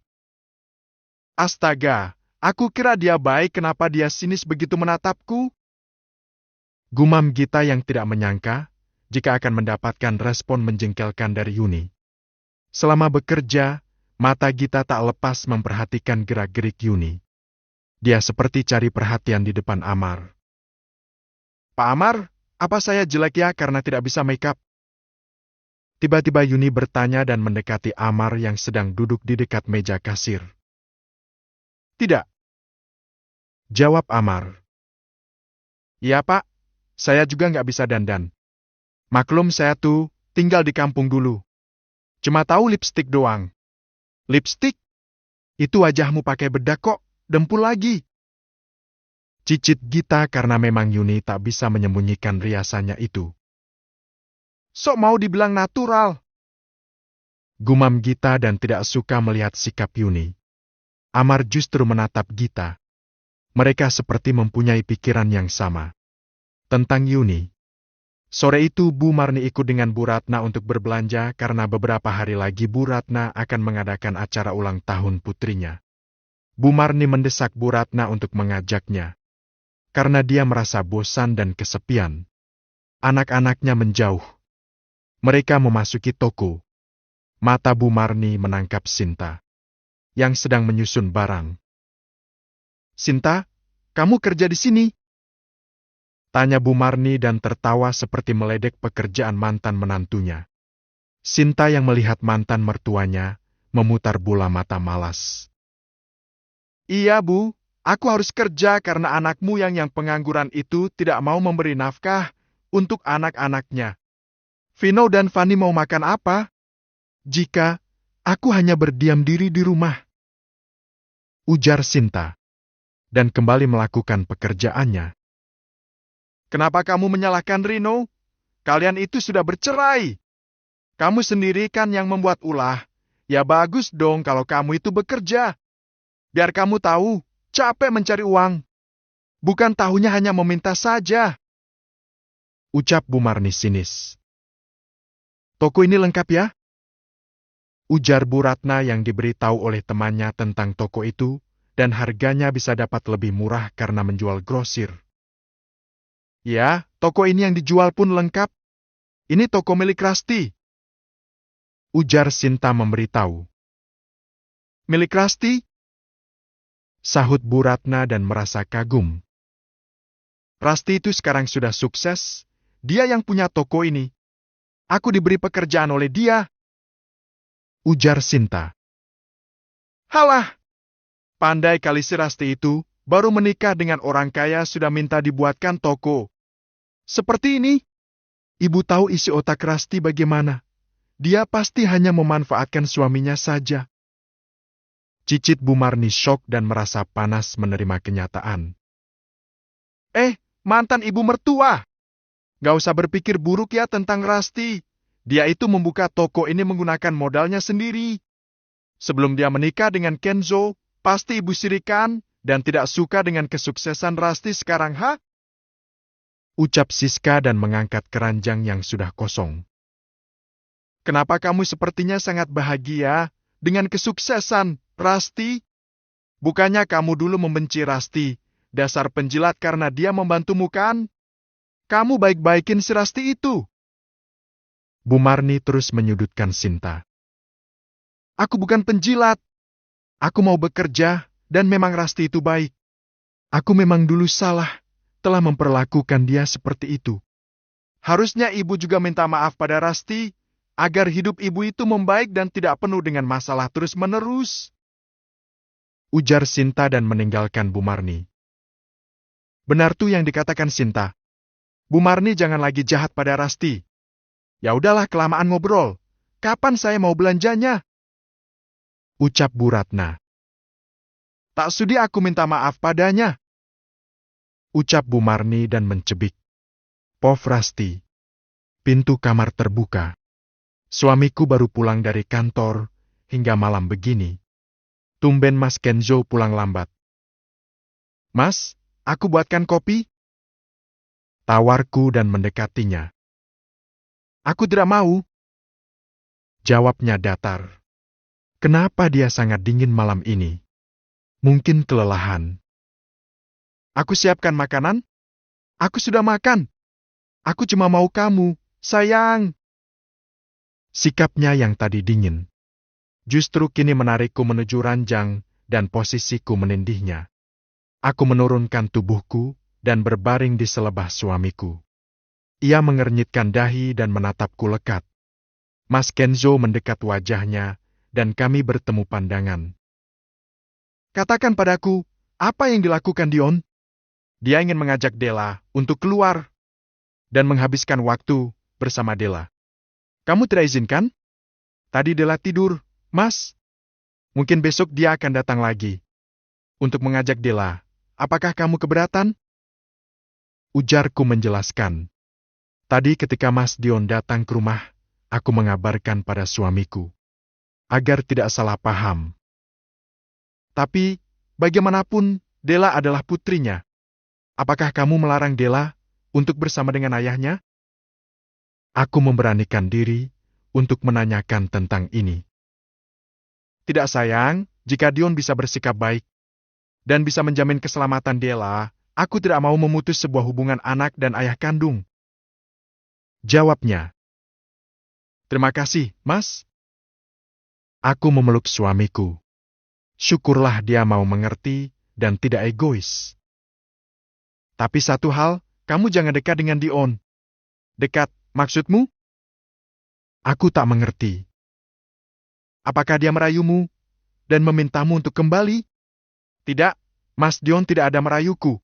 "Astaga, aku kira dia baik, kenapa dia sinis begitu menatapku?" Gumam Gita yang tidak menyangka jika akan mendapatkan respon menjengkelkan dari Yuni. Selama bekerja, mata Gita tak lepas memperhatikan gerak-gerik Yuni. Dia seperti cari perhatian di depan Amar. "Pak Amar, apa saya jelek ya karena tidak bisa make up?" Tiba-tiba Yuni bertanya dan mendekati Amar yang sedang duduk di dekat meja kasir. "Tidak," jawab Amar. "Iya Pak, saya juga nggak bisa dandan. Maklum saya tuh tinggal di kampung dulu. Cuma tahu lipstik doang." "Lipstik? Itu wajahmu pakai bedak kok, dempul lagi," cicit Gita karena memang Yuni tak bisa menyembunyikan riasannya itu. "Sok mau dibilang natural," gumam Gita dan tidak suka melihat sikap Yuni. Amar justru menatap Gita. Mereka seperti mempunyai pikiran yang sama. Tentang Yuni. Sore itu Bu Marni ikut dengan Bu Ratna untuk berbelanja karena beberapa hari lagi Bu Ratna akan mengadakan acara ulang tahun putrinya. Bu Marni mendesak Bu Ratna untuk mengajaknya. Karena dia merasa bosan dan kesepian. Anak-anaknya menjauh. Mereka memasuki toko. Mata Bu Marni menangkap Sinta, yang sedang menyusun barang. "Sinta, kamu kerja di sini?" tanya Bu Marni dan tertawa seperti meledek pekerjaan mantan menantunya. Sinta yang melihat mantan mertuanya, memutar bola mata malas. "Iya Bu, aku harus kerja karena anakmu yang pengangguran itu tidak mau memberi nafkah untuk anak-anaknya. Vino dan Fanny mau makan apa? Jika aku hanya berdiam diri di rumah," ujar Sinta, dan kembali melakukan pekerjaannya. "Kenapa kamu menyalahkan Rino? Kalian itu sudah bercerai. Kamu sendiri kan yang membuat ulah. Ya bagus dong kalau kamu itu bekerja. Biar kamu tahu, capek mencari uang. Bukan tahunya hanya meminta saja," ucap Bu Marni sinis. "Toko ini lengkap ya?" ujar Bu Ratna yang diberitahu oleh temannya tentang toko itu, dan harganya bisa dapat lebih murah karena menjual grosir. "Ya, toko ini yang dijual pun lengkap. Ini toko milik Rasti," ujar Sinta memberitahu. "Milik Rasti?" sahut Bu Ratna dan merasa kagum. "Rasti itu sekarang sudah sukses. Dia yang punya toko ini. Aku diberi pekerjaan oleh dia," ujar Sinta. "Halah, pandai kali si Rasti itu, baru menikah dengan orang kaya sudah minta dibuatkan toko. Seperti ini. Ibu tahu isi otak Rasti bagaimana. Dia pasti hanya memanfaatkan suaminya saja." Cicit Bu Marni syok dan merasa panas menerima kenyataan. Mantan ibu mertua. Gak usah berpikir buruk ya tentang Rasti. Dia itu membuka toko ini menggunakan modalnya sendiri. Sebelum dia menikah dengan Kenzo, pasti ibu sirikan dan tidak suka dengan kesuksesan Rasti sekarang, ha? Ucap Siska dan mengangkat keranjang yang sudah kosong. Kenapa kamu sepertinya sangat bahagia dengan kesuksesan, Rasti? Bukannya kamu dulu membenci Rasti, dasar penjilat karena dia membantumu kan? Kamu baik-baikin si Rasti itu. Bu Marni terus menyudutkan Sinta. Aku bukan penjilat. Aku mau bekerja, dan memang Rasti itu baik. Aku memang dulu salah, telah memperlakukan dia seperti itu. Harusnya ibu juga minta maaf pada Rasti, agar hidup ibu itu membaik dan tidak penuh dengan masalah terus-menerus. Ujar Sinta dan meninggalkan Bu Marni. Benar tuh yang dikatakan Sinta. Bu Marni jangan lagi jahat pada Rasti. Ya udahlah kelamaan ngobrol. Kapan saya mau belanjanya? Ucap Bu Ratna. Tak sudi aku minta maaf padanya. Ucap Bu Marni dan mencebik. Pof Rasti. Pintu kamar terbuka. Suamiku baru pulang dari kantor, hingga malam begini. Tumben Mas Kenzo pulang lambat. Mas, aku buatkan kopi? Tawarku dan mendekatinya. Aku tidak mau. Jawabnya datar. Kenapa dia sangat dingin malam ini? Mungkin kelelahan. Aku siapkan makanan? Aku sudah makan. Aku cuma mau kamu, sayang. Sikapnya yang tadi dingin, justru kini menarikku menuju ranjang dan posisiku menindihnya. Aku menurunkan tubuhku dan berbaring di selebah suamiku. Ia mengernyitkan dahi dan menatapku lekat. Mas Kenzo mendekat wajahnya dan kami bertemu pandangan. Katakan padaku, apa yang dilakukan Dion? Dia ingin mengajak Della untuk keluar dan menghabiskan waktu bersama Della. Kamu tidak izinkan? Tadi Della tidur, Mas. Mungkin besok dia akan datang lagi. Untuk mengajak Della, apakah kamu keberatan? Ujarku menjelaskan. Tadi ketika Mas Dion datang ke rumah, aku mengabarkan pada suamiku. Agar tidak salah paham. Tapi, bagaimanapun, Della adalah putrinya. Apakah kamu melarang Della untuk bersama dengan ayahnya? Aku memberanikan diri untuk menanyakan tentang ini. Tidak sayang, jika Dion bisa bersikap baik dan bisa menjamin keselamatan Della, aku tidak mau memutus sebuah hubungan anak dan ayah kandung. Jawabnya. Terima kasih, Mas. Aku memeluk suamiku. Syukurlah dia mau mengerti dan tidak egois. Tapi satu hal, kamu jangan dekat dengan Dion. Dekat, maksudmu? Aku tak mengerti. Apakah dia merayumu dan memintamu untuk kembali? Tidak, Mas Dion tidak ada merayuku.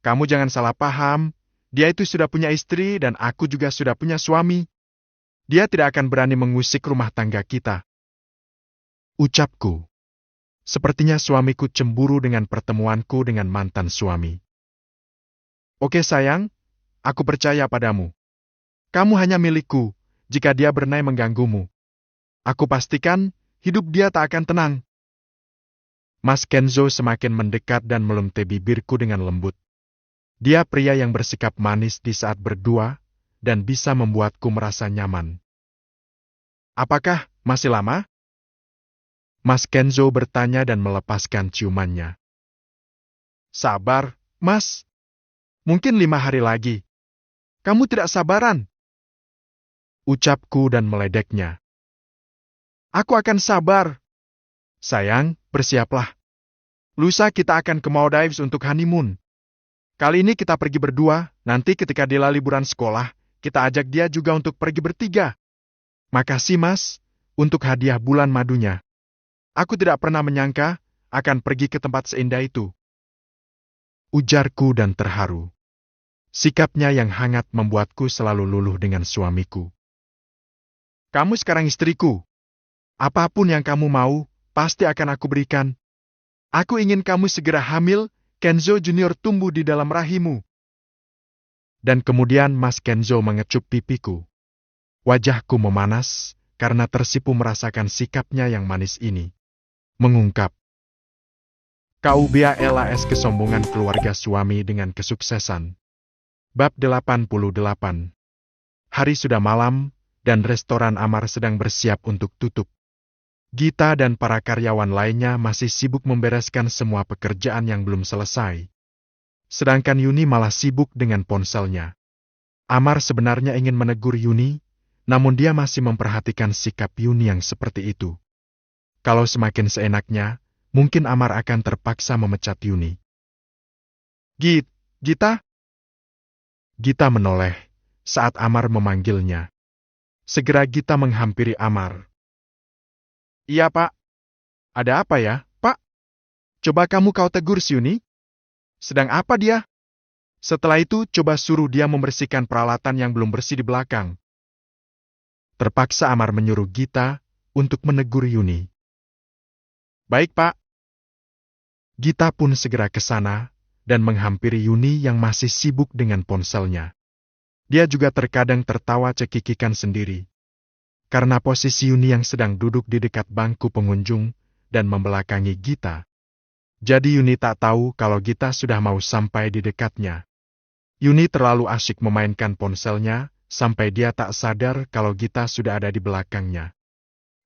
Kamu jangan salah paham, dia itu sudah punya istri dan aku juga sudah punya suami. Dia tidak akan berani mengusik rumah tangga kita. Ucapku. Sepertinya suamiku cemburu dengan pertemuanku dengan mantan suami. Oke sayang, aku percaya padamu. Kamu hanya milikku, jika dia bernai mengganggumu. Aku pastikan, hidup dia tak akan tenang. Mas Kenzo semakin mendekat dan melumte bibirku dengan lembut. Dia pria yang bersikap manis di saat berdua, dan bisa membuatku merasa nyaman. Apakah masih lama? Mas Kenzo bertanya dan melepaskan ciumannya. Sabar, Mas. Mungkin 5 hari lagi. Kamu tidak sabaran. Ucapku dan meledeknya. Aku akan sabar. Sayang, bersiaplah. Lusa kita akan ke Maldives untuk honeymoon. Kali ini kita pergi berdua, nanti ketika Della liburan sekolah, kita ajak dia juga untuk pergi bertiga. Makasih Mas, untuk hadiah bulan madunya. Aku tidak pernah menyangka akan pergi ke tempat seindah itu. Ujarku dan terharu. Sikapnya yang hangat membuatku selalu luluh dengan suamiku. Kamu sekarang istriku. Apapun yang kamu mau, pasti akan aku berikan. Aku ingin kamu segera hamil, Kenzo Junior tumbuh di dalam rahimmu. Dan kemudian Mas Kenzo mengecup pipiku. Wajahku memanas, karena tersipu merasakan sikapnya yang manis ini. Mengungkap. KUBALAS kesombongan keluarga suami dengan kesuksesan. Bab 88. Hari sudah malam, dan restoran Amar sedang bersiap untuk tutup. Gita dan para karyawan lainnya masih sibuk membereskan semua pekerjaan yang belum selesai. Sedangkan Yuni malah sibuk dengan ponselnya. Amar sebenarnya ingin menegur Yuni, namun dia masih memperhatikan sikap Yuni yang seperti itu. Kalau semakin seenaknya, mungkin Amar akan terpaksa memecat Yuni. Gita? Gita menoleh saat Amar memanggilnya. Segera Gita menghampiri Amar. Iya, Pak. Ada apa ya, Pak? Coba kau tegur si Yuni. Sedang apa dia? Setelah itu coba suruh dia membersihkan peralatan yang belum bersih di belakang. Terpaksa Amar menyuruh Gita untuk menegur Yuni. Baik, Pak. Gita pun segera ke sana dan menghampiri Yuni yang masih sibuk dengan ponselnya. Dia juga terkadang tertawa cekikikan sendiri. Karena posisi Yuni yang sedang duduk di dekat bangku pengunjung dan membelakangi Gita. Jadi Yuni tak tahu kalau Gita sudah mau sampai di dekatnya. Yuni terlalu asyik memainkan ponselnya sampai dia tak sadar kalau Gita sudah ada di belakangnya.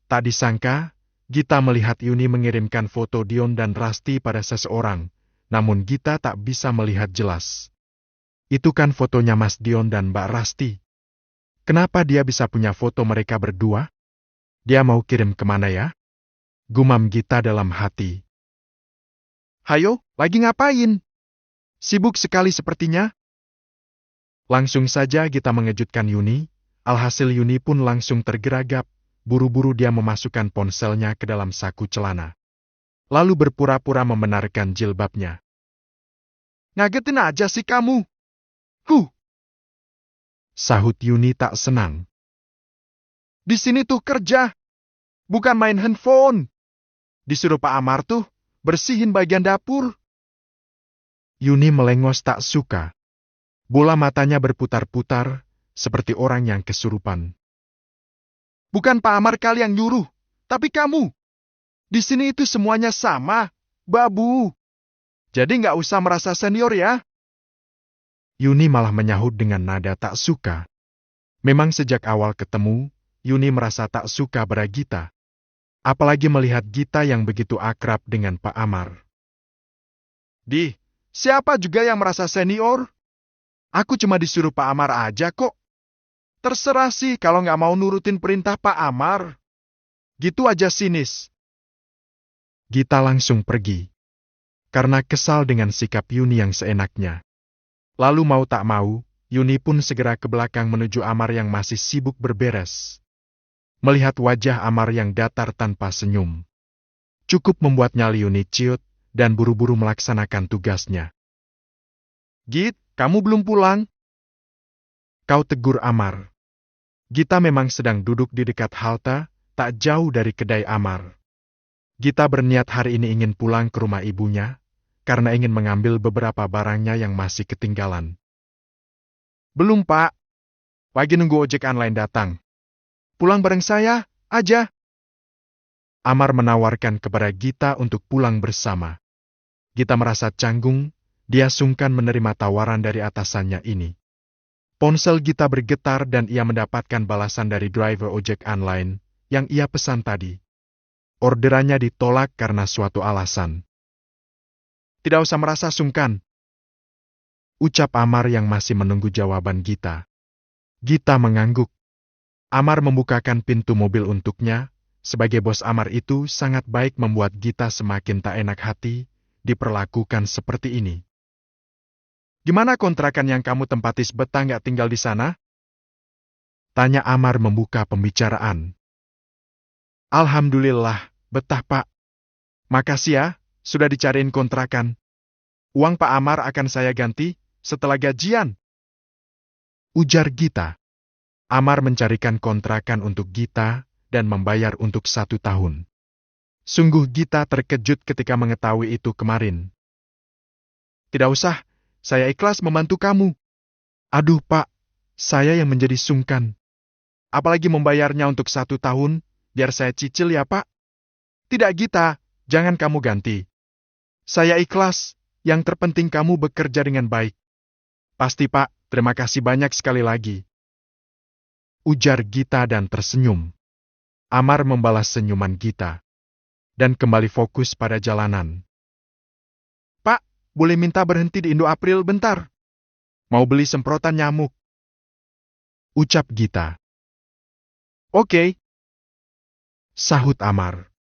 Tak disangka, Gita melihat Yuni mengirimkan foto Dion dan Rasti pada seseorang, namun Gita tak bisa melihat jelas. Itu kan fotonya Mas Dion dan Mbak Rasti. Kenapa dia bisa punya foto mereka berdua? Dia mau kirim kemana ya? Gumam Gita dalam hati. Hayo, lagi ngapain? Sibuk sekali sepertinya. Langsung saja Gita mengejutkan Yuni, alhasil Yuni pun langsung tergeragap, buru-buru dia memasukkan ponselnya ke dalam saku celana. Lalu berpura-pura membenarkan jilbabnya. Ngagetin aja sih kamu. Sahut Yuni tak senang. Di sini tuh kerja, bukan main handphone. Disuruh Pak Amar tuh bersihin bagian dapur. Yuni melengos tak suka. Bola matanya berputar-putar, seperti orang yang kesurupan. Bukan Pak Amar kali yang nyuruh, tapi kamu. Di sini itu semuanya sama, babu. Jadi nggak usah merasa senior ya. Yuni malah menyahut dengan nada tak suka. Memang sejak awal ketemu, Yuni merasa tak suka pada Gita. Apalagi melihat Gita yang begitu akrab dengan Pak Amar. Siapa juga yang merasa senior? Aku cuma disuruh Pak Amar aja kok. Terserah sih kalau nggak mau nurutin perintah Pak Amar. Gitu aja sinis. Gita langsung pergi. Karena kesal dengan sikap Yuni yang seenaknya. Lalu mau tak mau, Yuni pun segera ke belakang menuju Amar yang masih sibuk berberes. Melihat wajah Amar yang datar tanpa senyum. Cukup membuat nyali Yuni ciut dan buru-buru melaksanakan tugasnya. Git, kamu belum pulang? Kau tegur Amar. Gita memang sedang duduk di dekat halte, tak jauh dari kedai Amar. Gita berniat hari ini ingin pulang ke rumah ibunya, karena ingin mengambil beberapa barangnya yang masih ketinggalan. Belum, Pak. Lagi nunggu ojek online datang. Pulang bareng saya, aja. Amar menawarkan kepada Gita untuk pulang bersama. Gita merasa canggung, dia sungkan menerima tawaran dari atasannya ini. Ponsel Gita bergetar dan ia mendapatkan balasan dari driver ojek online yang ia pesan tadi. Orderannya ditolak karena suatu alasan. Tidak usah merasa sungkan. Ucap Amar yang masih menunggu jawaban Gita. Gita mengangguk. Amar membukakan pintu mobil untuknya. Sebagai bos Amar itu sangat baik membuat Gita semakin tak enak hati diperlakukan seperti ini. Gimana kontrakan yang kamu tempati betah nggak tinggal di sana? Tanya Amar membuka pembicaraan. Alhamdulillah, betah Pak. Makasih ya, sudah dicariin kontrakan. Uang Pak Amar akan saya ganti setelah gajian. Ujar Gita. Amar mencarikan kontrakan untuk Gita dan membayar untuk 1 tahun. Sungguh Gita terkejut ketika mengetahui itu kemarin. Tidak usah, saya ikhlas membantu kamu. Aduh Pak, saya yang menjadi sungkan. Apalagi membayarnya untuk 1 tahun, biar saya cicil ya Pak. Tidak Gita, jangan kamu ganti. Saya ikhlas, yang terpenting kamu bekerja dengan baik. Pasti Pak, terima kasih banyak sekali lagi. Ujar Gita dan tersenyum. Amar membalas senyuman Gita. Dan kembali fokus pada jalanan. Pak, boleh minta berhenti di Indo April bentar? Mau beli semprotan nyamuk. Ucap Gita. Oke. Sahut Amar.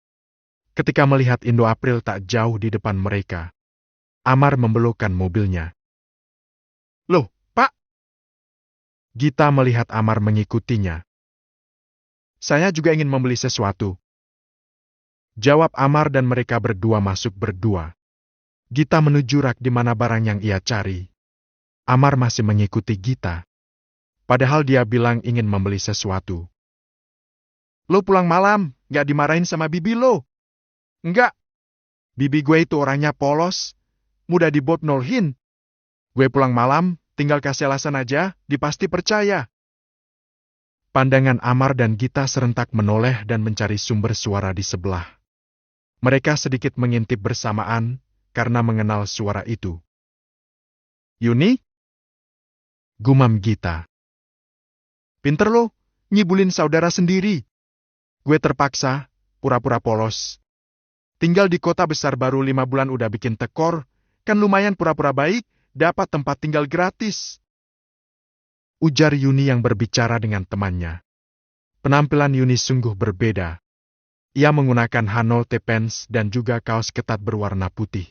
Ketika melihat Indo April tak jauh di depan mereka, Amar membelokkan mobilnya. Loh, Pak? Gita melihat Amar mengikutinya. Saya juga ingin membeli sesuatu. Jawab Amar dan mereka berdua masuk berdua. Gita menuju rak di mana barang yang ia cari. Amar masih mengikuti Gita. Padahal dia bilang ingin membeli sesuatu. Lo pulang malam, gak dimarahin sama bibi lo? Enggak. Bibi gue itu orangnya polos, mudah dibotnolhin. Gue pulang malam, tinggal kasih alasan aja, dipasti percaya. Pandangan Amar dan Gita serentak menoleh dan mencari sumber suara di sebelah. Mereka sedikit mengintip bersamaan, karena mengenal suara itu. Yuni? Gumam Gita. Pinter lo, nyibulin saudara sendiri. Gue terpaksa, pura-pura polos. Tinggal di kota besar baru 5 bulan udah bikin tekor, kan lumayan pura-pura baik, dapat tempat tinggal gratis. Ujar Yuni yang berbicara dengan temannya. Penampilan Yuni sungguh berbeda. Ia menggunakan Hanolte pants dan juga kaos ketat berwarna putih.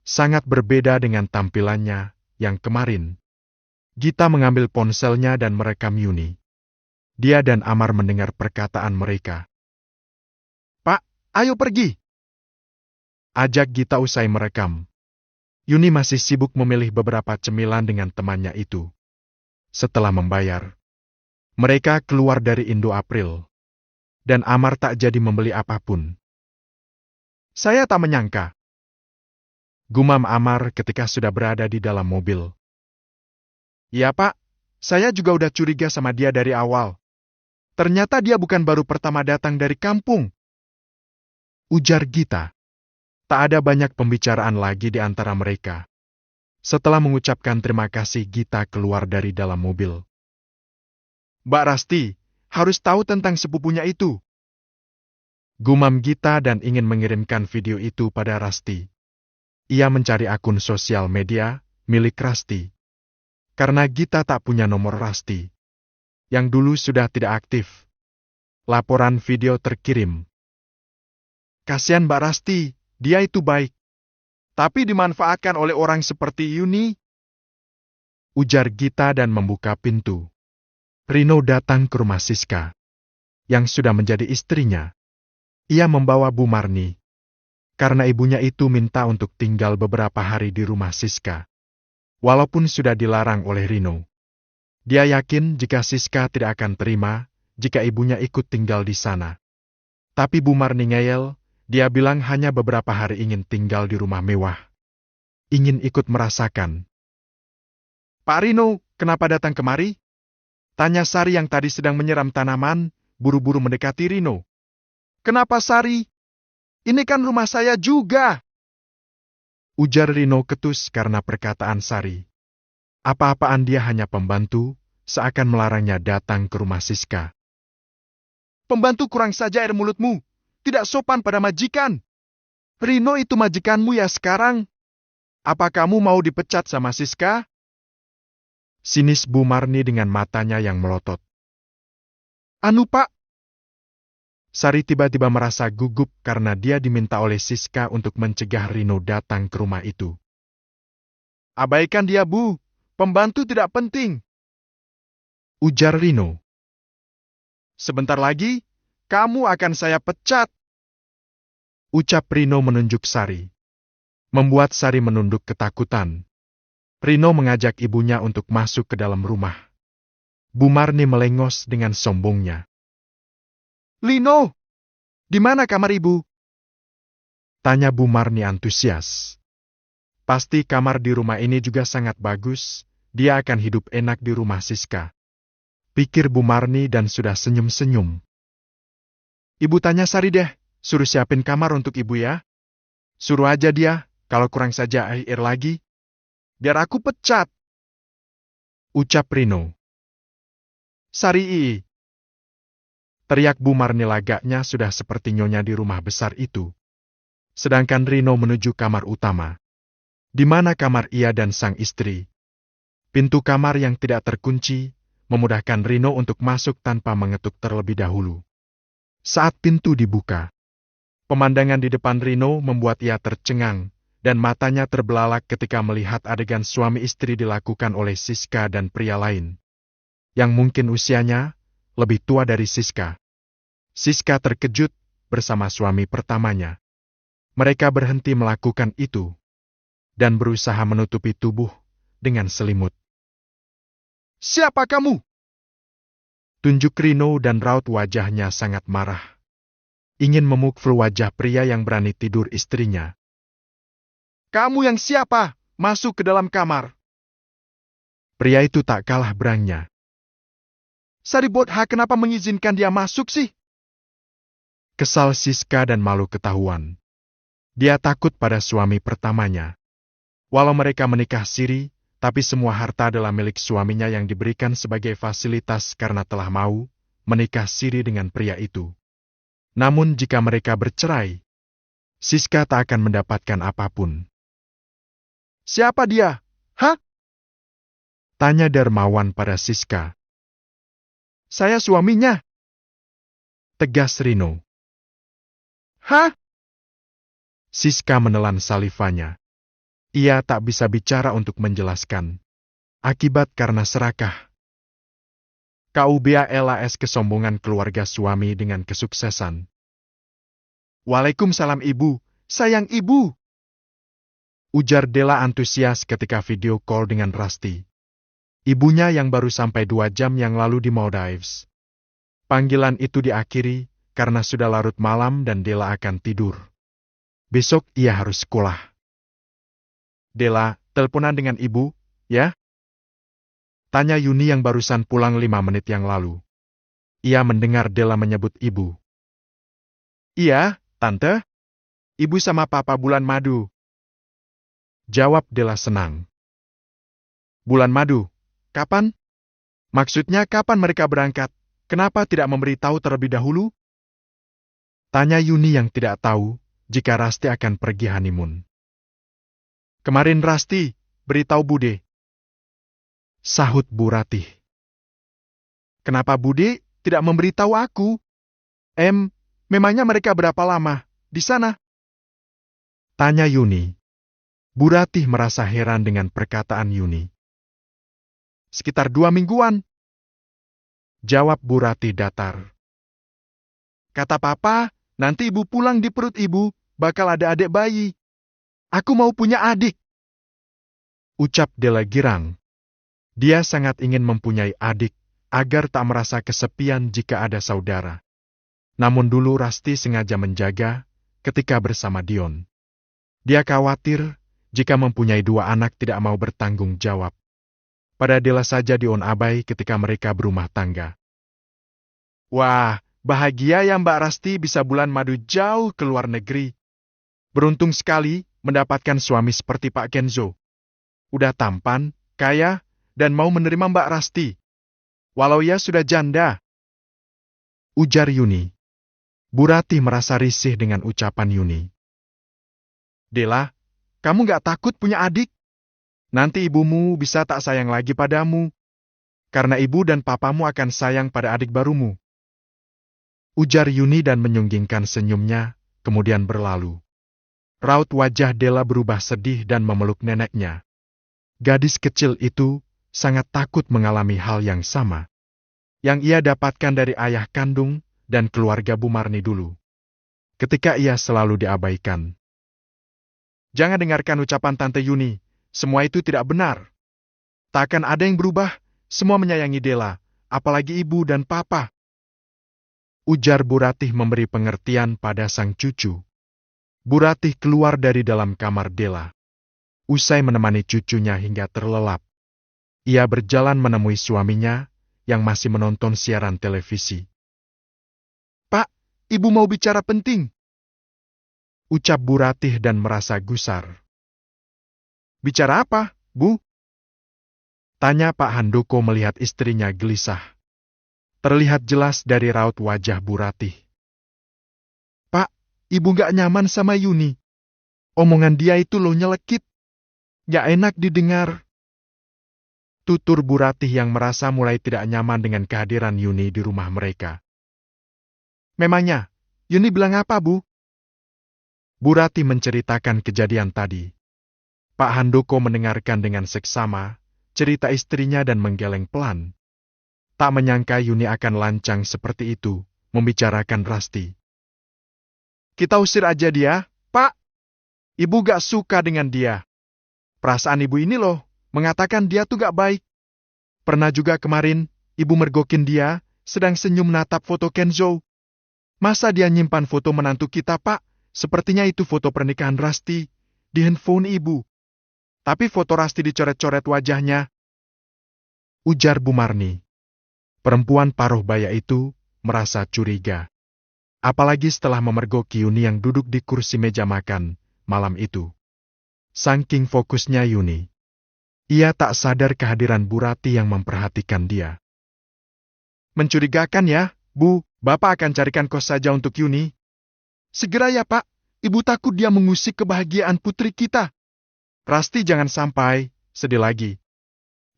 Sangat berbeda dengan tampilannya yang kemarin. Gita mengambil ponselnya dan merekam Yuni. Dia dan Amar mendengar perkataan mereka. Pak, ayo pergi! Ajak Gita usai merekam. Yuni masih sibuk memilih beberapa cemilan dengan temannya itu. Setelah membayar, mereka keluar dari Indo April. Dan Amar tak jadi membeli apapun. Saya tak menyangka. Gumam Amar ketika sudah berada di dalam mobil. Iya Pak, saya juga udah curiga sama dia dari awal. Ternyata dia bukan baru pertama datang dari kampung. Ujar Gita. Tak ada banyak pembicaraan lagi di antara mereka. Setelah mengucapkan terima kasih, Gita keluar dari dalam mobil. Mbak Rasti, harus tahu tentang sepupunya itu. Gumam Gita dan ingin mengirimkan video itu pada Rasti. Ia mencari akun sosial media milik Rasti. Karena Gita tak punya nomor Rasti. Yang dulu sudah tidak aktif. Laporan video terkirim. Kasihan Mbak Rasti, dia itu baik. Tapi dimanfaatkan oleh orang seperti Yuni. Ujar Gita dan membuka pintu. Rino datang ke rumah Siska, yang sudah menjadi istrinya. Ia membawa Bu Marni, karena ibunya itu minta untuk tinggal beberapa hari di rumah Siska. Walaupun sudah dilarang oleh Rino. Dia yakin jika Siska tidak akan terima, jika ibunya ikut tinggal di sana. Tapi Bu Marni ngeyel, dia bilang hanya beberapa hari ingin tinggal di rumah mewah. Ingin ikut merasakan. Pak Rino, kenapa datang kemari? Tanya Sari yang tadi sedang menyiram tanaman, buru-buru mendekati Rino. Kenapa Sari? Ini kan rumah saya juga. Ujar Rino ketus karena perkataan Sari. Apa-apaan dia hanya pembantu, seakan melarangnya datang ke rumah Siska. Pembantu kurang saja air mulutmu, tidak sopan pada majikan. Rino itu majikanmu ya sekarang. Apa kamu mau dipecat sama Siska? Sinis Bu Marni dengan matanya yang melotot. Anu Pak. Sari tiba-tiba merasa gugup karena dia diminta oleh Siska untuk mencegah Rino datang ke rumah itu. Abaikan dia Bu, pembantu tidak penting. Ujar Rino. Sebentar lagi, kamu akan saya pecat. Ucap Rino menunjuk Sari. Membuat Sari menunduk ketakutan. Rino mengajak ibunya untuk masuk ke dalam rumah. Bu Marni melengos dengan sombongnya. Lino, di mana kamar ibu? Tanya Bu Marni antusias. Pasti kamar di rumah ini juga sangat bagus, dia akan hidup enak di rumah Siska. Pikir Bu Marni dan sudah senyum-senyum. Ibu tanya Sari deh, suruh siapin kamar untuk ibu ya. Suruh aja dia, kalau kurang saja air lagi. Biar aku pecat. Ucap Rino. Sarii! Teriak Bu Marni lagaknya sudah seperti nyonya di rumah besar itu. Sedangkan Rino menuju kamar utama. Di mana kamar ia dan sang istri. Pintu kamar yang tidak terkunci, memudahkan Rino untuk masuk tanpa mengetuk terlebih dahulu. Saat pintu dibuka, pemandangan di depan Rino membuat ia tercengang, dan matanya terbelalak ketika melihat adegan suami istri dilakukan oleh Siska dan pria lain. Yang mungkin usianya lebih tua dari Siska. Siska terkejut bersama suami pertamanya. Mereka berhenti melakukan itu, dan berusaha menutupi tubuh dengan selimut. Siapa kamu? Tunjuk Rino dan raut wajahnya sangat marah. Ingin memukul wajah pria yang berani tidur istrinya. Kamu yang siapa? Masuk ke dalam kamar. Pria itu tak kalah berangnya. Saribodha, kenapa mengizinkan dia masuk sih? Kesal Siska dan malu ketahuan. Dia takut pada suami pertamanya. Walau mereka menikah siri, tapi semua harta adalah milik suaminya yang diberikan sebagai fasilitas karena telah mau menikah siri dengan pria itu. Namun jika mereka bercerai, Siska tak akan mendapatkan apapun. Siapa dia? Hah? Tanya Darmawan pada Siska. Saya suaminya. Tegas Rino. Hah? Siska menelan salivanya. Ia tak bisa bicara untuk menjelaskan. Akibat karena serakah. KUBALAS kesombongan keluarga suami dengan kesuksesan. Waalaikumsalam ibu, sayang ibu. Ujar Della antusias ketika video call dengan Rasti. Ibunya yang baru sampai 2 jam yang lalu di Maldives. Panggilan itu diakhiri karena sudah larut malam dan Della akan tidur. Besok ia harus sekolah. Della, teleponan dengan ibu, ya? Tanya Yuni yang barusan pulang 5 menit yang lalu. Ia mendengar Della menyebut ibu. Iya, Tante. Ibu sama Papa bulan madu. Jawab Della senang. Bulan madu? Kapan? Maksudnya kapan mereka berangkat? Kenapa tidak memberitahu terlebih dahulu? Tanya Yuni yang tidak tahu jika Rasti akan pergi honeymoon. Kemarin Rasti, beritahu Bude. Sahut Bu Ratih. Kenapa Bude tidak memberitahu aku? Memangnya mereka berapa lama di sana? Tanya Yuni. Bu Ratih merasa heran dengan perkataan Yuni. Sekitar 2 mingguan. Jawab Bu Ratih datar. Kata Papa, nanti ibu pulang di perut ibu, bakal ada adik bayi. Aku mau punya adik. Ucap Della girang. Dia sangat ingin mempunyai adik, agar tak merasa kesepian jika ada saudara. Namun dulu Rasti sengaja menjaga ketika bersama Dion. Dia khawatir jika mempunyai 2 anak tidak mau bertanggung jawab. Pada Della saja Dion abai ketika mereka berumah tangga. Wah, bahagia ya Mbak Rasti bisa bulan madu jauh ke luar negeri. Beruntung sekali mendapatkan suami seperti Pak Kenzo. Udah tampan, kaya, dan mau menerima Mbak Rasti. Walau ia sudah janda. Ujar Yuni. Bu Ratih merasa risih dengan ucapan Yuni. Della, kamu gak takut punya adik? Nanti ibumu bisa tak sayang lagi padamu. Karena ibu dan papamu akan sayang pada adik barumu. Ujar Yuni dan menyunggingkan senyumnya, kemudian berlalu. Raut wajah Della berubah sedih dan memeluk neneknya. Gadis kecil itu sangat takut mengalami hal yang sama. Yang ia dapatkan dari ayah kandung dan keluarga Bu Marni dulu. Ketika ia selalu diabaikan. Jangan dengarkan ucapan Tante Yuni, semua itu tidak benar. Tak akan ada yang berubah, semua menyayangi Della, apalagi ibu dan papa. Ujar Bu Ratih memberi pengertian pada sang cucu. Bu Ratih keluar dari dalam kamar Della. Usai menemani cucunya hingga terlelap. Ia berjalan menemui suaminya yang masih menonton siaran televisi. Pak, ibu mau bicara penting. Ucap Bu Ratih dan merasa gusar. Bicara apa, Bu? Tanya Pak Handoko melihat istrinya gelisah. terlihat jelas dari raut wajah Bu Ratih. "Pak, Ibu gak nyaman sama Yuni. Omongan dia itu loh nyelekit. Gak enak didengar." Tutur Bu Ratih yang merasa mulai tidak nyaman dengan kehadiran Yuni di rumah mereka. "Memangnya, Yuni bilang apa, Bu?" Bu Ratih menceritakan kejadian tadi. Pak Handoko mendengarkan dengan seksama cerita istrinya dan menggeleng pelan. Tak menyangka Yuni akan lancang seperti itu, membicarakan Rasti. "Kita usir aja dia, Pak. Ibu gak suka dengan dia. Perasaan ibu ini loh, mengatakan dia tuh gak baik. Pernah juga kemarin, ibu mergokin dia, sedang senyum natap foto Kenzo. Masa dia nyimpan foto menantu kita, Pak? Sepertinya itu foto pernikahan Rasti, di handphone ibu. Tapi foto Rasti dicoret-coret wajahnya," ujar Bu Marni. Perempuan paruh baya itu merasa curiga. Apalagi setelah memergoki Yuni yang duduk di kursi meja makan malam itu. Saking fokusnya Yuni, ia tak sadar kehadiran Bu Ratih yang memperhatikan dia. "Mencurigakan ya, Bu. Bapak akan carikan kos saja untuk Yuni." "Segera ya, Pak. Ibu takut dia mengusik kebahagiaan putri kita. Rasti jangan sampai sedih lagi.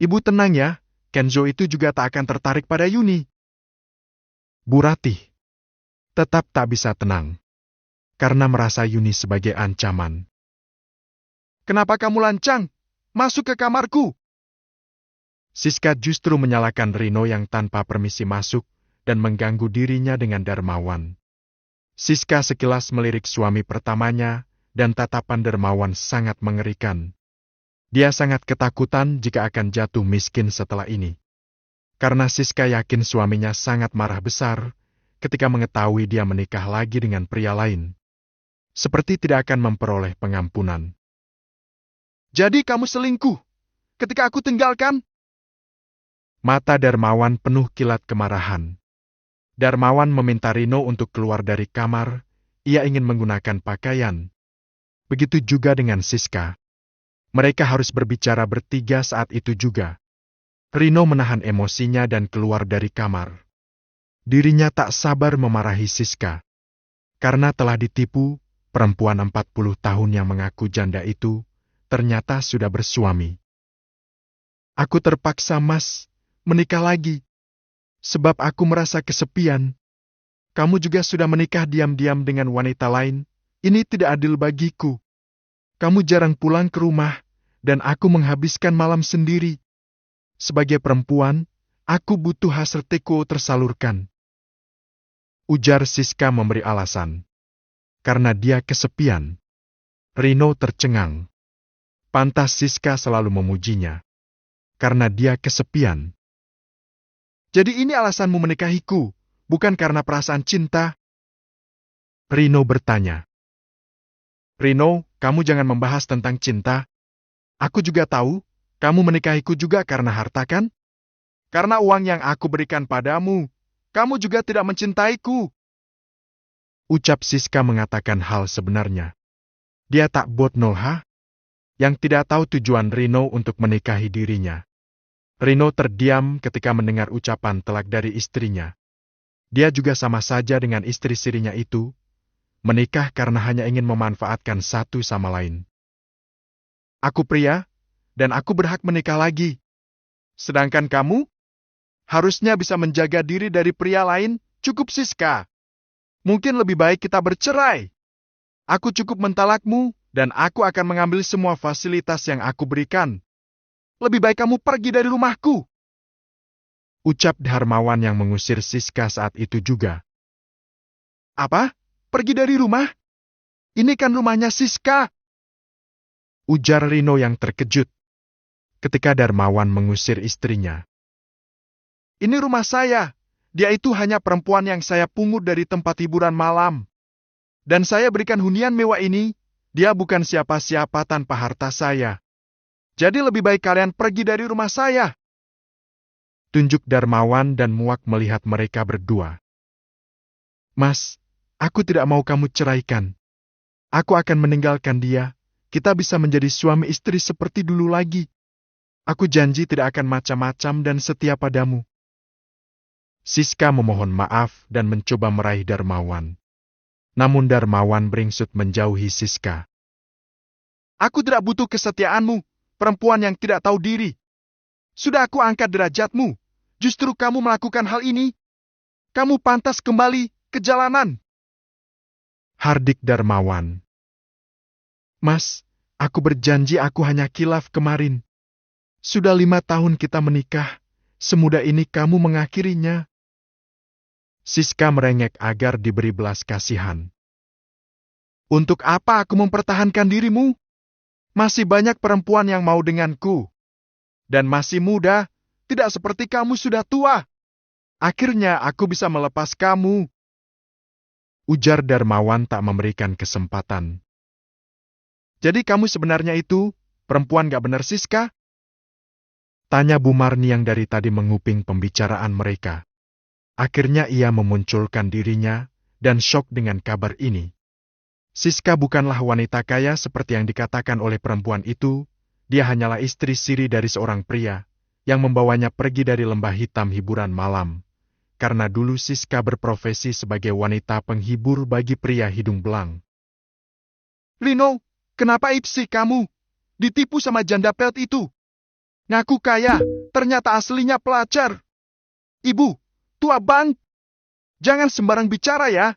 Ibu tenang ya, Kenzo itu juga tak akan tertarik pada Yuni." Bu Ratih tetap tak bisa tenang, karena merasa Yuni sebagai ancaman. "Kenapa kamu lancang? Masuk ke kamarku!" Siska justru menyalahkan Rino yang tanpa permisi masuk dan mengganggu dirinya dengan Darmawan. Siska sekilas melirik suami pertamanya, dan tatapan Darmawan sangat mengerikan. Dia sangat ketakutan jika akan jatuh miskin setelah ini. Karena Siska yakin suaminya sangat marah besar ketika mengetahui dia menikah lagi dengan pria lain. Seperti tidak akan memperoleh pengampunan. "Jadi kamu selingkuh ketika aku tinggalkan?" Mata Darmawan penuh kilat kemarahan. Darmawan meminta Rino untuk keluar dari kamar. Ia ingin menggunakan pakaian. Begitu juga dengan Siska. Mereka harus berbicara bertiga saat itu juga. Rino menahan emosinya dan keluar dari kamar. Dirinya tak sabar memarahi Siska. Karena telah ditipu, perempuan 40 tahun yang mengaku janda itu ternyata sudah bersuami. "Aku terpaksa, Mas, menikah lagi. Sebab aku merasa kesepian. Kamu juga sudah menikah diam-diam dengan wanita lain. Ini tidak adil bagiku. Kamu jarang pulang ke rumah, dan aku menghabiskan malam sendiri. Sebagai perempuan, aku butuh hasratku tersalurkan." Ujar Siska memberi alasan. Karena dia kesepian. Rino tercengang. Pantas Siska selalu memujinya. Karena dia kesepian. "Jadi ini alasanmu menikahiku, bukan karena perasaan cinta?" Rino bertanya. "Rino, kamu jangan membahas tentang cinta. Aku juga tahu, kamu menikahiku juga karena harta kan? Karena uang yang aku berikan padamu, kamu juga tidak mencintaiku." Ucap Siska mengatakan hal sebenarnya. Dia tak botnol yang tidak tahu tujuan Rino untuk menikahi dirinya. Rino terdiam ketika mendengar ucapan telak dari istrinya. Dia juga sama saja dengan istri sirinya itu, menikah karena hanya ingin memanfaatkan satu sama lain. "Aku pria, dan aku berhak menikah lagi. Sedangkan kamu harusnya bisa menjaga diri dari pria lain. Cukup, Siska. Mungkin lebih baik kita bercerai. Aku cukup mentalakmu, dan aku akan mengambil semua fasilitas yang aku berikan. Lebih baik kamu pergi dari rumahku." Ucap Darmawan yang mengusir Siska saat itu juga. "Apa? Pergi dari rumah? Ini kan rumahnya Siska," ujar Rino yang terkejut ketika Darmawan mengusir istrinya. "Ini rumah saya. Dia itu hanya perempuan yang saya pungut dari tempat hiburan malam. Dan saya berikan hunian mewah ini, dia bukan siapa-siapa tanpa harta saya. Jadi lebih baik kalian pergi dari rumah saya." Tunjuk Darmawan dan muak melihat mereka berdua. "Mas, aku tidak mau kamu ceraikan. Aku akan meninggalkan dia. Kita bisa menjadi suami istri seperti dulu lagi. Aku janji tidak akan macam-macam dan setia padamu." Siska memohon maaf dan mencoba meraih Darmawan. Namun Darmawan beringsut menjauhi Siska. Aku tidak butuh kesetiaanmu, perempuan yang tidak tahu diri. Sudah aku angkat derajatmu, justru kamu melakukan hal ini. Kamu pantas kembali ke jalanan. Hardik Darmawan. Mas, aku berjanji aku hanya kilaf kemarin. Sudah 5 tahun kita menikah, semudah ini kamu mengakhirinya. Siska merengek agar diberi belas kasihan. Untuk apa aku mempertahankan dirimu? Masih banyak perempuan yang mau denganku. Dan masih muda, tidak seperti kamu sudah tua. Akhirnya aku bisa melepas kamu. Ujar Darmawan tak memberikan kesempatan. Jadi kamu sebenarnya itu, perempuan gak benar Siska? Tanya Bu Marni yang dari tadi menguping pembicaraan mereka. Akhirnya ia memunculkan dirinya dan syok dengan kabar ini. Siska bukanlah wanita kaya seperti yang dikatakan oleh perempuan itu, dia hanyalah istri siri dari seorang pria yang membawanya pergi dari lembah hitam hiburan malam. Karena dulu Siska berprofesi sebagai wanita penghibur bagi pria hidung belang. Rino, kenapa sih kamu ditipu sama janda pelt itu? Ngaku kaya, ternyata aslinya pelajar. Ibu, tua bang. Jangan sembarang bicara ya.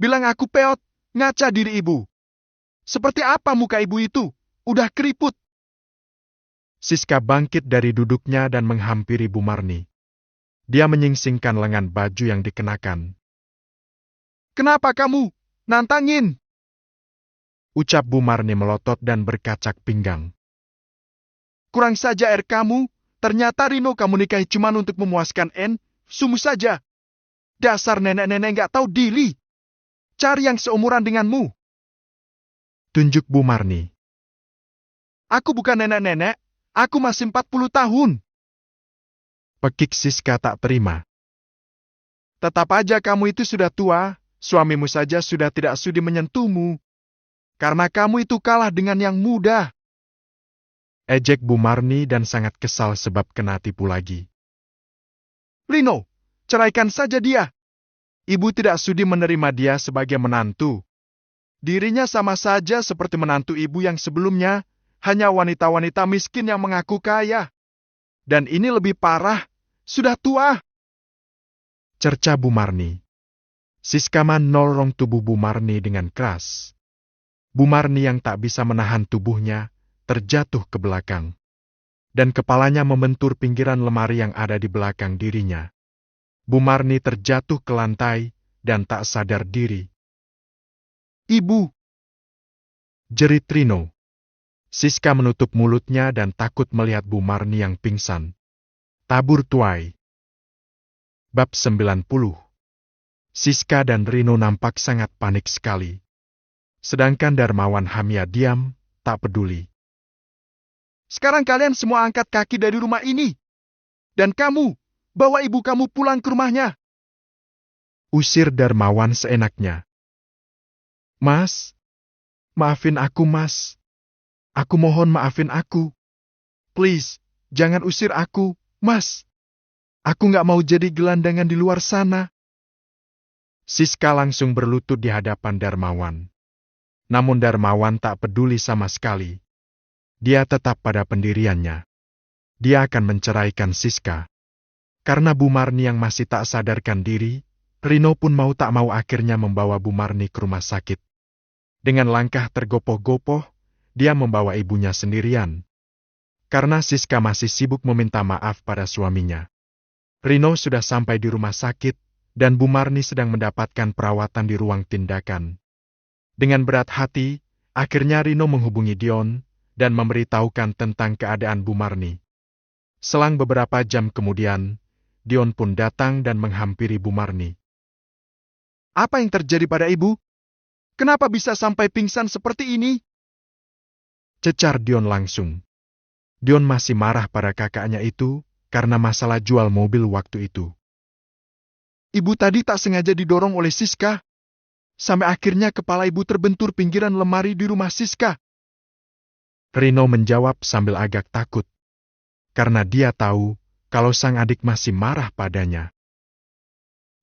Bilang aku peot, ngaca diri ibu. Seperti apa muka ibu itu? Udah keriput. Siska bangkit dari duduknya dan menghampiri Bu Marni. Dia menyingsingkan lengan baju yang dikenakan. Kenapa kamu? Nantangin! Ucap Bu Marni melotot dan berkacak pinggang. Kurang saja kamu, ternyata Rino kamu nikahi cuma untuk memuaskan sumu saja. Dasar nenek-nenek gak tahu diri. Cari yang seumuran denganmu. Tunjuk Bu Marni. Aku bukan nenek-nenek, aku masih 40 tahun. Pekik Siska tak terima. Tetap aja kamu itu sudah tua, suamimu saja sudah tidak sudi menyentuhmu. Karena kamu itu kalah dengan yang muda. Ejek Bu Marni dan sangat kesal sebab kena tipu lagi. Rino, ceraikan saja dia. Ibu tidak sudi menerima dia sebagai menantu. Dirinya sama saja seperti menantu ibu yang sebelumnya, hanya wanita-wanita miskin yang mengaku kaya. Dan ini lebih parah, sudah tua. Cerca Bu Marni. Siska menolong tubuh Bu Marni dengan keras. Bu Marni yang tak bisa menahan tubuhnya, terjatuh ke belakang. Dan kepalanya membentur pinggiran lemari yang ada di belakang dirinya. Bu Marni terjatuh ke lantai dan tak sadar diri. Ibu! Jerit Rino. Siska menutup mulutnya dan takut melihat Bu Marni yang pingsan. Tabur tuai. Bab 90. Siska dan Rino nampak sangat panik sekali. Sedangkan Darmawan Hamia diam, tak peduli. Sekarang kalian semua angkat kaki dari rumah ini. Dan kamu, bawa ibu kamu pulang ke rumahnya. Usir Darmawan seenaknya. Mas, maafin aku mas. Aku mohon maafin aku. Please, jangan usir aku, mas. Aku gak mau jadi gelandangan di luar sana. Siska langsung berlutut di hadapan Darmawan. Namun Darmawan tak peduli sama sekali. Dia tetap pada pendiriannya. Dia akan menceraikan Siska. Karena Bu Marni yang masih tak sadarkan diri, Rino pun mau tak mau akhirnya membawa Bu Marni ke rumah sakit. Dengan langkah tergopoh-gopoh, dia membawa ibunya sendirian. Karena Siska masih sibuk meminta maaf pada suaminya. Rino sudah sampai di rumah sakit, dan Bu Marni sedang mendapatkan perawatan di ruang tindakan. Dengan berat hati, akhirnya Rino menghubungi Dion, dan memberitahukan tentang keadaan Bu Marni. Selang beberapa jam kemudian, Dion pun datang dan menghampiri Bu Marni. Apa yang terjadi pada ibu? Kenapa bisa sampai pingsan seperti ini? Cecar Dion langsung. Dion masih marah pada kakaknya itu, karena masalah jual mobil waktu itu. Ibu tadi tak sengaja didorong oleh Siska. Sampai akhirnya kepala ibu terbentur pinggiran lemari di rumah Siska. Rino menjawab sambil agak takut. Karena dia tahu kalau sang adik masih marah padanya.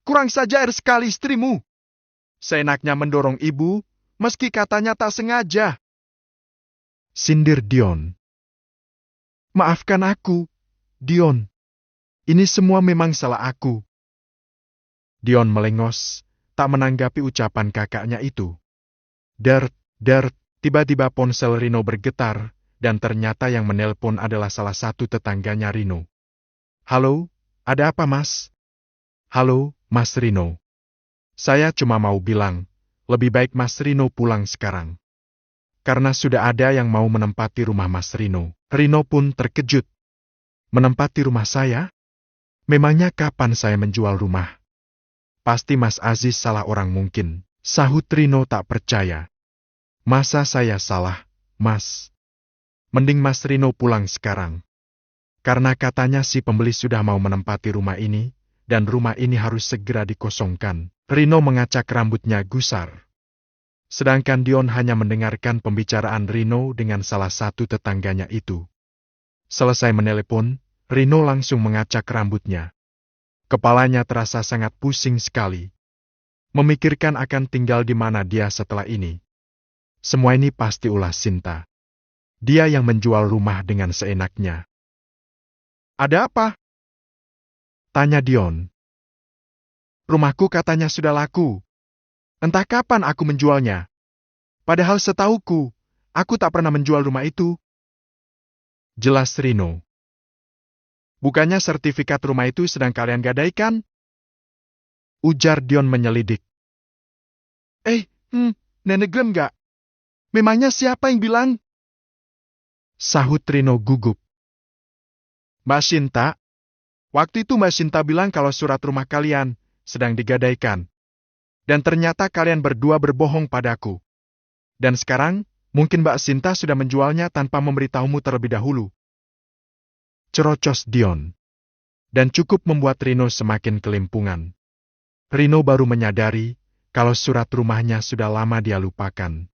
kurang saja sekali istrimu. Seenaknya mendorong ibu, meski katanya tak sengaja. Sindir Dion. Maafkan aku, Dion. Ini semua memang salah aku. Dion melengos, tak menanggapi ucapan kakaknya itu. Dert, tiba-tiba ponsel Rino bergetar, dan ternyata yang menelpon adalah salah satu tetangganya Rino. Halo, ada apa mas? Halo, Mas Rino. Saya cuma mau bilang, lebih baik Mas Rino pulang sekarang. Karena sudah ada yang mau menempati rumah Mas Rino. Rino pun terkejut. Menempati rumah saya? Memangnya kapan saya menjual rumah? Pasti Mas Aziz salah orang mungkin. Sahut Rino tak percaya. Masa saya salah, Mas? Mending Mas Rino pulang sekarang. Karena katanya si pembeli sudah mau menempati rumah ini, dan rumah ini harus segera dikosongkan. Rino mengacak rambutnya gusar. Sedangkan Dion hanya mendengarkan pembicaraan Rino dengan salah satu tetangganya itu. Selesai menelepon, Rino langsung mengacak rambutnya. Kepalanya terasa sangat pusing sekali. Memikirkan akan tinggal di mana dia setelah ini. Semua ini pasti ulah Sinta. Dia yang menjual rumah dengan seenaknya. Ada apa? Tanya Dion. Rumahku katanya sudah laku. Entah kapan aku menjualnya. Padahal setauku, aku tak pernah menjual rumah itu. Jelas Rino. Bukannya sertifikat rumah itu sedang kalian gadaikan? Ujar Dion menyelidik. Nenek Glem gak? Memangnya siapa yang bilang? Sahut Rino gugup. Mbak Sinta, waktu itu Mbak Sinta bilang kalau surat rumah kalian sedang digadaikan. Dan ternyata kalian berdua berbohong padaku. Dan sekarang, mungkin Mbak Sinta sudah menjualnya tanpa memberitahumu terlebih dahulu. Cerocos Dion. Dan cukup membuat Rino semakin kelimpungan. Rino baru menyadari kalau surat rumahnya sudah lama dia lupakan.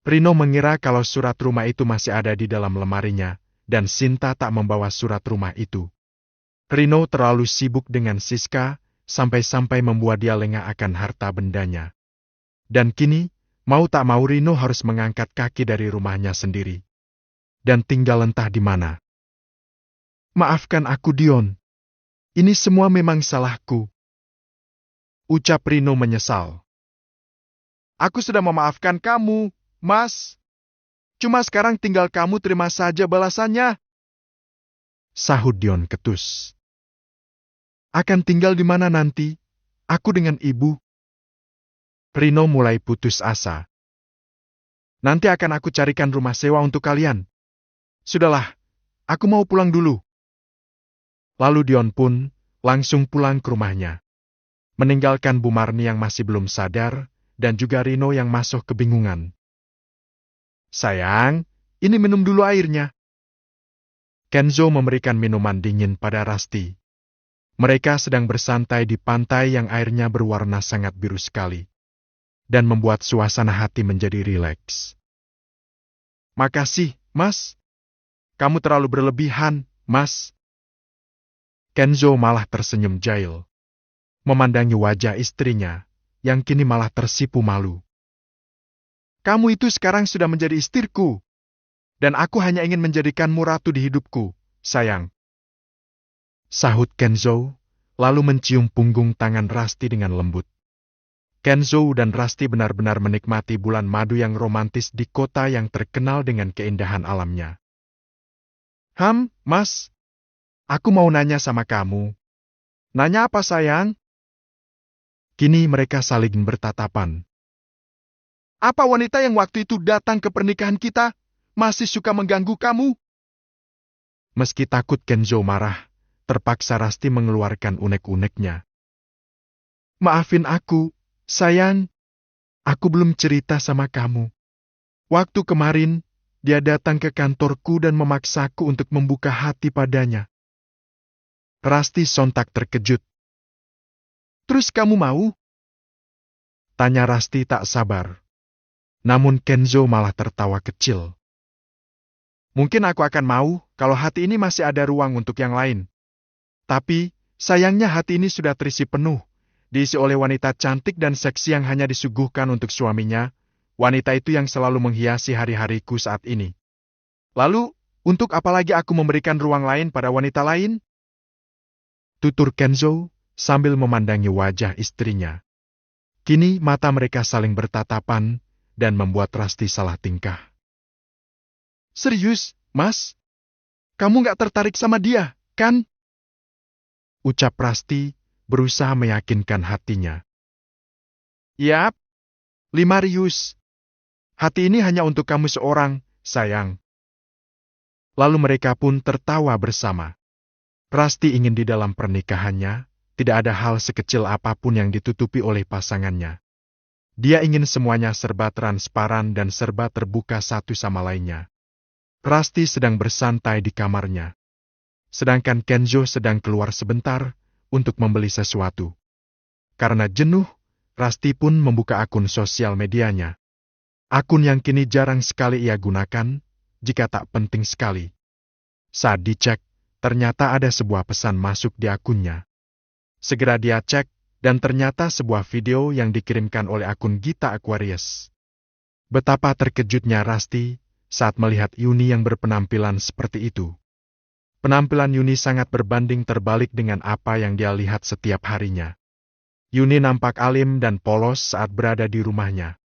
Rino mengira kalau surat rumah itu masih ada di dalam lemarinya, dan Sinta tak membawa surat rumah itu. Rino terlalu sibuk dengan Siska, sampai-sampai membuat dia lengah akan harta bendanya. Dan kini, mau tak mau Rino harus mengangkat kaki dari rumahnya sendiri. Dan tinggal entah di mana. Maafkan aku Dion. Ini semua memang salahku. Ucap Rino menyesal. Aku sudah memaafkan kamu, Mas. Cuma sekarang tinggal kamu terima saja balasannya. Sahut Dion ketus. Akan tinggal di mana nanti? Aku dengan ibu. Rino mulai putus asa. Nanti akan aku carikan rumah sewa untuk kalian. Sudahlah, aku mau pulang dulu. Lalu Dion pun langsung pulang ke rumahnya. Meninggalkan Bu Marni yang masih belum sadar, dan juga Rino yang masih kebingungan. Sayang, ini minum dulu airnya. Kenzo memberikan minuman dingin pada Rasti. Mereka sedang bersantai di pantai yang airnya berwarna sangat biru sekali. Dan membuat suasana hati menjadi rileks. Makasih, Mas. Kamu terlalu berlebihan, Mas. Kenzo malah tersenyum jahil. Memandangi wajah istrinya, yang kini malah tersipu malu. Kamu itu sekarang sudah menjadi istriku. Dan aku hanya ingin menjadikanmu ratu di hidupku, sayang. Sahut Kenzo, lalu mencium punggung tangan Rasti dengan lembut. Kenzo dan Rasti benar-benar menikmati bulan madu yang romantis di kota yang terkenal dengan keindahan alamnya. Mas. Aku mau nanya sama kamu. Nanya apa sayang? Kini mereka saling bertatapan. Apa wanita yang waktu itu datang ke pernikahan kita masih suka mengganggu kamu? Meski takut Kenzo marah, terpaksa Rasti mengeluarkan unek-uneknya. Maafin aku, sayang. Aku belum cerita sama kamu. Waktu kemarin, dia datang ke kantorku dan memaksaku untuk membuka hati padanya. Rasti sontak terkejut. Terus kamu mau? Tanya Rasti tak sabar. Namun Kenzo malah tertawa kecil. Mungkin aku akan mau kalau hati ini masih ada ruang untuk yang lain. Tapi, sayangnya hati ini sudah terisi penuh, diisi oleh wanita cantik dan seksi yang hanya disuguhkan untuk suaminya, wanita itu yang selalu menghiasi hari-hariku saat ini. Lalu, untuk apa lagi aku memberikan ruang lain pada wanita lain? Tutur Kenzo, sambil memandangi wajah istrinya. Kini mata mereka saling bertatapan, dan membuat Rasti salah tingkah. Serius, Mas? Kamu nggak tertarik sama dia, kan? Ucap Rasti, berusaha meyakinkan hatinya. Yap, Limarius. Hati ini hanya untuk kamu seorang, sayang. Lalu mereka pun tertawa bersama. Rasti ingin di dalam pernikahannya, tidak ada hal sekecil apapun yang ditutupi oleh pasangannya. Dia ingin semuanya serba transparan dan serba terbuka satu sama lainnya. Rasti sedang bersantai di kamarnya. Sedangkan Kenzo sedang keluar sebentar untuk membeli sesuatu. Karena jenuh, Rasti pun membuka akun sosial medianya. Akun yang kini jarang sekali ia gunakan, jika tak penting sekali. Saat dicek, ternyata ada sebuah pesan masuk di akunnya. Segera dia cek, dan ternyata sebuah video yang dikirimkan oleh akun Gita Aquarius. Betapa terkejutnya Rasti saat melihat Yuni yang berpenampilan seperti itu. Penampilan Yuni sangat berbanding terbalik dengan apa yang dia lihat setiap harinya. Yuni nampak alim dan polos saat berada di rumahnya.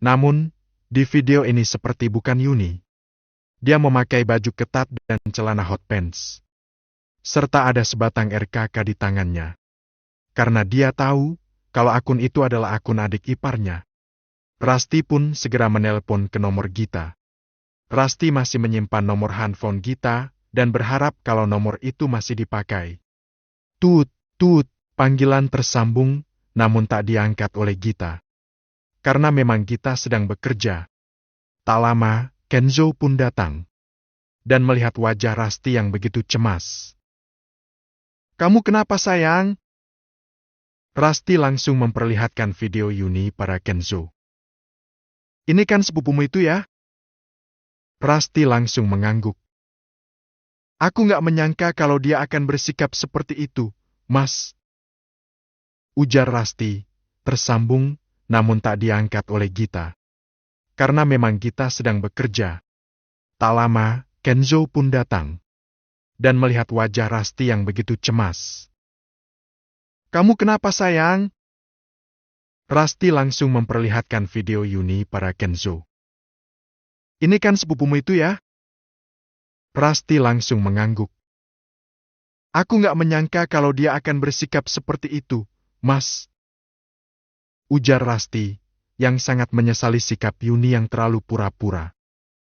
Namun, di video ini seperti bukan Yuni. Dia memakai baju ketat dan celana hot pants. Serta ada sebatang RKK di tangannya. Karena dia tahu kalau akun itu adalah akun adik iparnya. Rasti pun segera menelpon ke nomor Gita. Rasti masih menyimpan nomor handphone Gita, dan berharap kalau nomor itu masih dipakai. Tut, tut, panggilan tersambung, namun tak diangkat oleh Gita. Karena memang Gita sedang bekerja. Tak lama, Kenzo pun datang. Dan melihat wajah Rasti yang begitu cemas. Kamu kenapa sayang? Rasti langsung memperlihatkan video Yuni pada Kenzo. Ini kan sepupumu itu ya? Rasti langsung mengangguk. Aku nggak menyangka kalau dia akan bersikap seperti itu, Mas. Ujar Rasti, tersambung, namun tak diangkat oleh Gita. Karena memang Gita sedang bekerja. Tak lama, Kenzo pun datang. Dan melihat wajah Rasti yang begitu cemas. Kamu kenapa sayang? Rasti langsung memperlihatkan video Yuni pada Kenzo. Ini kan sepupumu itu ya? Rasti langsung mengangguk. Aku nggak menyangka kalau dia akan bersikap seperti itu, Mas. Ujar Rasti, yang sangat menyesali sikap Yuni yang terlalu pura-pura.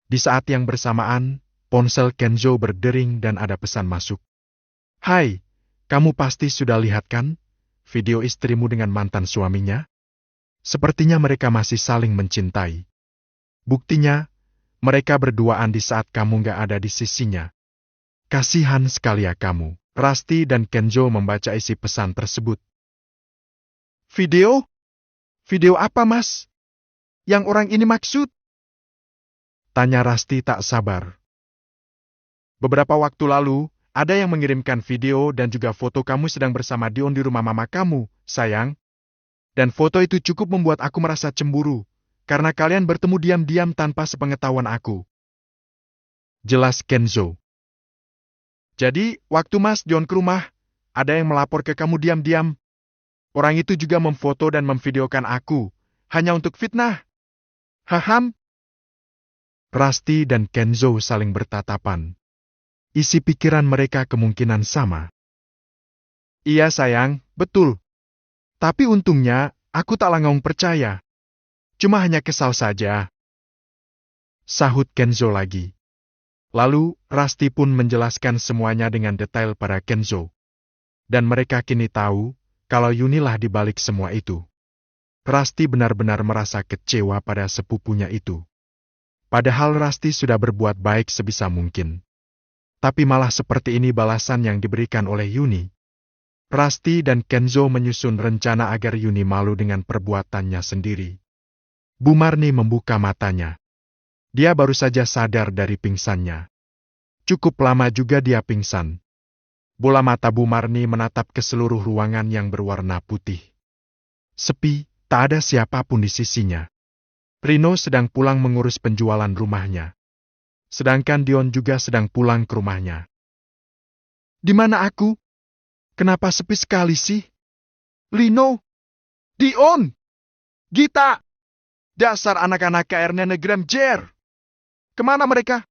Di saat yang bersamaan, ponsel Kenzo berdering dan ada pesan masuk. Hai, kamu pasti sudah lihat kan video istrimu dengan mantan suaminya? Sepertinya mereka masih saling mencintai. Buktinya, mereka berduaan di saat kamu nggak ada di sisinya. Kasihan sekali ya kamu. Rasti dan Kenzo membaca isi pesan tersebut. Video? Video apa, Mas? Yang orang ini maksud? Tanya Rasti tak sabar. Beberapa waktu lalu, ada yang mengirimkan video dan juga foto kamu sedang bersama Dion di rumah mama kamu, sayang. Dan foto itu cukup membuat aku merasa cemburu. Karena kalian bertemu diam-diam tanpa sepengetahuan aku. Jelas Kenzo. Jadi, waktu Mas Dion ke rumah, ada yang melapor ke kamu diam-diam. Orang itu juga memfoto dan memvideokan aku, hanya untuk fitnah. Haham? Rasti dan Kenzo saling bertatapan. Isi pikiran mereka kemungkinan sama. Iya sayang, betul. Tapi untungnya, aku tak langsung percaya. Cuma hanya kesal saja. Sahut Kenzo lagi. Lalu, Rasti pun menjelaskan semuanya dengan detail pada Kenzo. Dan mereka kini tahu, kalau Yunilah di balik semua itu. Rasti benar-benar merasa kecewa pada sepupunya itu. Padahal Rasti sudah berbuat baik sebisa mungkin. Tapi malah seperti ini balasan yang diberikan oleh Yuni. Rasti dan Kenzo menyusun rencana agar Yuni malu dengan perbuatannya sendiri. Bu Marni membuka matanya. Dia baru saja sadar dari pingsannya. Cukup lama juga dia pingsan. Bola mata Bu Marni menatap ke seluruh ruangan yang berwarna putih. Sepi, tak ada siapapun di sisinya. Rino sedang pulang mengurus penjualan rumahnya. Sedangkan Dion juga sedang pulang ke rumahnya. Di mana aku? Kenapa sepi sekali sih? Rino! Dion! Gita! Dasar anak-anak KR Nenegram Jer! Kemana mereka?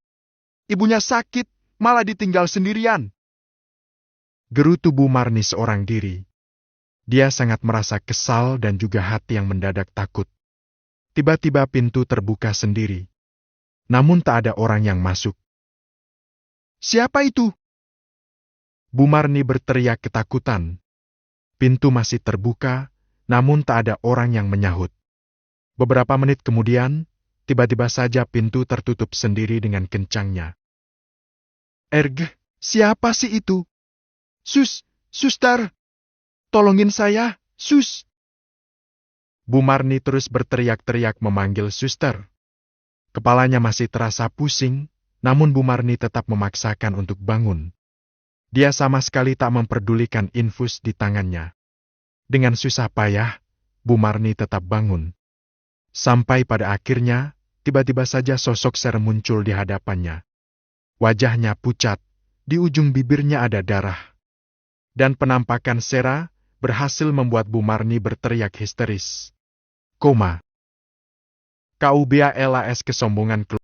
Ibunya sakit, malah ditinggal sendirian. Gerutu Bu Marni seorang diri. Dia sangat merasa kesal dan juga hati yang mendadak takut. Tiba-tiba pintu terbuka sendiri. Namun tak ada orang yang masuk. Siapa itu? Bu Marni berteriak ketakutan. Pintu masih terbuka, namun tak ada orang yang menyahut. Beberapa menit kemudian, tiba-tiba saja pintu tertutup sendiri dengan kencangnya. Siapa sih itu? Suster! Tolongin saya, sus! Bu Marni terus berteriak-teriak memanggil suster. Kepalanya masih terasa pusing, namun Bu Marni tetap memaksakan untuk bangun. Dia sama sekali tak memperdulikan infus di tangannya. Dengan susah payah, Bu Marni tetap bangun. Sampai pada akhirnya, tiba-tiba saja sosok Ser muncul di hadapannya. Wajahnya pucat, di ujung bibirnya ada darah. Dan penampakan Sera berhasil membuat Bu Marni berteriak histeris. Koma. KUBALAS kesombongan keluarga.